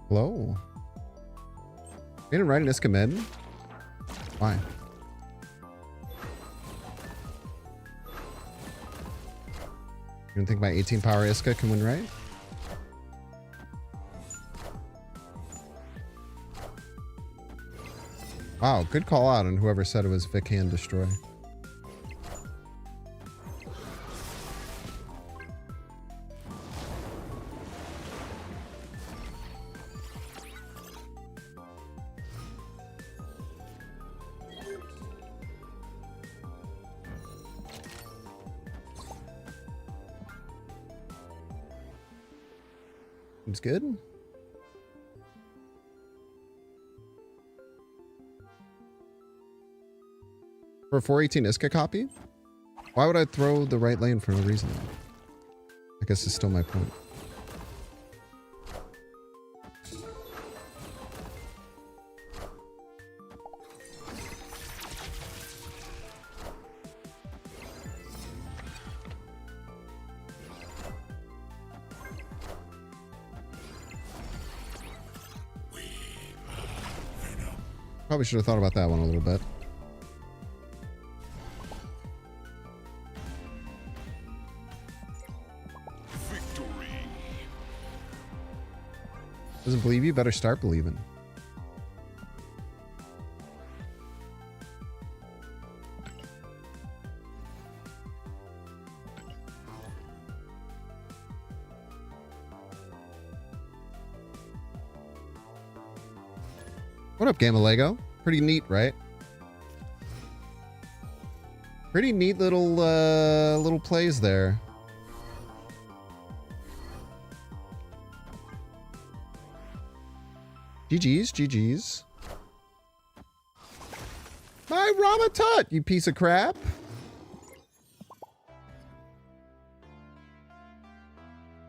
Hello. You didn't write an Iska mid? Why? You don't think my 18 power Iska can win right? Wow, good call out on whoever said it was Vic Hand Destroy. Seems good. For a 418 Iska copy? Why would I throw the right lane for no reason? I guess it's still my point. Probably should have thought about that one a little bit. Victory. Doesn't believe you? Better start believing. What up, Gamma Lego? Pretty neat, right? Pretty neat little plays there. GG's, GG's. My Ramatut, you piece of crap.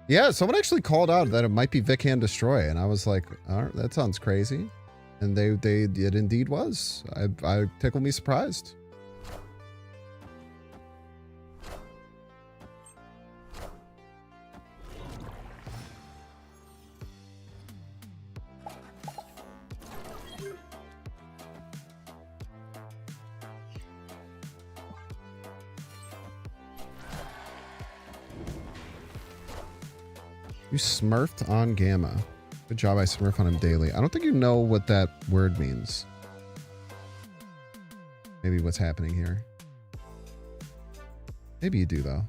Yeah, someone actually called out that it might be Vic Hand Destroy, and I was like, all right, that sounds crazy. And it indeed was. I tickled me surprised. You smurfed on Gamma. Good job, I smurf on him daily. I don't think you know what that word means. Maybe what's happening here. Maybe you do, though.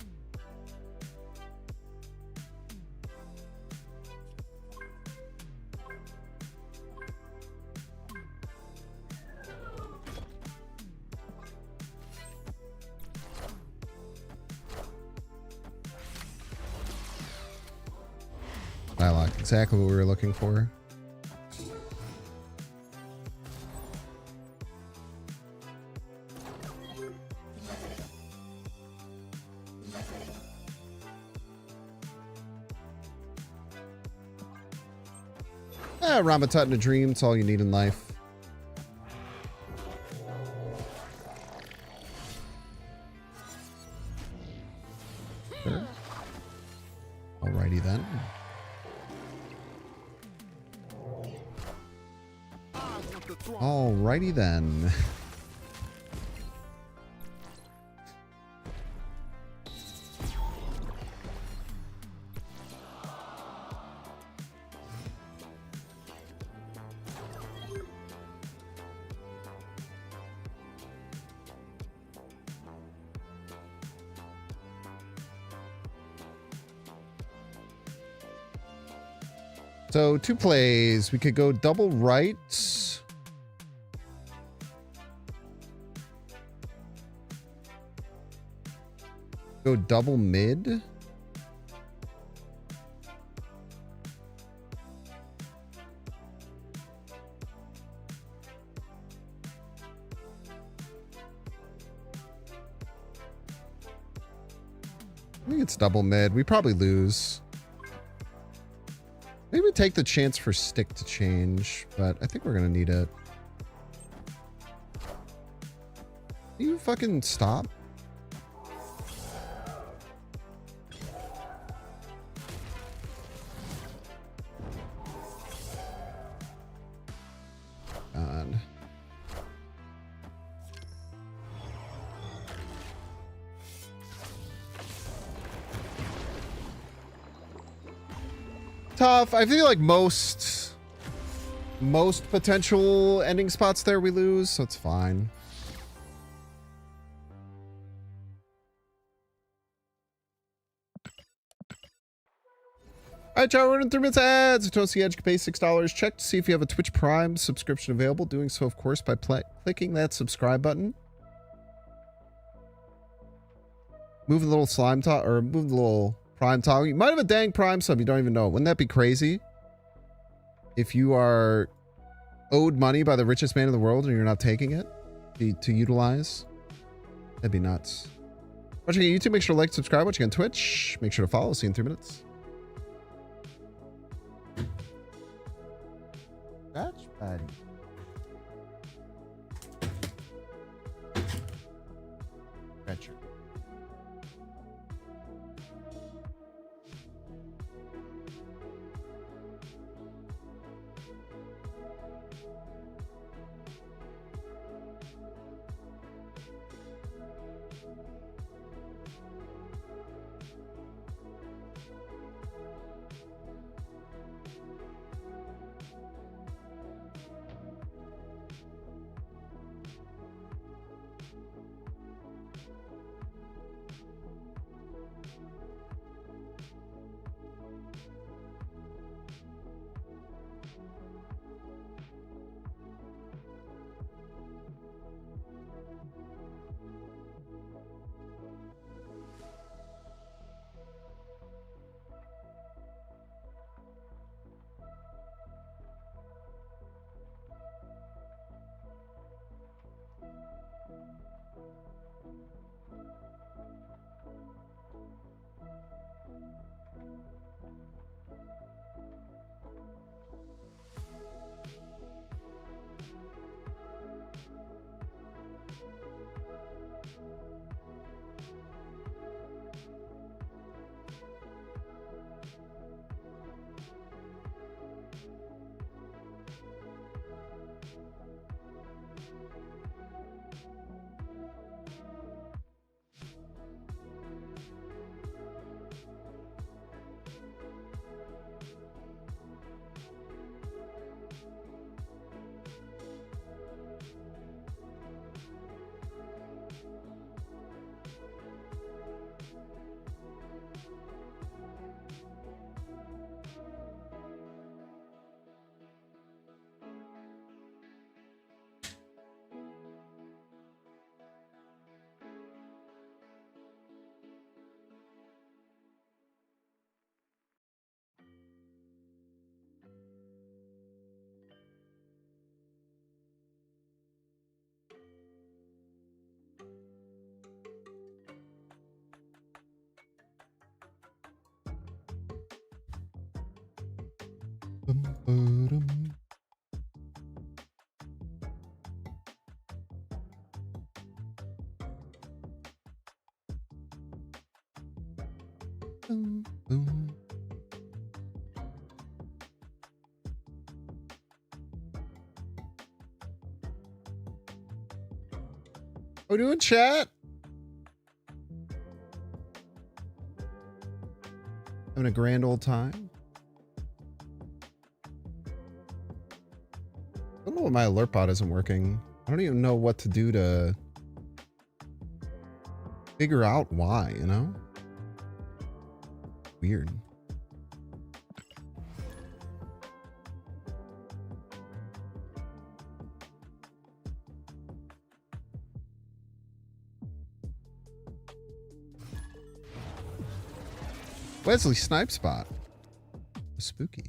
Dialogue. Exactly what we were looking for. Ramatut in a dream. It's all you need in life. Sure. Alrighty then. Alrighty then. So 2 plays. We could go double right. Go double mid. I think it's double mid. We probably lose. Maybe take the chance for stick to change, but I think we're gonna need it. Can you fucking stop? God. Tough. I feel like most most potential ending spots there we lose, so it's fine. All right, John, we're running 3 minutes ads. Toasty Edge can pay $6. Check to see if you have a Twitch Prime subscription available. Doing so, of course, by clicking that subscribe button. Move the little slime toggle, or move the little Prime toggle. You might have a dang Prime sub. You don't even know it. Wouldn't that be crazy? If you are owed money by the richest man in the world and you're not taking it to utilize, that'd be nuts. Watching on YouTube, make sure to like, subscribe. Watching on Twitch, make sure to follow. See you in 3 minutes. That's buddy. Gotcha. We're doing chat. Having a grand old time. I don't know why my alert bot isn't working. I don't even know what to do to figure out why, you know? Weird. Wesley Snipe Spot. Spooky.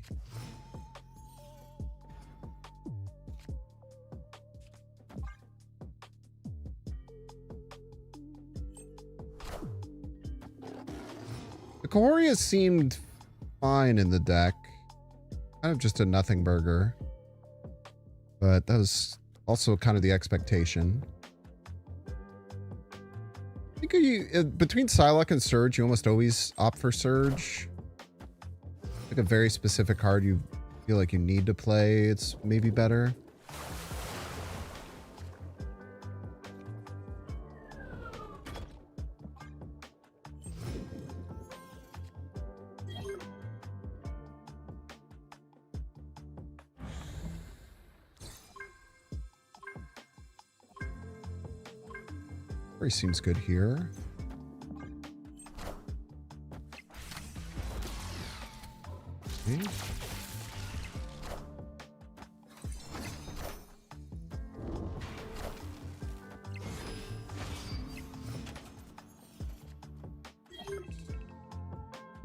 The Cohoria seemed fine in the deck. Kind of just a nothing burger. But that was also kind of the expectation. I think between Psylocke and Surge, you almost always opt for Surge. Like a very specific card you feel like you need to play, it's maybe better. He seems good here. Okay.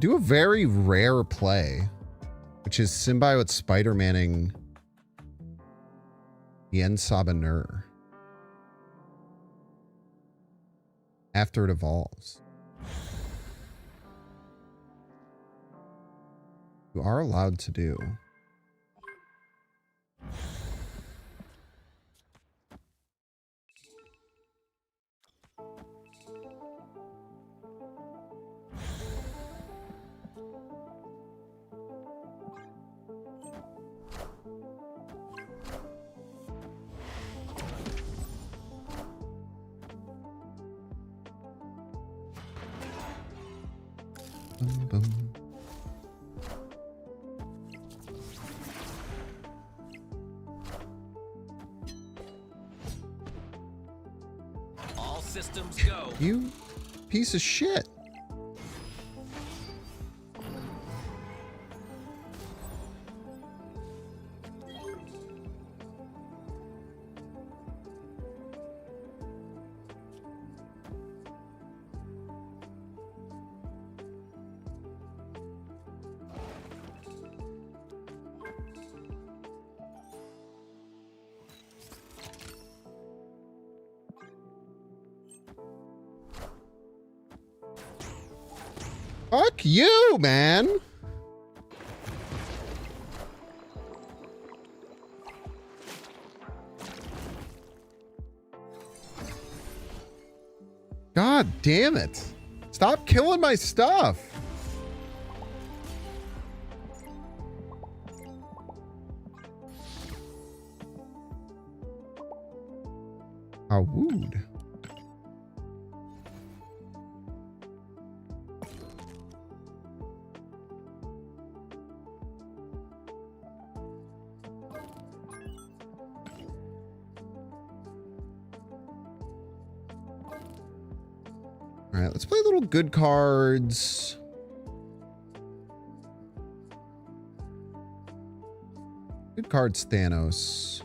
Do a very rare play, which is Symbiote Spider-Manning Yen Sabanur after it evolves. You are allowed to do. Boom, boom. All systems go. You piece of shit. Fuck you, man. God damn it. Stop killing my stuff. How wooed. All right, let's play little good cards. Good cards, Thanos.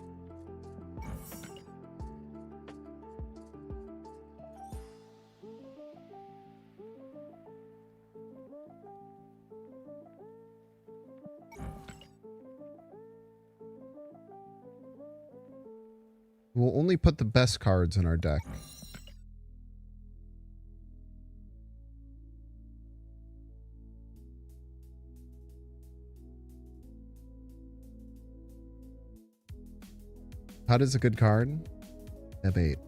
We'll only put the best cards in our deck. How does a good card? Debate.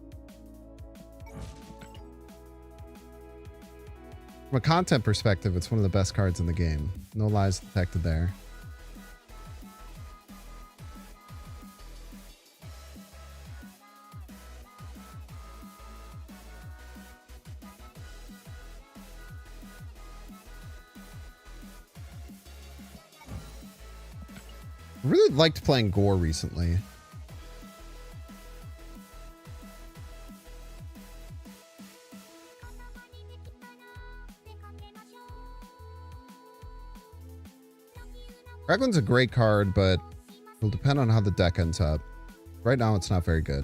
From a content perspective, it's one of the best cards in the game. No lies detected there. I really liked playing Gore recently. Raglan's a great card, but it'll depend on how the deck ends up. Right now, it's not very good.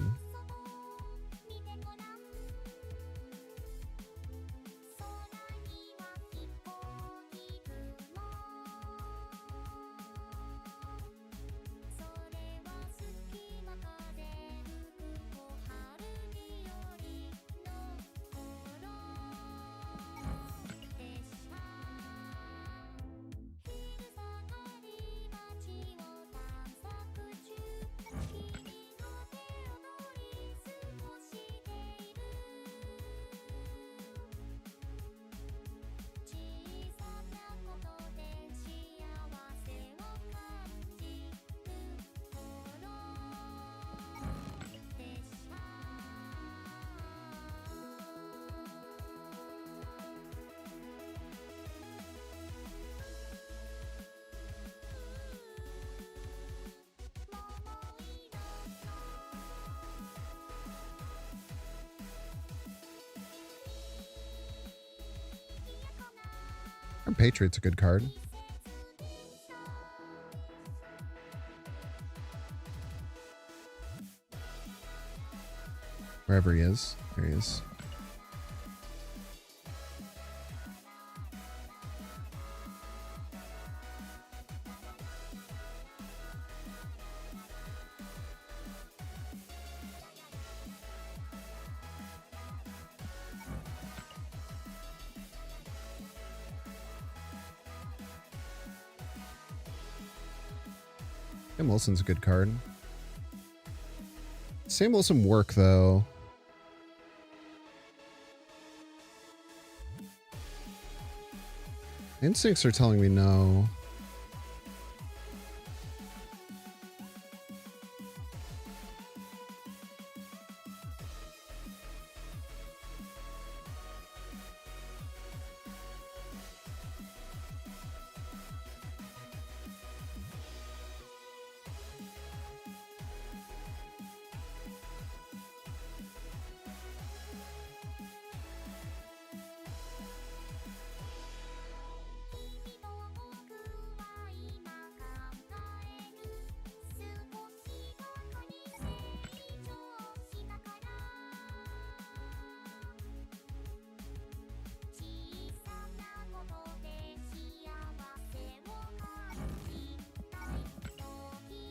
And Patriot's a good card. Wherever he is. There he is. Sam Wilson's a good card. Sam Wilson work though. Instincts are telling me no.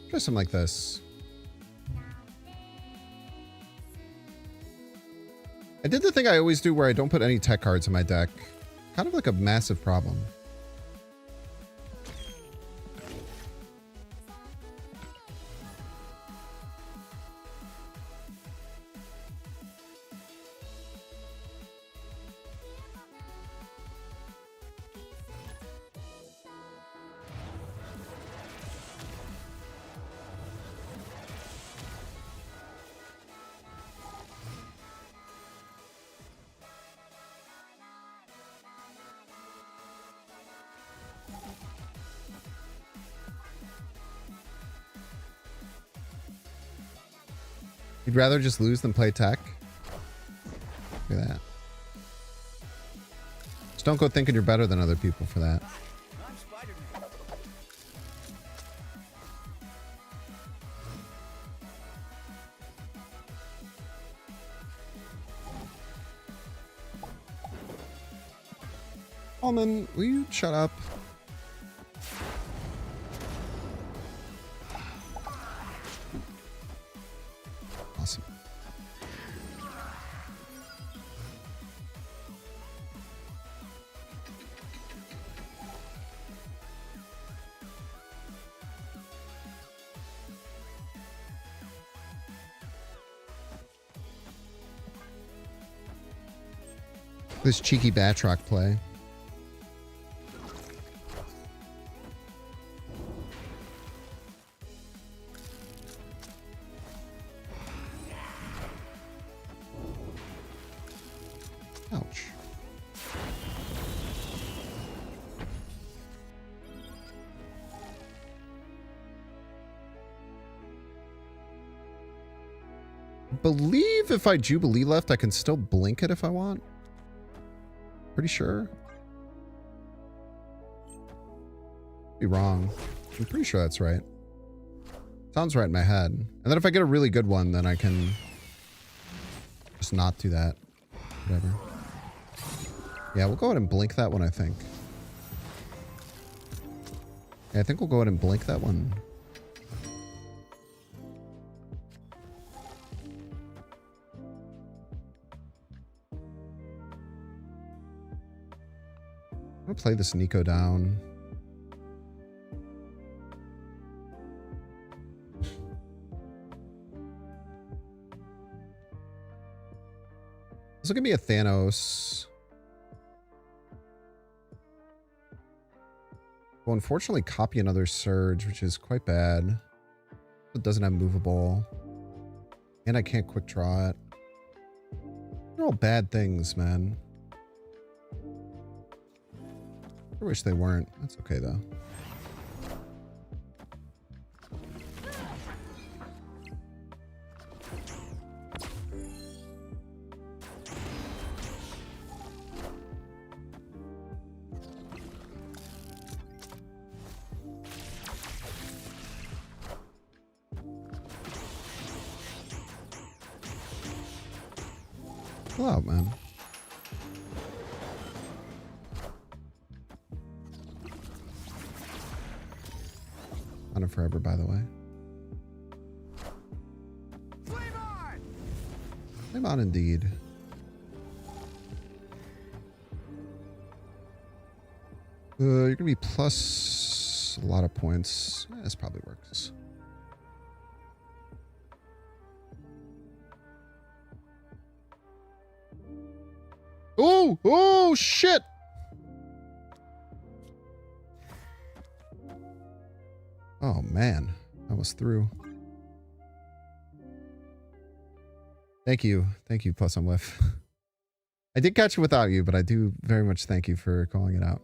Try something like this. I did the thing I always do where I don't put any tech cards in my deck. Kind of like a massive problem. You'd rather just lose than play tech? Look at that. Just don't go thinking you're better than other people for that. Alman, will you shut up? Awesome. This cheeky Batroc play. Ouch. Believe if I Jubilee left, I can still blink it if I want. Pretty sure. Be wrong. I'm pretty sure that's right. Sounds right in my head. And then if I get a really good one, then I can just not do that. Whatever. Yeah, we'll go ahead and blink that one, I think. Yeah, I think we'll go ahead and blink that one. I'm gonna play this Nico down. This will give me a Thanos. Well, unfortunately, copy another Surge, which is quite bad. It doesn't have movable. And I can't quick draw it. They're all bad things, man. I wish they weren't. That's okay, though. Chill out, man. On it forever, by the way. Flame on indeed. You're gonna be plus a lot of points. This probably works. Oh, oh shit! Oh man, I was through. Thank you, plus on whiff. I did catch it without you, but I do very much thank you for calling it out.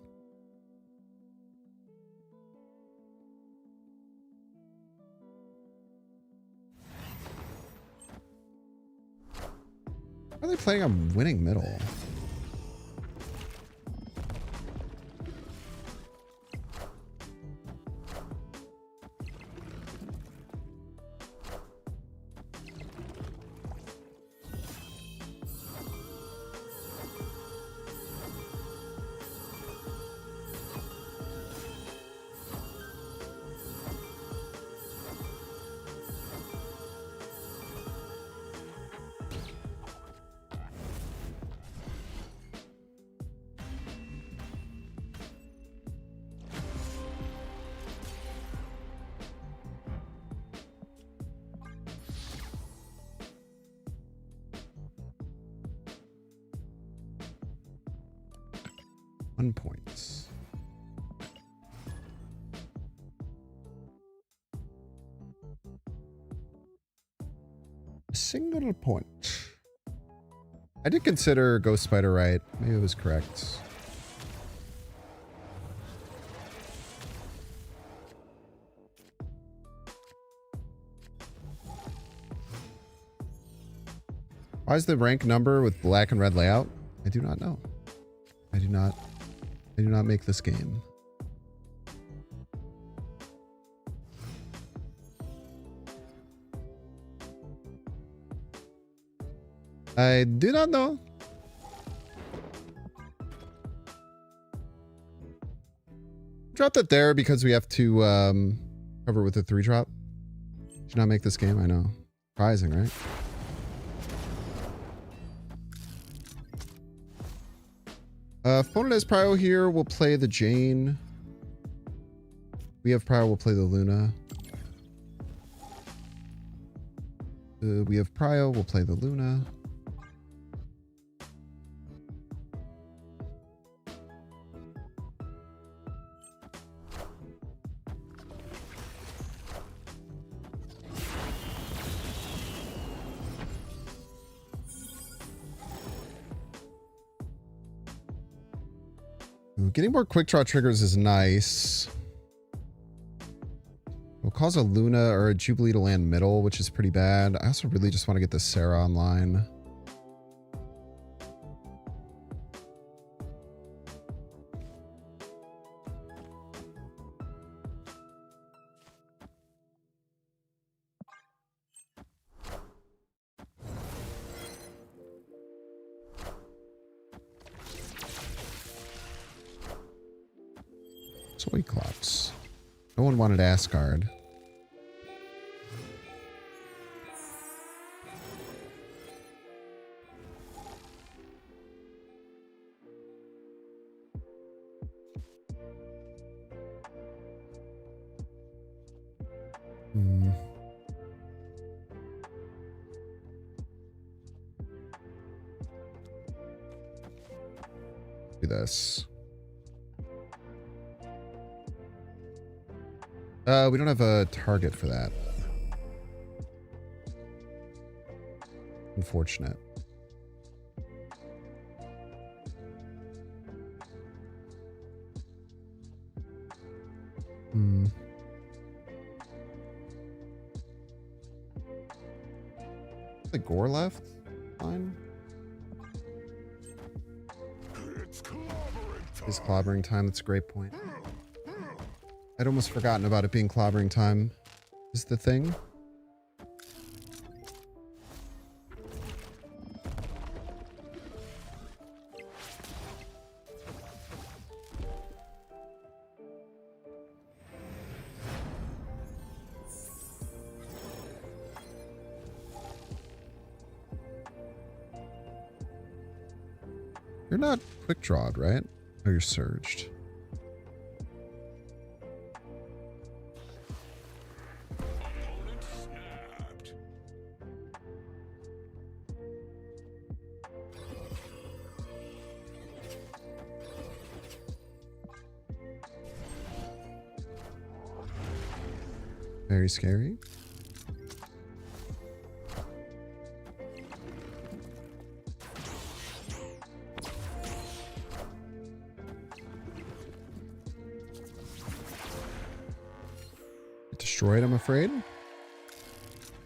Why are they playing on winning middle? Points. A single point. I did consider Ghost Spider right. Maybe it was correct. Why is the rank number with black and red layout? I do not know. I do not make this game. I do not know. Drop that there because we have to cover it with a 3-drop. Did not make this game, I know. Surprising, right? Opponent has Prio here. We'll play the Jane. We have Prio. We'll play the Luna. We have Prio. We'll play the Luna. Getting more quick draw triggers is nice. We'll cause a Luna or a Jubilee to land middle, which is pretty bad. I also really just want to get the Sarah online. Soy Clops. No one wanted Asgard. Do this. We don't have a target for that. Unfortunate. The Gore left? Fine. It's clobbering time. That's a great point. I'd almost forgotten about it being clobbering time. Is the thing. You're not quick drawed, right? Oh, you're surged. Opponent snapped. Very scary. Destroyed, I'm afraid.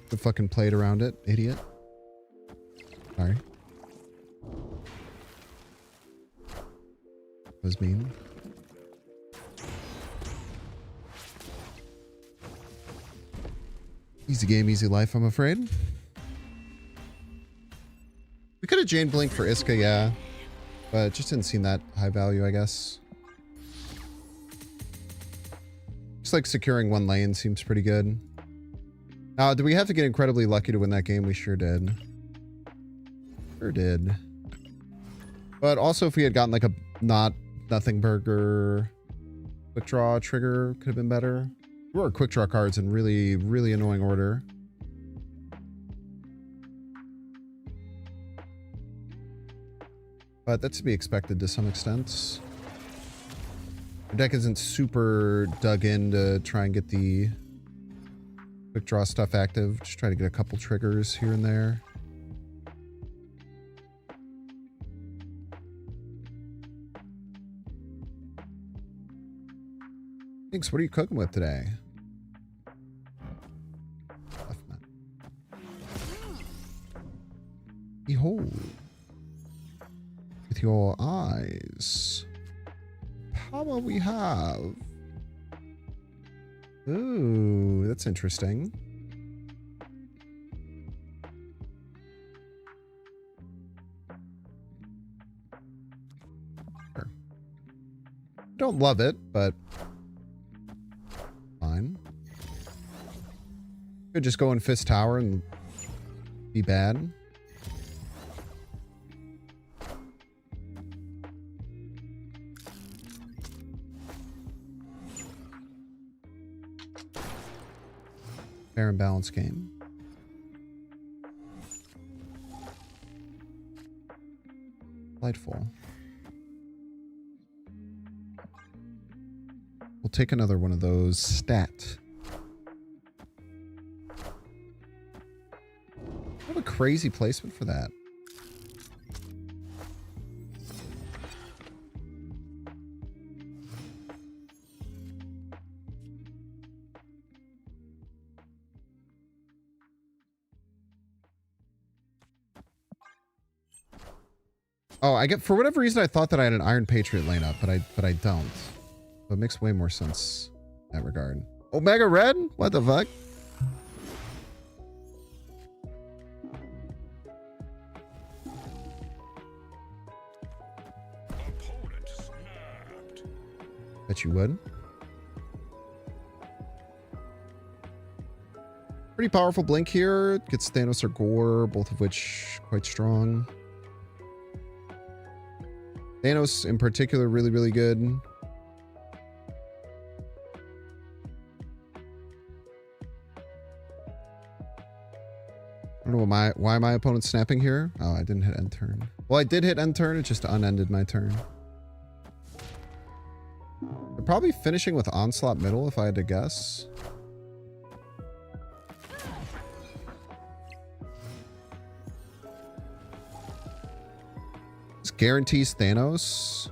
The fucking played around it, idiot. Sorry. Was mean. Easy game, easy life, I'm afraid. We could have Jane Blink for Iska, yeah. But just didn't seem that high value, I guess. Just like securing one lane seems pretty good. Now, do we have to get incredibly lucky to win that game? We sure did. Sure did. But also if we had gotten like a nothing burger quick draw trigger, could have been better. We were quick draw cards in really, really annoying order. But that's to be expected to some extent. The deck isn't super dug in to try and get the quick draw stuff active. Just try to get a couple triggers here and there. Thanks. What are you cooking with today? Behold. With your eyes. Power we have. Ooh, that's interesting. Sure. Don't love it, but fine. Could just go in Fist Tower and be bad. Fair and balanced game. Delightful. We'll take another one of those stat. What a crazy placement for that. Oh, I get, for whatever reason I thought that I had an Iron Patriot lane up, but I don't. So it makes way more sense in that regard. Omega Red? What the fuck? Opponent snapped. Bet you would. Pretty powerful blink here. Gets Thanos or Gore, both of which quite strong. Thanos in particular, really, really good. I don't know why my opponent's snapping here. Oh, I didn't hit end turn. Well, I did hit end turn. It just unended my turn. They're probably finishing with Onslaught middle if I had to guess. This guarantees Thanos.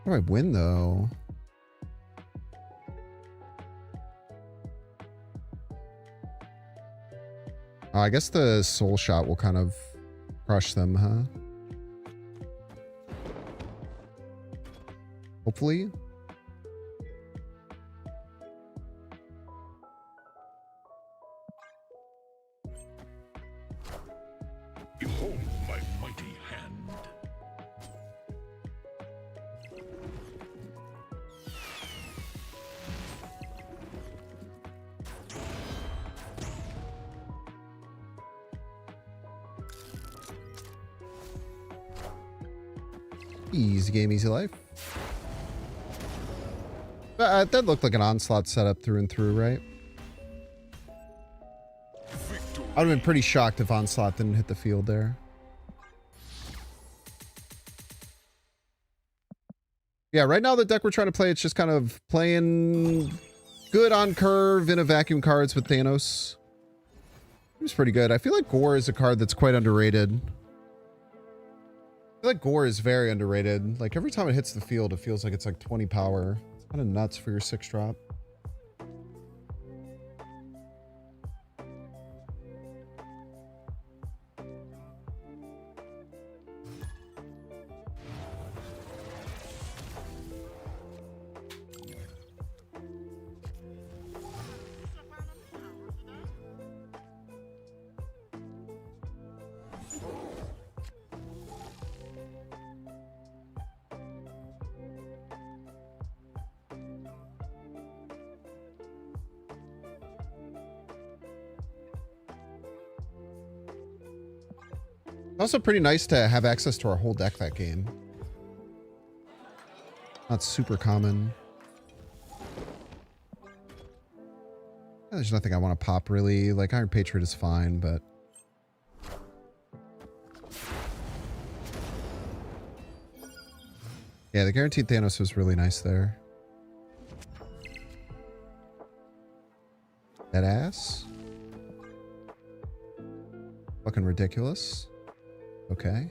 How do I win though? Oh, I guess the soul shot will kind of crush them, huh? Hopefully. Behold my mighty hand. Easy game, easy life. That looked like an onslaught setup through and through, right? I'd have been pretty shocked if onslaught didn't hit the field there. Yeah, right now the deck we're trying to play, it's just kind of playing good on curve in a vacuum cards with Thanos. It's pretty good. I feel like Gore is a card that's quite underrated. I feel like Gore is very underrated. Like every time it hits the field, it feels like it's like 20 power. It's kind of nuts for your 6-drop. Also pretty nice to have access to our whole deck that game. Not super common. There's nothing I want to pop really. Like Iron Patriot is fine, but yeah, the Guaranteed Thanos was really nice there. That ass. Fucking ridiculous. Okay.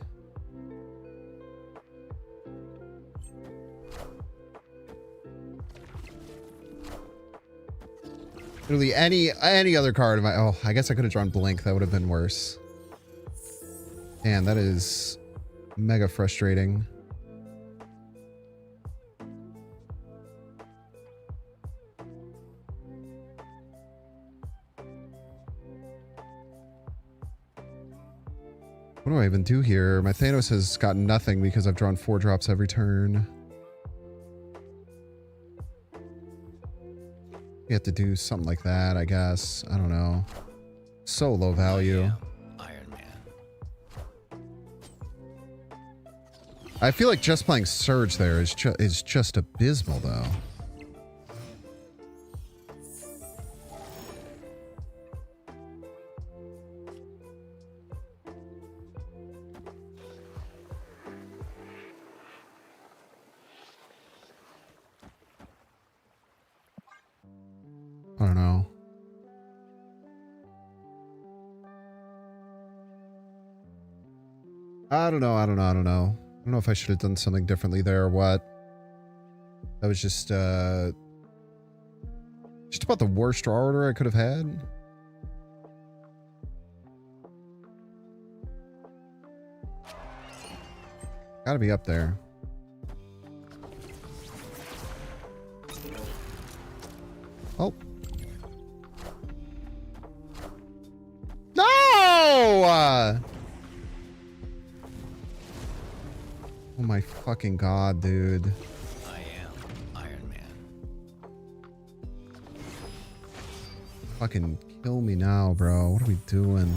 Literally any other card of my... Oh, I guess I could have drawn Blink. That would have been worse. Man, that is mega frustrating. What do I even do here? My Thanos has gotten nothing because I've drawn 4 drops every turn. You have to do something like that, I guess. I don't know. So low value. Iron Man. I feel like just playing Surge there is just abysmal, though. I don't know. I don't know if I should have done something differently there or what. That was just about the worst draw order I could have had. Gotta be up there. Oh. No! Oh my fucking god, dude. I am Iron Man. Fucking kill me now, bro. What are we doing?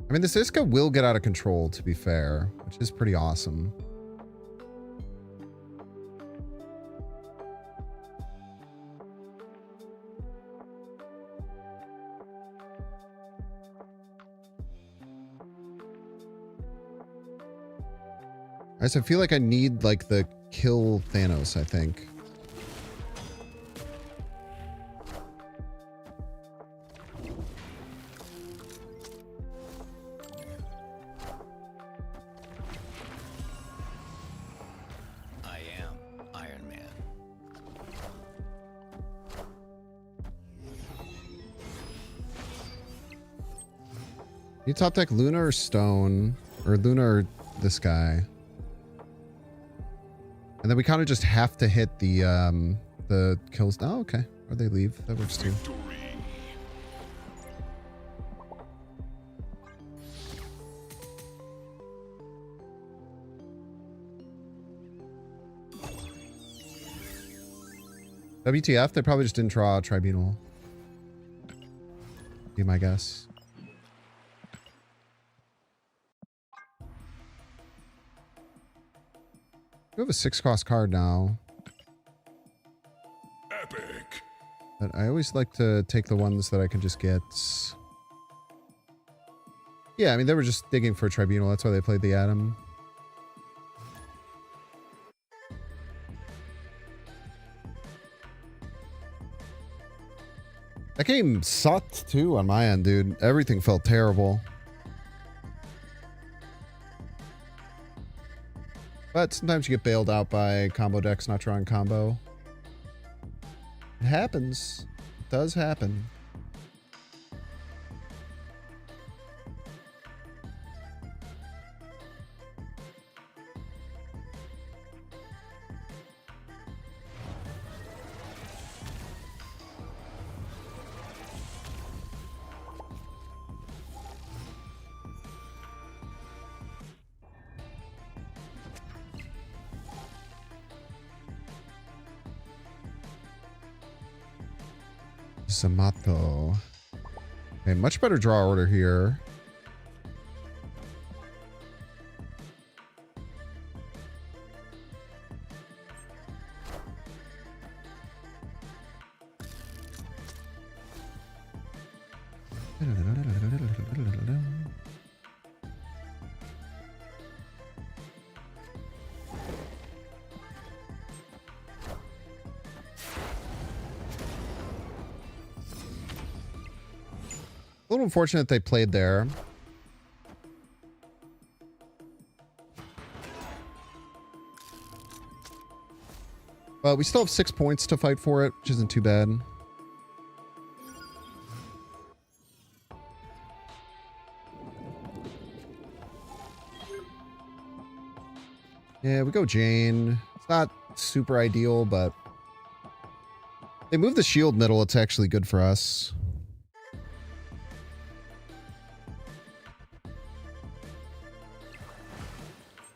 I mean, this Iska will get out of control, to be fair, which is pretty awesome. I feel like I need, like, the kill Thanos, I think. You top deck Luna or Stone, or Luna or this guy, and then we kind of just have to hit the kills. Oh, okay. Or they leave. That works too. WTF? They probably just didn't draw a tribunal. Be my guess. We have a 6-cost card now. Epic. But I always like to take the ones that I can just get. Yeah, I mean, they were just digging for a tribunal. That's why they played the Atom. That game sucked too on my end, dude. Everything felt terrible. But sometimes you get bailed out by combo decks not drawing combo. It happens. It does happen. Zamato. Okay, much better draw order here. A little unfortunate they played there. But we still have 6 points to fight for it, which isn't too bad. Yeah, we go Jane. It's not super ideal, but they move the shield middle. It's actually good for us.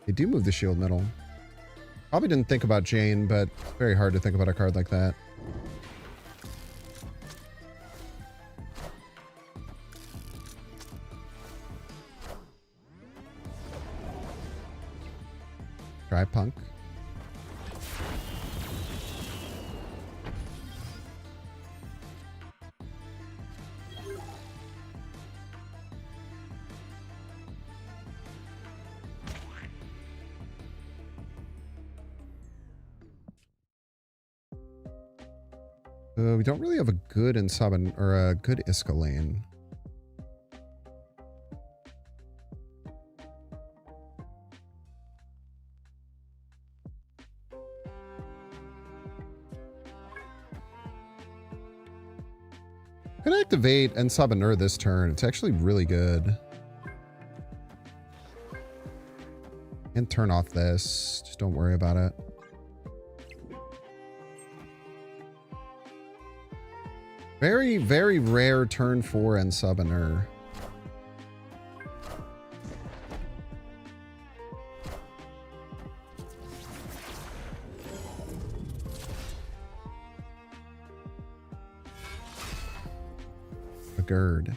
They do move the shield middle. Probably didn't think about Jane, but it's very hard to think about a card like that. Try Punk. We don't really have a good Insaban or a good Iska lane. Could activate Ensabanur this turn. It's actually really good. And turn off this. Just don't worry about it. Very, very rare turn 4 Ensabanur. A Gerd.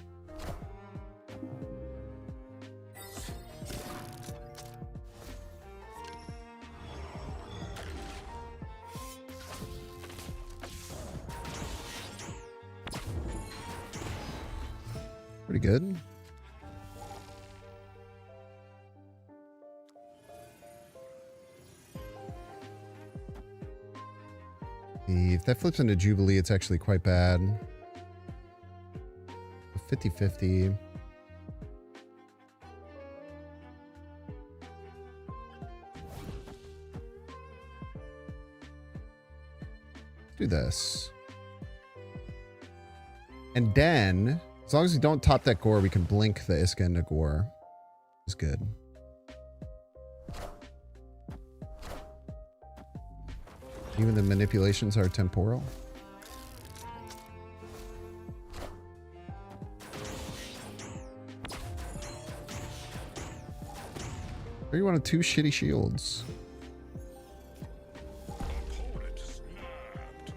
Pretty good. If that flips into Jubilee, it's actually quite bad. 50-50. Do this. And then, as long as we don't top that Gore, we can blink the Iska into Gore. It's good. Even the manipulations are temporal. Or you wanted 2 shitty shields. Opponent snapped.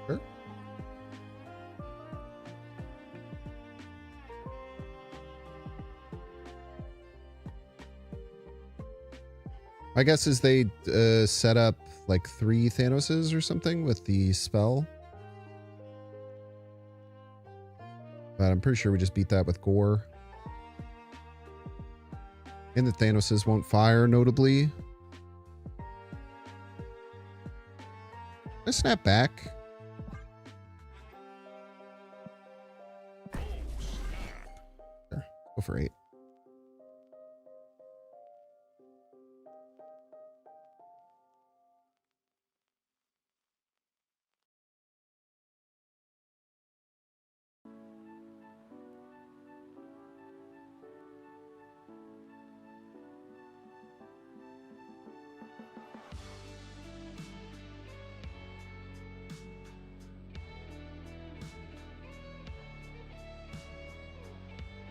Sure. My guess is they set up like 3 Thanoses or something with the spell. But I'm pretty sure we just beat that with Gore. And the Thanoses won't fire, notably. I snap back. Sure. Go for 8.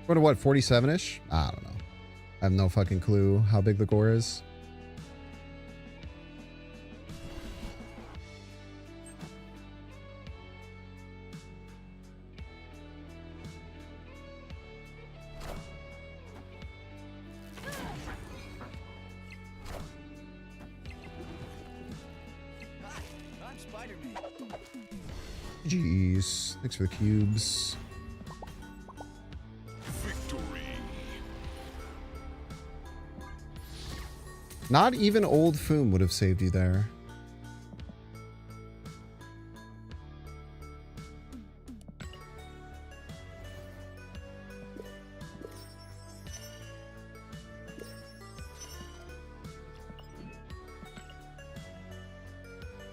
What, 47-ish? I don't know. I have no fucking clue how big the Gore is. I'm Spider-Man. Jeez. Thanks for the cubes. Victory. Not even old Foom would have saved you there.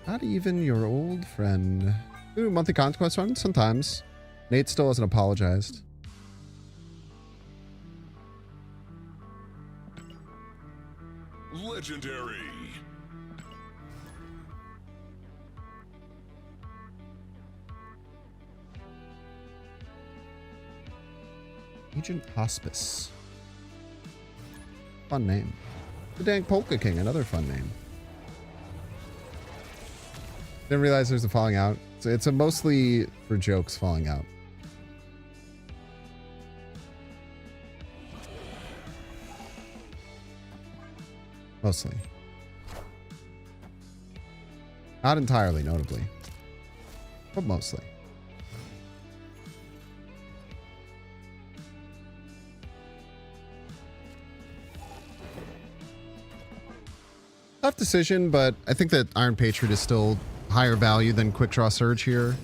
Not even your old friend. Ooh, monthly consequence run? Sometimes. Nate still hasn't apologized. Legendary. Agent Hospice. Fun name. The Dang Polka King, another fun name. Didn't realize there's a falling out. It's a mostly for jokes falling out. Mostly. Not entirely, notably. But mostly. Tough decision, but I think that Iron Patriot is still higher value than Quick Draw Surge here.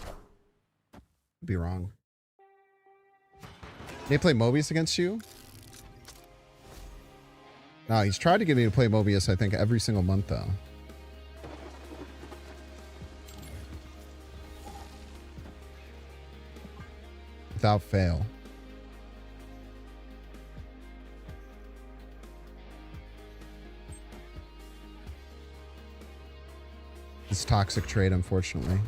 Could be wrong. They play Mobius against you? No, he's tried to get me to play Mobius, I think, every single month, though. Without fail. It's toxic trade, unfortunately.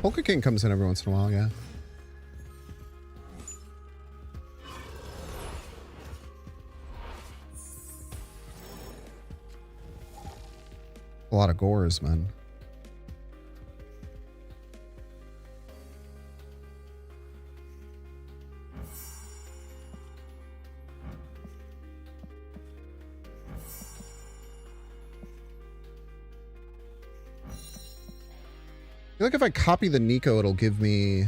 Polka King comes in every once in a while, yeah. A lot of gores, man. I feel like if I copy the Nico, it'll give me...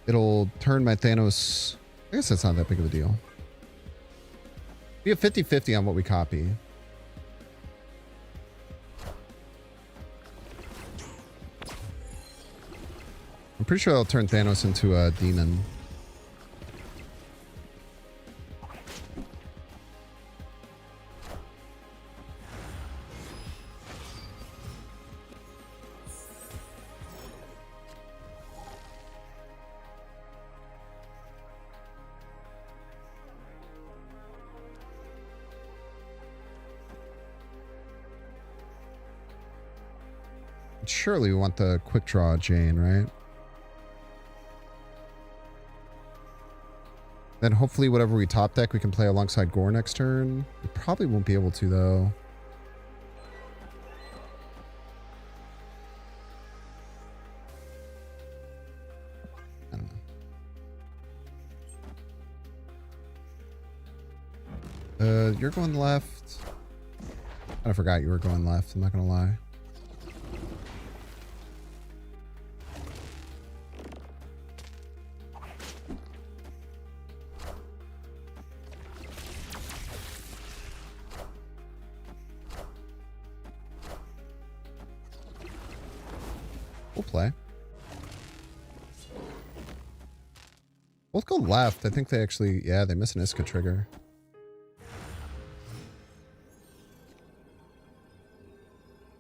It'll turn my Thanos... I guess that's not that big of a deal. We have 50-50 on what we copy. I'm pretty sure I'll turn Thanos into a demon. Surely we want the quick draw Jane, right? Then hopefully whatever we top deck, we can play alongside Gore next turn. We probably won't be able to, though. I don't know. You're going left. I forgot you were going left. I'm not going to lie. We'll play. Both go left. I think they actually, yeah, they miss an Iska trigger.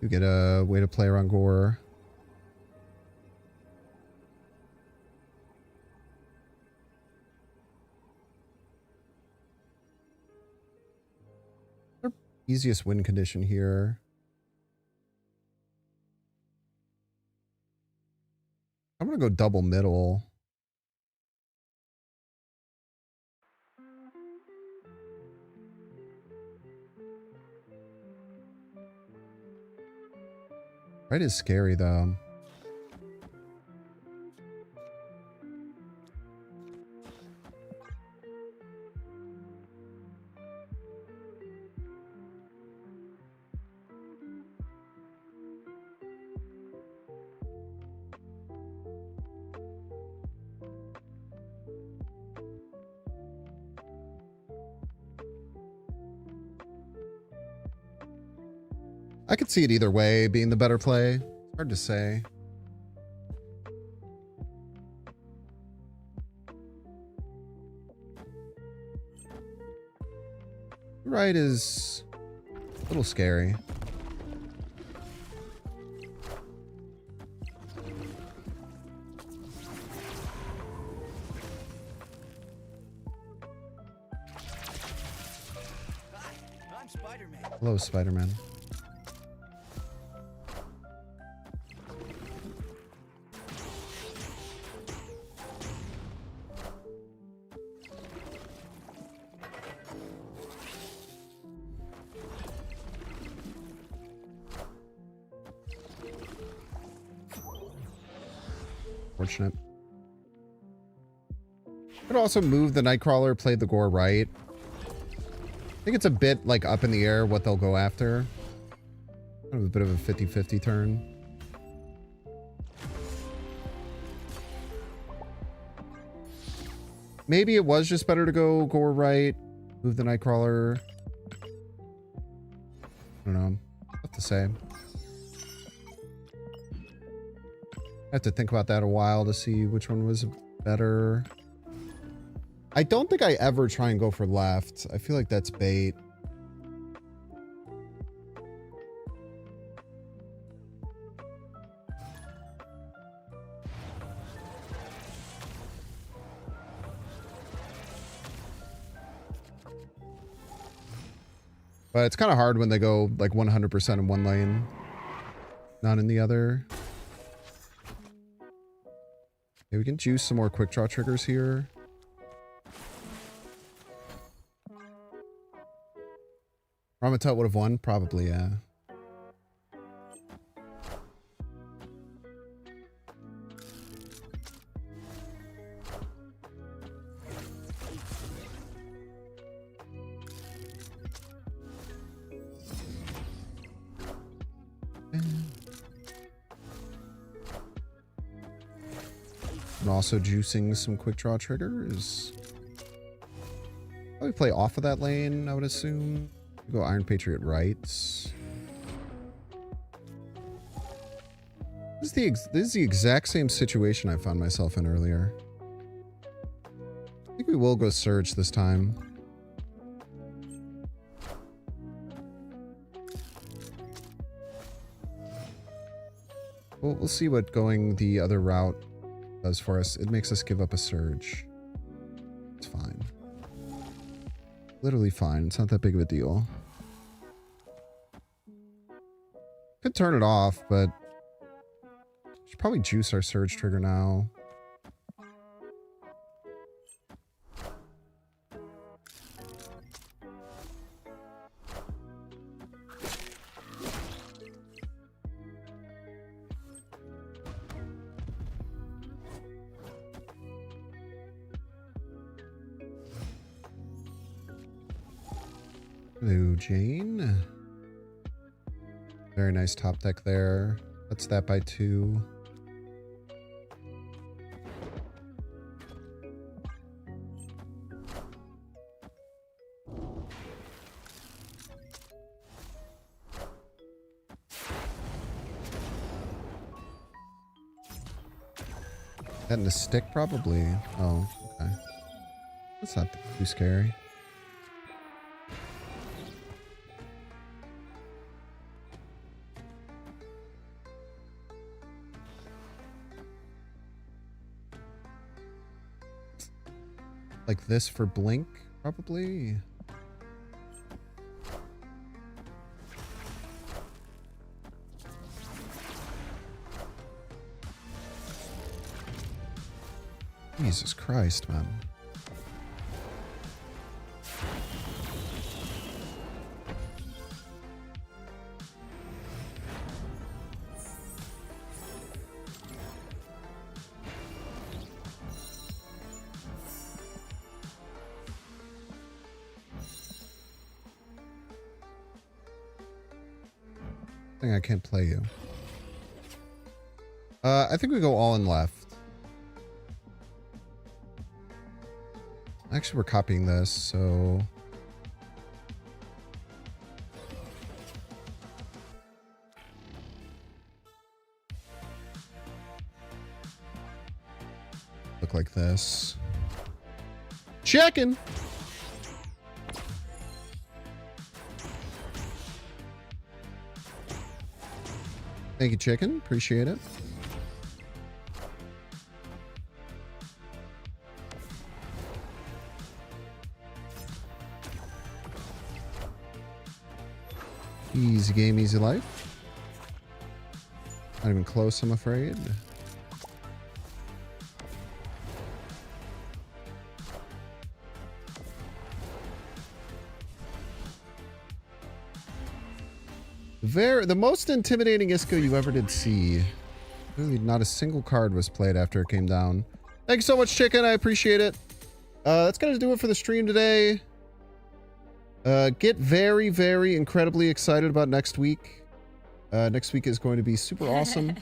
You get a way to play around Gore. Our easiest win condition here. I'm going to go double middle. Right is scary, though. I could see it either way being the better play. Hard to say. Right is a little scary. I'm Spider-Man. Hello, Spider-Man. Fortunate. Could also move the Nightcrawler, play the Gore right. I think it's a bit like up in the air what they'll go after. Kind of a bit of a 50-50 turn. Maybe it was just better to go Gore right, move the Nightcrawler. I don't know. Tough to say. I have to think about that a while to see which one was better. I don't think I ever try and go for left. I feel like that's bait. But it's kind of hard when they go like 100% in one lane, not in the other. Okay, we can juice some more quick draw triggers here. Ramatut would have won? Probably, yeah. And also juicing some quick draw triggers. Probably play off of that lane, I would assume. Go Iron Patriot right. This is the exact same situation I found myself in earlier. I think we will go Surge this time. We'll see what going the other route does for us. It makes us give up a Surge. It's fine. Literally fine. It's not that big of a deal. Could turn it off, but should probably juice our Surge trigger now. Hello, Jane. Very nice top deck there. That's that by 2. That in the stick, probably. Oh, okay. That's not too scary. Like this for Blink, probably. Jesus Christ, man. I think I can't play you. I think we go all in left. Actually, we're copying this, so... Look like this. Checking! Thank you, chicken. Appreciate it. Easy game, easy life. Not even close, I'm afraid. The most intimidating ISCO you ever did see. Really, not a single card was played after it came down. Thank you so much, chicken. I appreciate it. That's gonna do it for the stream today. Get very, very incredibly excited about next week. Next week is going to be super awesome.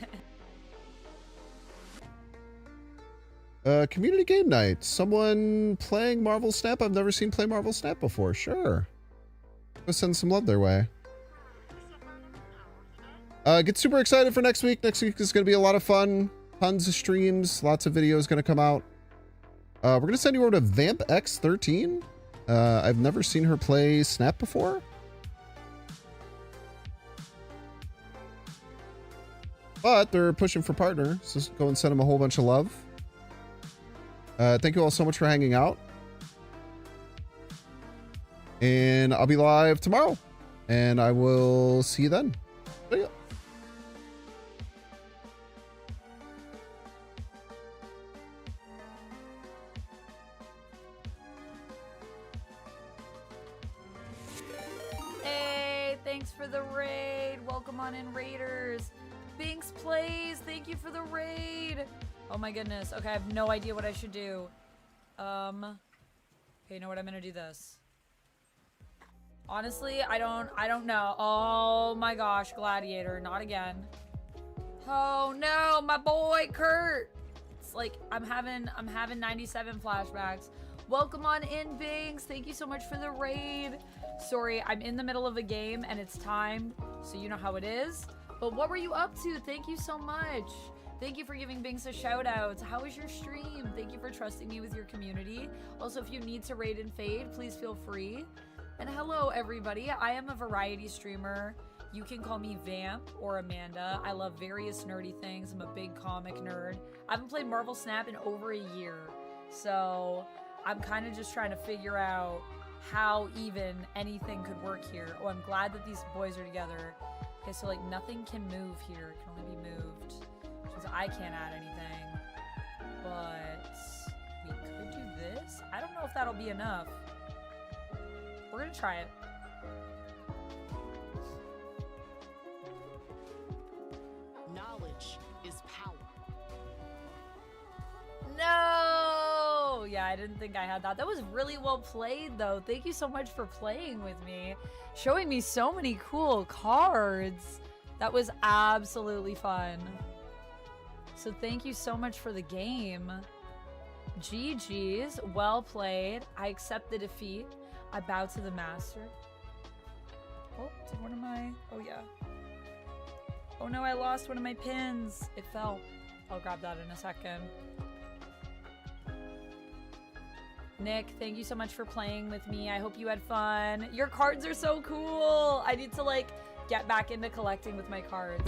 Community game night. Someone playing Marvel Snap. I've never seen play Marvel Snap before. Sure. Go send some love their way. Get super excited for next week. Next week is going to be a lot of fun. Tons of streams. Lots of videos going to come out. We're going to send you over to Vamp X13. I've never seen her play Snap before. But they're pushing for partner. So go and send them a whole bunch of love. Thank you all so much for hanging out. And I'll be live tomorrow. And I will see you then. See ya. Thanks for the raid. Welcome on in, Raiders. Binks Plays, thank you for the raid. Oh my goodness. Okay, I have no idea what I should do. Okay, you know what? I'm gonna do this. Honestly, I don't know. Oh my gosh, Gladiator, not again. Oh no, my boy Kurt. It's like I'm having 97 flashbacks. Welcome on in, Binks. Thank you so much for the raid. Sorry, I'm in the middle of a game and it's timed, so you know how it is. But what were you up to? Thank you so much. Thank you for giving Binks a shout out. How was your stream? Thank you for trusting me with your community. Also, if you need to raid and fade, please feel free. And hello, everybody. I am a variety streamer. You can call me Vamp or Amanda. I love various nerdy things. I'm a big comic nerd. I haven't played Marvel Snap in over a year, so I'm kind of just trying to figure out how even anything could work here. Oh, I'm glad that these boys are together. Okay, so like nothing can move here. It can only be moved. Which means I can't add anything. But we could do this. I don't know if that'll be enough. We're gonna try it. Knowledge is power. No! Yeah, didn't think I had that. That was really well played, though. Thank you so much for playing with me, showing me so many cool cards. That was absolutely fun. So thank you so much for the game. GG's, well played. I accept the defeat. I bow to the master. Oh, did one of my... Oh, yeah. Oh, no, I lost one of my pins. It fell. I'll grab that in a second. Nick, thank you so much for playing with me. I hope you had fun. Your cards are so cool. I need to, like, get back into collecting with my cards.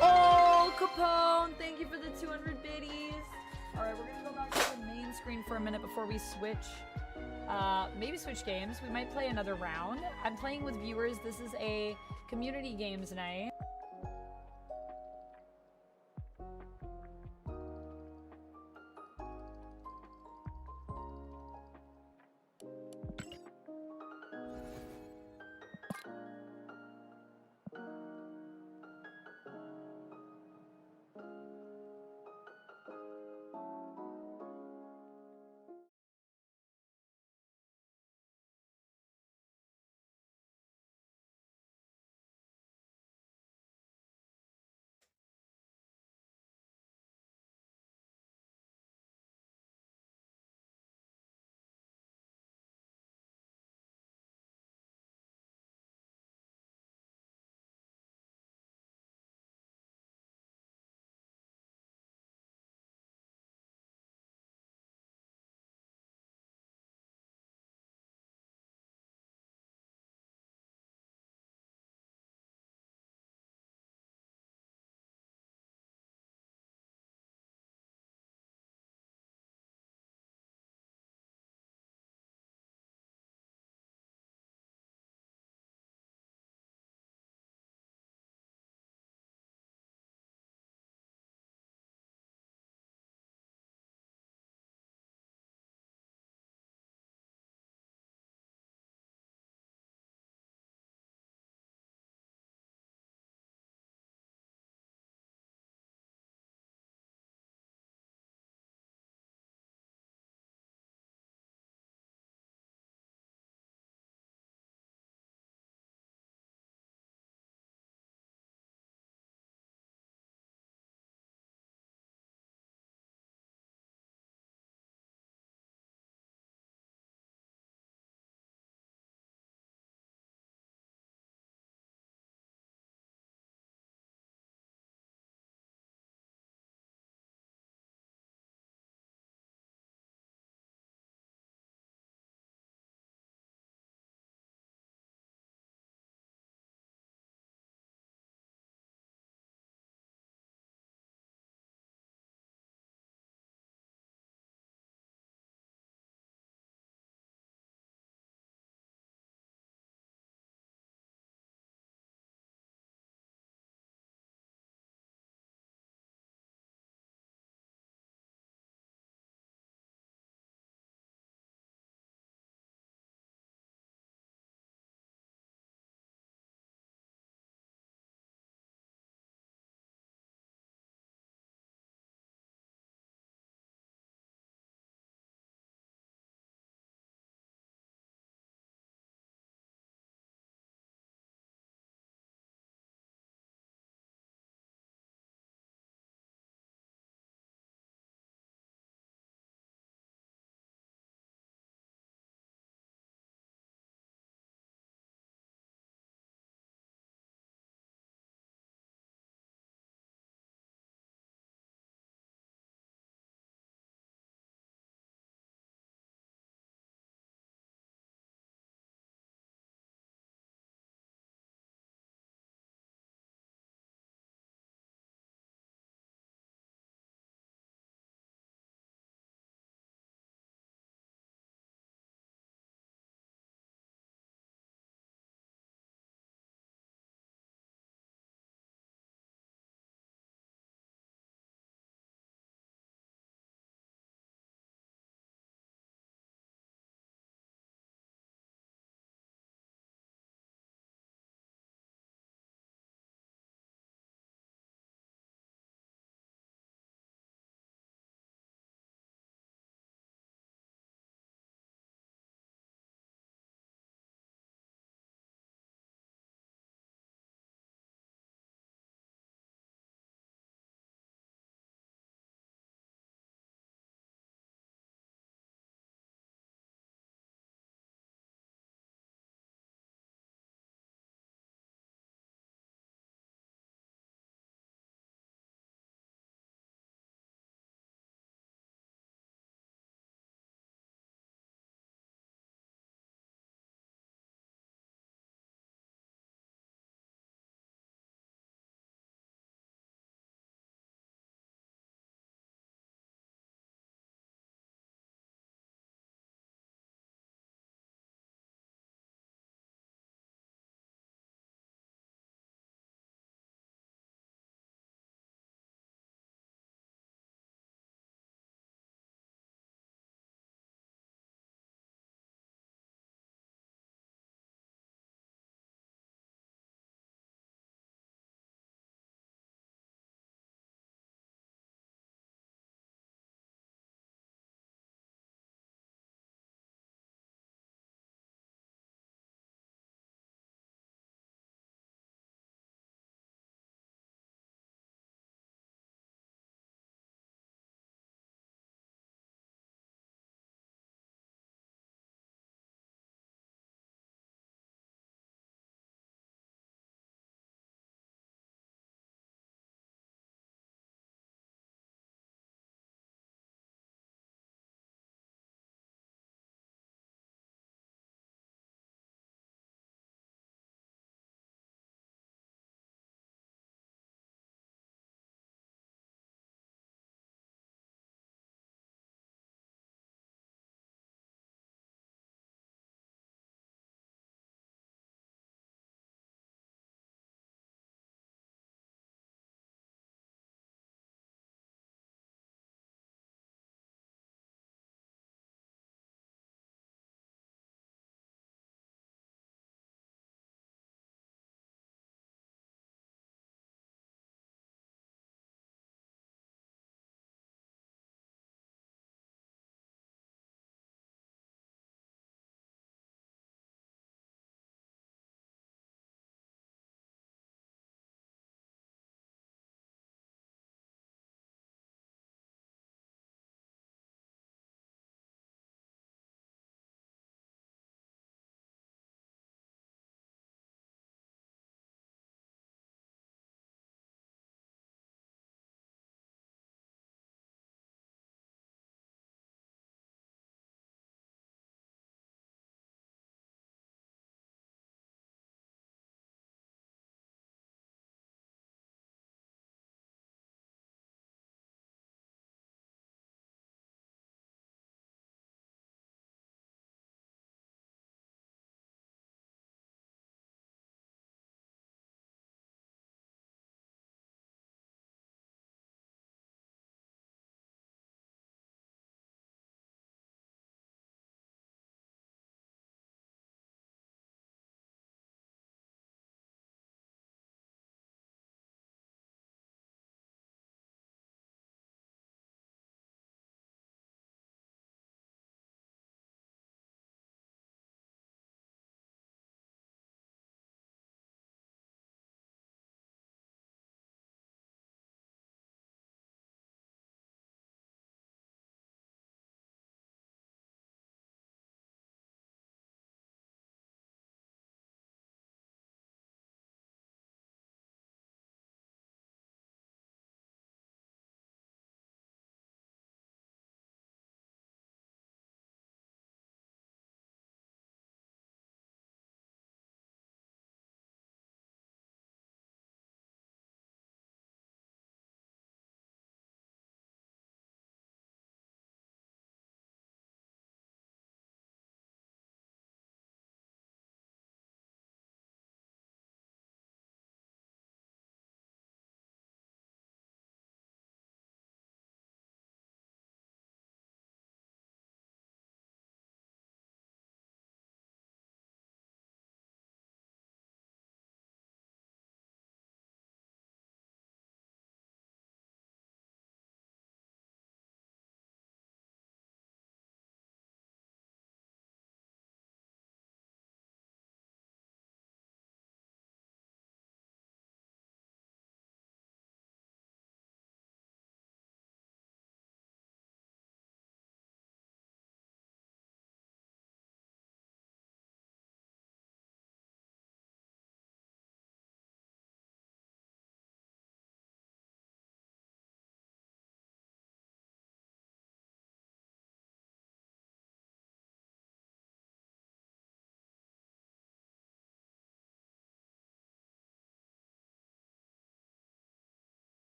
Oh, Capone, thank you for the 200 biddies. All right, we're going to go back to the main screen for a minute before we switch. Maybe switch games. We might play another round. I'm playing with viewers. This is a community games night.